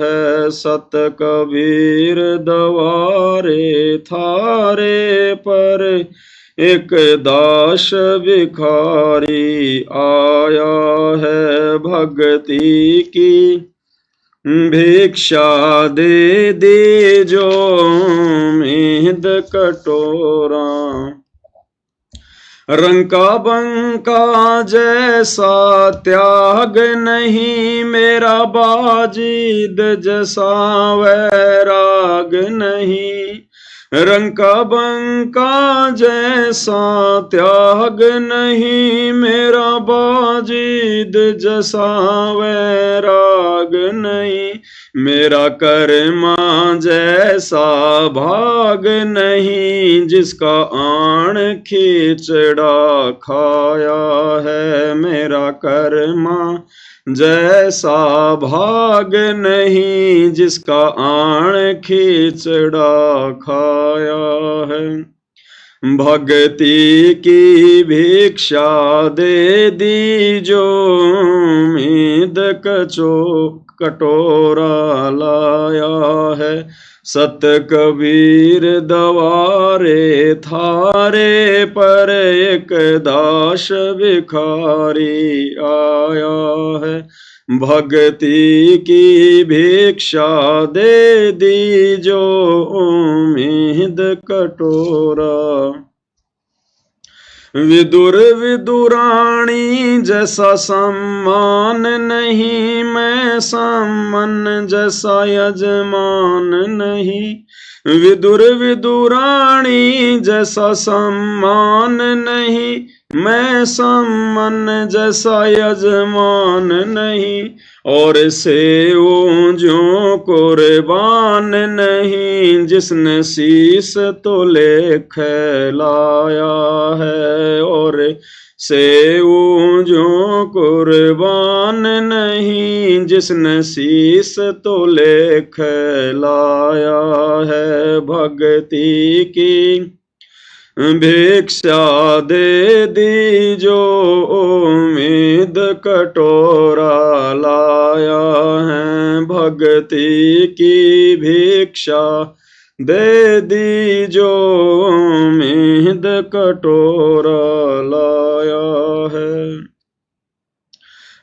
है। सत कबीर दवारे थारे पर एक दास भिखारी आया है। भक्ति की भिक्षा दे दीजो उम्मीद कटोरा। रंका बंका जैसा त्याग नहीं मेरा बाजीद जैसा वैराग नहीं। रंका बंका जैसा त्याग नहीं मेरा बाजीद जैसा वैराग नहीं। मेरा कर्मा जैसा भाग नहीं जिसका आण खींचड़ा खाया है। मेरा कर्मा जैसा भाग नहीं जिसका आण खींचड़ा खाया है। भक्ति की भिक्षा दे दी जो उम्मीद कटोरा लाया है। सत कबीर दवारे थारे पर एक दास भिखारी आया है। भक्ति की भिक्षा दे दी जो उम्मीद कटोरा। विदुर विदुराणी जैसा सम्मान नहीं, मैं सम्मान जैसा यजमान नहीं। विदुर विदुराणी जैसा सम्मान नहीं, मैं सम्मान जैसा यजमान नहीं। और से वो जो कुर्बान नहीं, जिसने शीस तो ले खैलाया है। और से वो जो कुर्बान नहीं, जिसने शीस तो ले खैलाया है। भक्ति की भिक्षा दे दी जो उम्मीद कटोरा लाया है। भक्ति की भिक्षा दे दी जो उम्मीद कटोरा लाया है।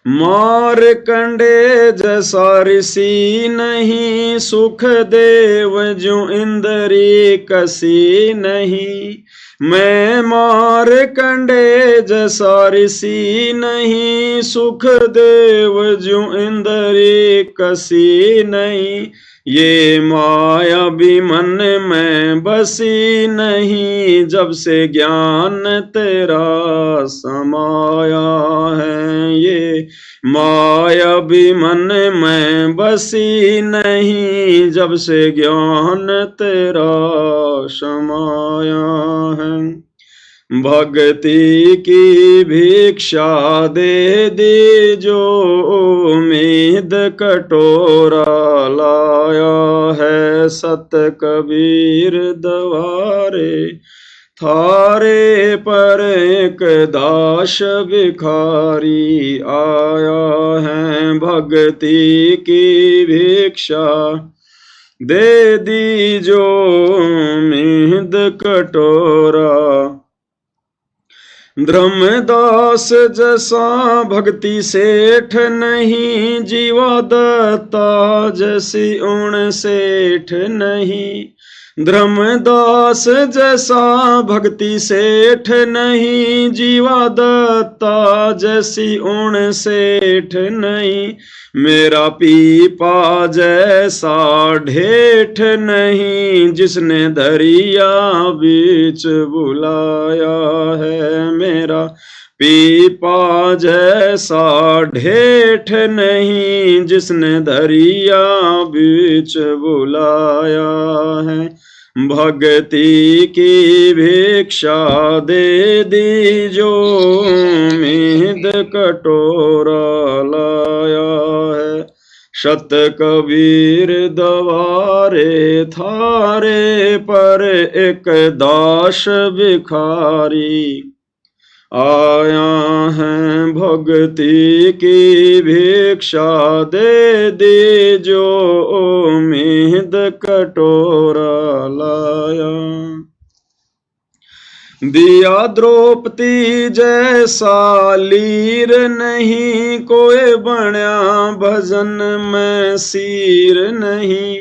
मारकंडे जैसा ऋषि नहीं, सुख देव जो इंद्री कसी नहीं। मैं मारकंडे जैसा ऋषि नहीं, सुख देव जो इंद्री कसी नहीं। ये माया भी मन में बसी नहीं, जब से ज्ञान तेरा समाया है। ये माया भी मन में बसी नहीं, जब से ज्ञान तेरा समाया है। भक्ति की भिक्षा दे दी जो उम्मीद कटोरा लाया है। सत कबीर दवारे थारे पर एक दास भिखारी आया है। भक्ति की भिक्षा दे दी जो उम्मीद कटोरा। धर्मदास जैसा भक्ति सेठ नहीं, जीवा दत्ता जैसी उण सेठ नहीं। धर्मदास जैसा भक्ति सेठ नहीं, जीवा दत्ता जैसी उण सेठ नहीं। मेरा पीपा जैसा ढेठ नहीं, जिसने दरिया बीच बुलाया है। मेरा पीपा जैसा ढेठ नहीं, जिसने दरिया बीच बुलाया है। भक्ति की भिक्षा दे दी जो उम्मीद कटोरा लाया है। शत कबीर दवारे थारे पर एक दास भिखारी आया है। भक्ति की भिक्षा दे दी जो उम्मीद कटोरा लाया। दिया द्रौपदी जैसा लीर नहीं, कोई बण्या भजन में सीर नहीं।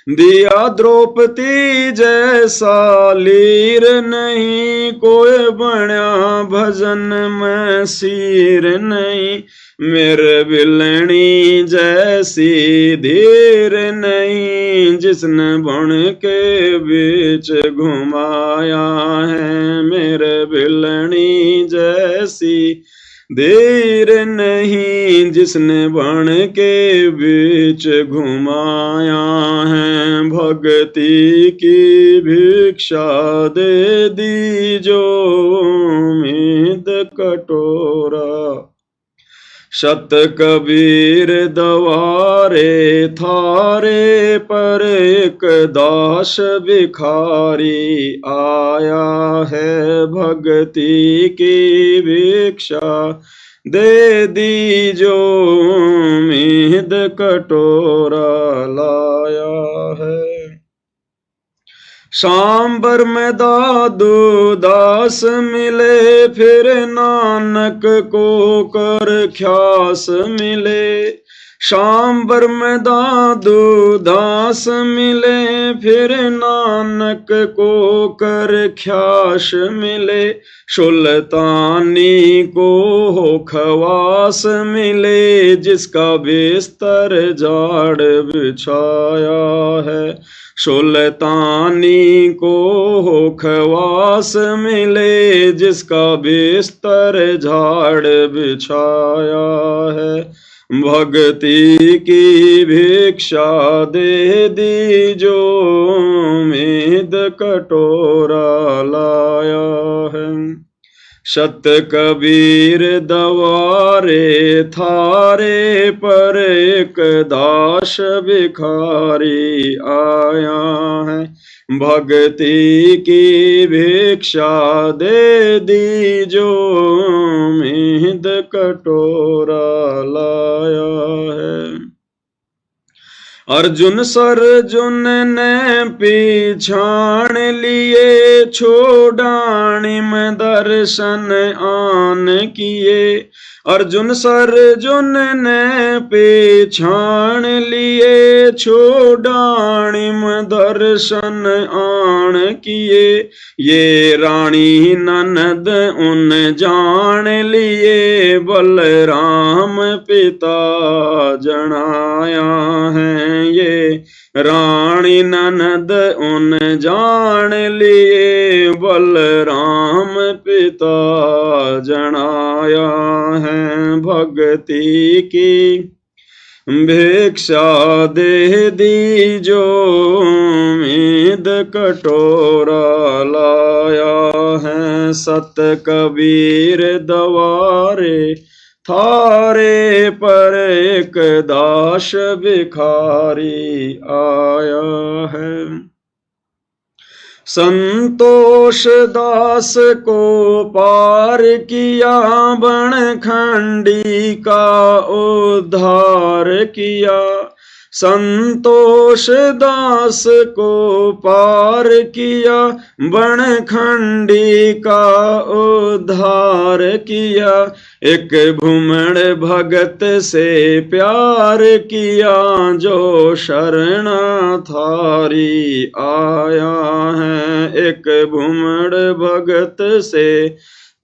दिया द्रौपदी जैसा लीर नहीं, कोई बण्या भजन में सीर नहीं। मेरे बिलनी जैसी धीर नहीं, जिसने बन के बीच घुमाया है। मेरे बिलनी जैसी धीर नहीं, जिसने बन के बीच घुमाया है। भक्ति की भिक्षा दे दी जो उम्मीद कटोरा। शत कबीर दवारे थारे पर एक दास भिखारी आया है भक्ति की भिक्षा दे दीजो उम्मीद कटोरा लाया है। सांबर में दादू दास मिले फिर नानक को कर ख्यास मिले। सांबर में दादू दास मिले फिर नानक को कर ख्यास मिले। सुल्तानी को हो खवास मिले जिसका बिस्तर झाड़ बिछाया है। सुल्तानी को हो खवास मिले जिसका बिस्तर झाड़ बिछाया है। भक्ति की भिक्षा दे दीजो उम्मीद कटोरा लाया है। शत कबीर दवारे थारे पर एक दास भिखारी आया है। भक्ति की भिक्षा दे दीजो उम्मीद कटोरा लाया है। अर्जुन सर्जुन ने पीछाण लिए छोड़ाणी में दर्शन आन किए। अर्जुन सर्जुन ने पीछाण लिए छोड़ाणी में दर्शन आन किए। ये रानी ननद उन जान लिए बलराम पिता जनाया है। ये रानी ननद उन जान लिए बलराम पिता जनाया है। भक्ति की भिक्षा दे दीजो उम्मीद कटोरा लाया है। सत कबीर दवारे थारे पर एक दास भिखारी आया है। संतोष दास को पार किया बनखंडी का उद्धार किया। संतोष दास को पार किया बनखंडी का उद्धार किया। एक भूमण भगत से प्यार किया जो शरणा थारी आया है। एक भूमण भगत से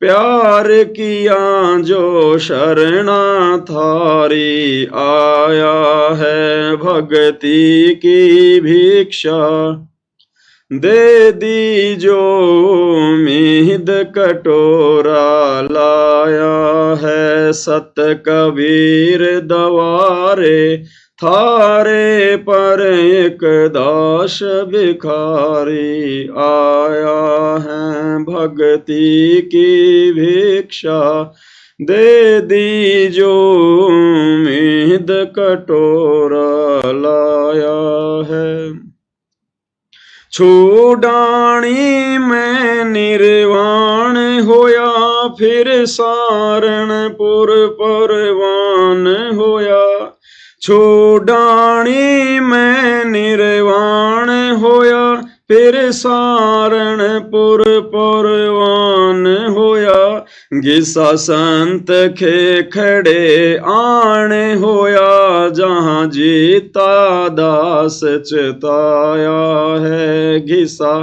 प्यार किया जो शरणा थारी आया है। भक्ति की भिक्षा दे दीजो उम्मीद कटोरा लाया है। सत कबीर दवारे थारे पर एक दास भिखारी आया है। भक्ति की भिक्षा दे दीजो उम्मीद कटोरा लाया है। छोड़ाणी में निर्वाण होया फिर सारणपुर परवान होया। छोड़ाणी में निर्वाण होया फिर सारणपुर परवान होया। घिसा संत खे खड़े आण होया जहाँ जीता दास चिताया है। घिसा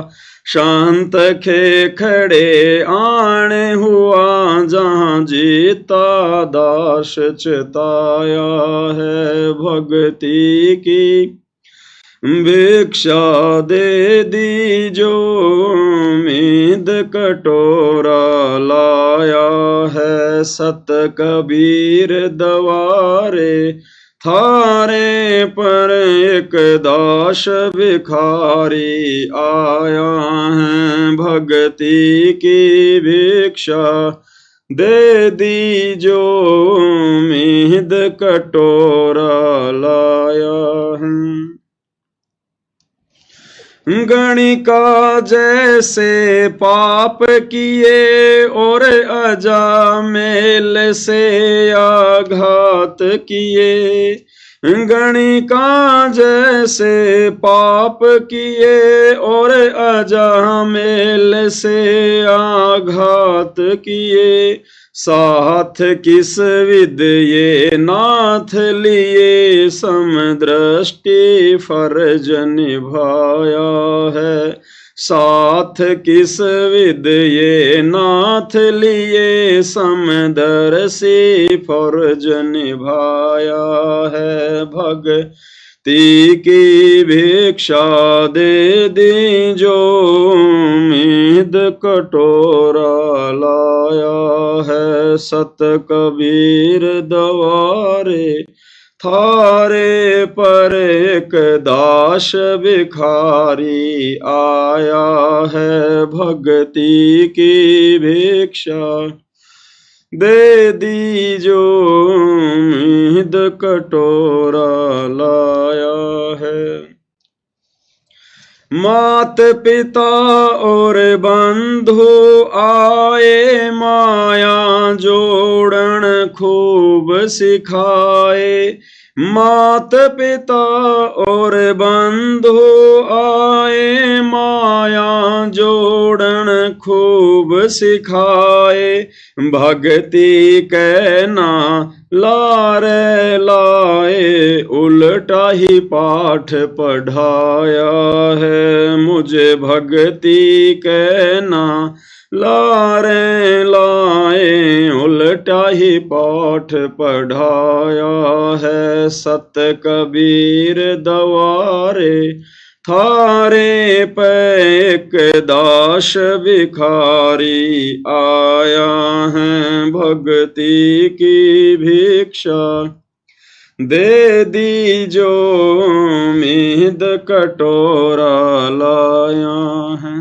शांत खे खड़े आण हुआ जहाँ जीता दास चिताया है। भक्ति की भिक्षा दे दीजो उम्मीद कटोरा लाया है। सत कबीर दवारे थारे पर एक दास भिखारी आया है। भक्ति की भिक्षा दे दीजो मीद कटोरा लाया है। गणिका जैसे पाप किए और अजामेल से आघात किए। गणिका जैसे पाप किए और अजामेल से आघात किए। साथ किस विद ये नाथ लिए समदृष्टि फर्ज निभाया है। साथ किस विद ये नाथ लिए समदर्शी फर्ज निभाया है। भक्ति की भिक्षा दे दीजो मीद कटोरा लाया है। सत कबीर दवारे थारे पर एक दास भिखारी आया है। भक्ति की भिक्षा दे दीजो मीद कटोरा लाया है। मात पिता और बंधु आए माया जोड़न खूब सिखाए। मात पिता और बंधु आए माया जोड़न खूब सिखाए। भक्ति कहना लारे लाए उल्टा ही पाठ पढ़ाया है। मुझे भक्ति कहना लारे लाए उल्टा ही पाठ पढ़ाया है। सत कबीर दवारे थारे पे एक दास भिखारी आया है। भक्ति की भिक्षा दे दीजो मीद कटोरा लाया है।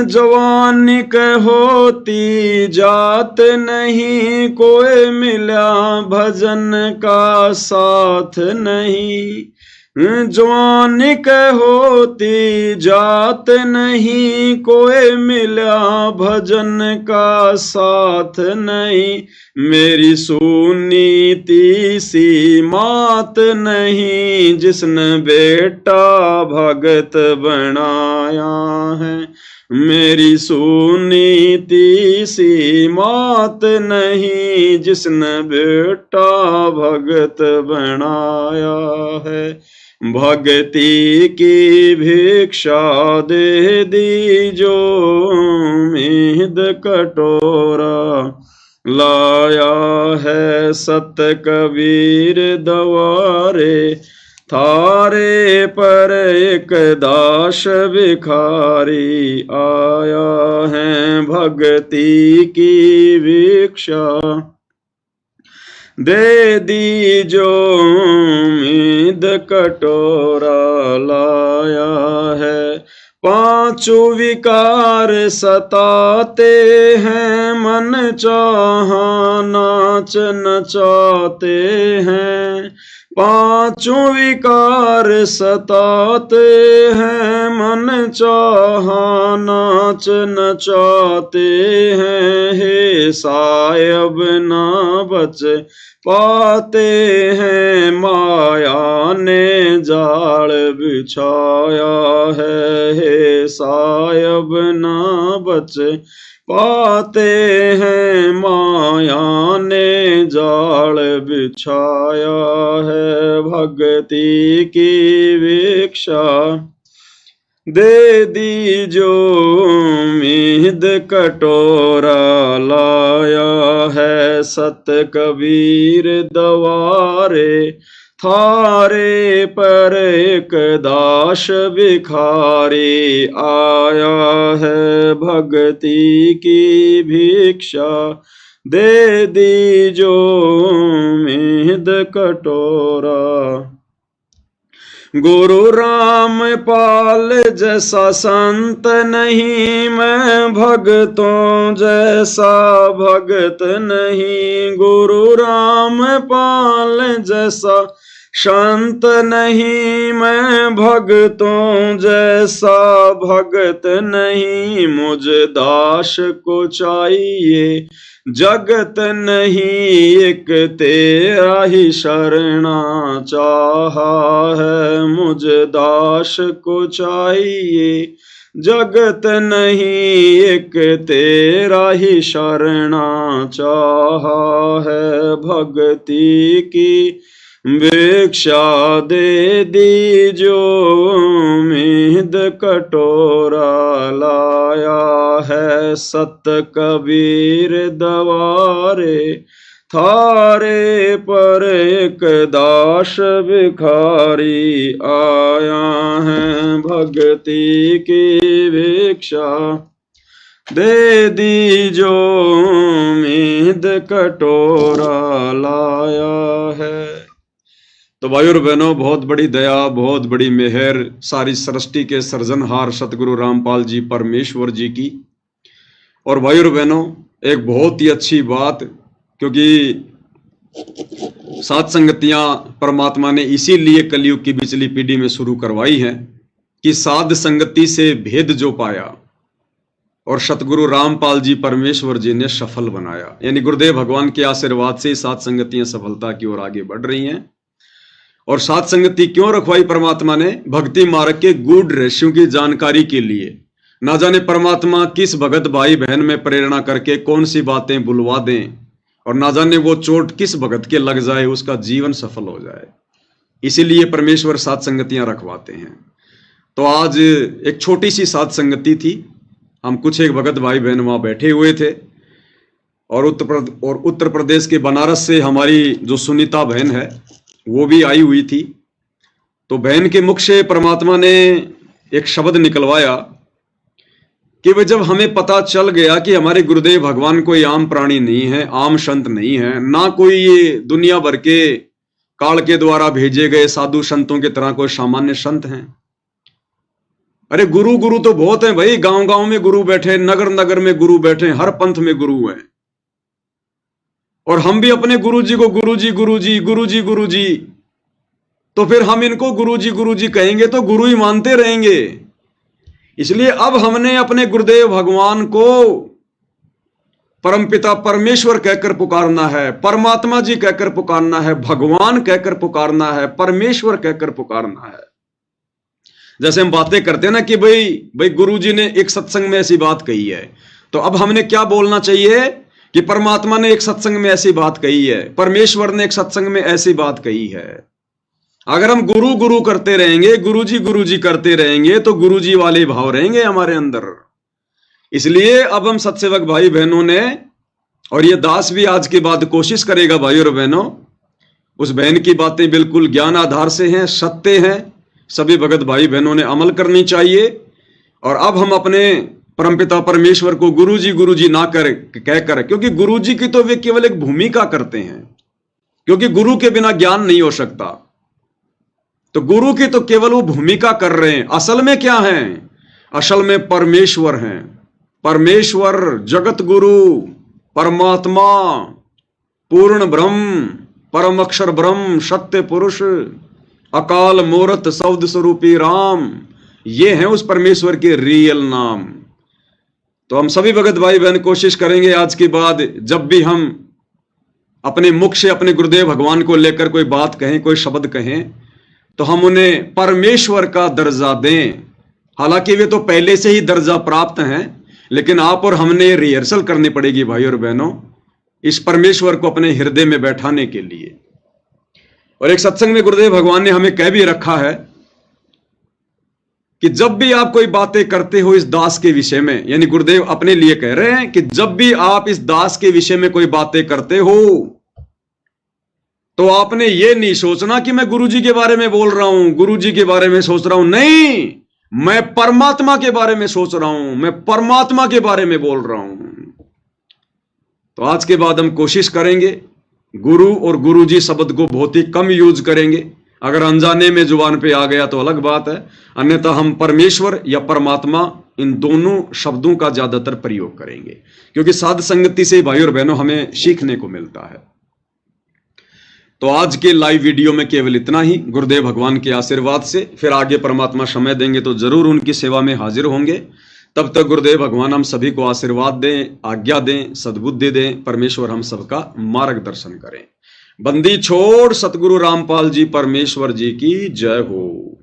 जवानी होती जात नहीं कोई मिला भजन का साथ नहीं। जवानी होती जात नहीं कोई मिला भजन का साथ नहीं। मेरी सुनीति सी मात नहीं जिसने बेटा भगत बनाया है। मेरी सुनीति सी मात नहीं जिसने बेटा भगत बनाया है। भक्ति की भिक्षा दे दीजो मीद कटोरा लाया है। सत कबीर दवारे थारे पर एक दास भिखारी आया है। भक्ति की भिक्षा दे दीजो मीद कटोरा लाया है। पांचों विकार सताते हैं मन चाहा नाच नचाते हैं। पांचों विकार सताते हैं मन चाहा नाच नचाते हैं। हे सायब ना बच पाते हैं माया ने जाल बिछाया है। हे सायब ना बच पाते हैं माया ने जाल बिछाया है। भक्ति की भिक्षा दे दीजो मीद कटोरा लाया है। सत कबीर दवारे थारे पर एक दास भिखारी आया है। भक्ति की भिक्षा दे दीजो मीद कटोरा गुरु रामपाल जैसा संत नहीं, मैं भगतों जैसा भगत नहीं। गुरु रामपाल जैसा संत नहीं, मैं भगतों जैसा भगत नहीं। मुझ दास को चाहिए जगत नहीं, एक तेरा ही शरणा चाहा है। मुझ दास को चाहिए जगत नहीं, एक तेरा ही शरणा चाहा है। भक्ति की भिक्षा दे दीजो, उम्मीद कटोरा लाया है। सत कबीर दवारे थारे पर, एक दास भिखारी आया है। भक्ति की भिक्षा दे दीजो, उम्मीद कटोरा लाया है। तो भाई और बहनों, बहुत बड़ी दया, बहुत बड़ी मेहर सारी सृष्टि के सृजनहार सतगुरु रामपाल जी परमेश्वर जी की। और भाई और बहनों, एक बहुत ही अच्छी बात, क्योंकि सात संगतियां परमात्मा ने इसीलिए कलयुग की बिचली पीढ़ी में शुरू करवाई हैं कि साध संगति से भेद जो पाया और सतगुरु रामपाल जी परमेश्वर जी ने सफल बनाया। यानी गुरुदेव भगवान के आशीर्वाद से सात संगतियां सफलता की ओर आगे बढ़ रही हैं। और सात संगति क्यों रखवाई परमात्मा ने? भक्ति मार्ग के गूढ़ रहस्यों की जानकारी के लिए। ना जाने परमात्मा किस भगत भाई बहन में प्रेरणा करके कौन सी बातें बुलवा दें, और ना जाने वो चोट किस भगत के लग जाए, उसका जीवन सफल हो जाए। इसीलिए परमेश्वर सात संगतियां रखवाते हैं। तो आज एक छोटी सी सात संगति थी। हम कुछ एक भगत भाई बहन वहां बैठे हुए थे, और उत्तर प्रदेश के बनारस से हमारी जो सुनीता बहन है वो भी आई हुई थी। तो बहन के मुख से परमात्मा ने एक शब्द निकलवाया कि भाई, जब हमें पता चल गया कि हमारे गुरुदेव भगवान कोई आम प्राणी नहीं है, आम संत नहीं है, ना कोई ये दुनिया भर के काल के द्वारा भेजे गए साधु संतों की तरह कोई सामान्य संत हैं। अरे गुरु गुरु तो बहुत हैं भाई, गांव गांव में गुरु बैठे, नगर नगर में गुरु बैठे, हर पंथ में गुरु हैं। और हम भी अपने गुरुजी को गुरुजी गुरुजी गुरुजी गुरुजी, तो फिर हम इनको गुरुजी गुरुजी कहेंगे तो गुरु ही मानते रहेंगे। इसलिए अब हमने अपने गुरुदेव भगवान को परमपिता परमेश्वर कहकर पुकारना है, परमात्मा जी कहकर पुकारना है, भगवान कहकर पुकारना है, परमेश्वर कहकर पुकारना है। जैसे हम बातें करते हैं ना कि भाई गुरुजी ने एक सत्संग में ऐसी बात कही है, तो अब हमने क्या बोलना चाहिए कि परमात्मा ने एक सत्संग में ऐसी बात कही है, परमेश्वर ने एक सत्संग में ऐसी बात कही है। अगर हम गुरु गुरु करते रहेंगे, गुरुजी करते रहेंगे, तो गुरुजी वाले भाव रहेंगे हमारे अंदर। इसलिए अब हम सत्सेवक भाई बहनों ने, और ये दास भी आज के बाद कोशिश करेगा भाई और बहनों, उस बहन की बातें बिल्कुल ज्ञान आधार से हैं, सत्य हैं, सभी भगत भाई बहनों ने अमल करनी चाहिए। और अब हम अपने परमपिता परमेश्वर को गुरुजी ना कहकर, क्योंकि गुरुजी की तो वे केवल एक भूमिका करते हैं, क्योंकि गुरु के बिना ज्ञान नहीं हो सकता। तो गुरु की तो केवल वो भूमिका कर रहे हैं। असल में क्या है? असल में परमेश्वर हैं। परमेश्वर, जगत गुरु, परमात्मा, पूर्ण ब्रह्म, परम अक्षर ब्रह्म, सत्य पुरुष, अकाल मूर्त शब्द स्वरूपी राम, ये हैं उस परमेश्वर के रियल नाम। तो हम सभी भगत भाई बहन कोशिश करेंगे आज के बाद, जब भी हम अपने मुख से अपने गुरुदेव भगवान को लेकर कोई बात कहें, कोई शब्द कहें, तो हम उन्हें परमेश्वर का दर्जा दें। हालांकि वे तो पहले से ही दर्जा प्राप्त हैं, लेकिन आप और हमने रिहर्सल करनी पड़ेगी भाई और बहनों, इस परमेश्वर को अपने हृदय में बैठाने के लिए। और एक सत्संग में गुरुदेव भगवान ने हमें कह भी रखा है कि जब भी आप कोई बातें करते हो इस दास के विषय में, यानी गुरुदेव अपने लिए कह रहे हैं कि जब भी आप इस दास के विषय में कोई बातें करते हो, तो आपने ये नहीं सोचना कि मैं गुरुजी के बारे में बोल रहा हूं, गुरुजी के बारे में सोच रहा हूं। नहीं, मैं परमात्मा के बारे में सोच रहा हूं, मैं परमात्मा के बारे में बोल रहा हूं। तो आज के बाद हम कोशिश करेंगे गुरु और गुरुजी शब्द को बहुत ही कम यूज करेंगे। अगर अनजाने में जुबान पे आ गया तो अलग बात है, अन्यथा हम परमेश्वर या परमात्मा इन दोनों शब्दों का ज्यादातर प्रयोग करेंगे, क्योंकि साध संगति से भाई और बहनों हमें सीखने को मिलता है। तो आज के लाइव वीडियो में केवल इतना ही। गुरुदेव भगवान के आशीर्वाद से फिर आगे परमात्मा समय देंगे तो जरूर उनकी सेवा में हाजिर होंगे। तब तक गुरुदेव भगवान हम सभी को आशीर्वाद दें, आज्ञा दें, सद्बुद्धि दें। परमेश्वर हम सबका मार्गदर्शन करें। बंदी छोड़ सतगुरु रामपाल जी परमेश्वर जी की जय हो।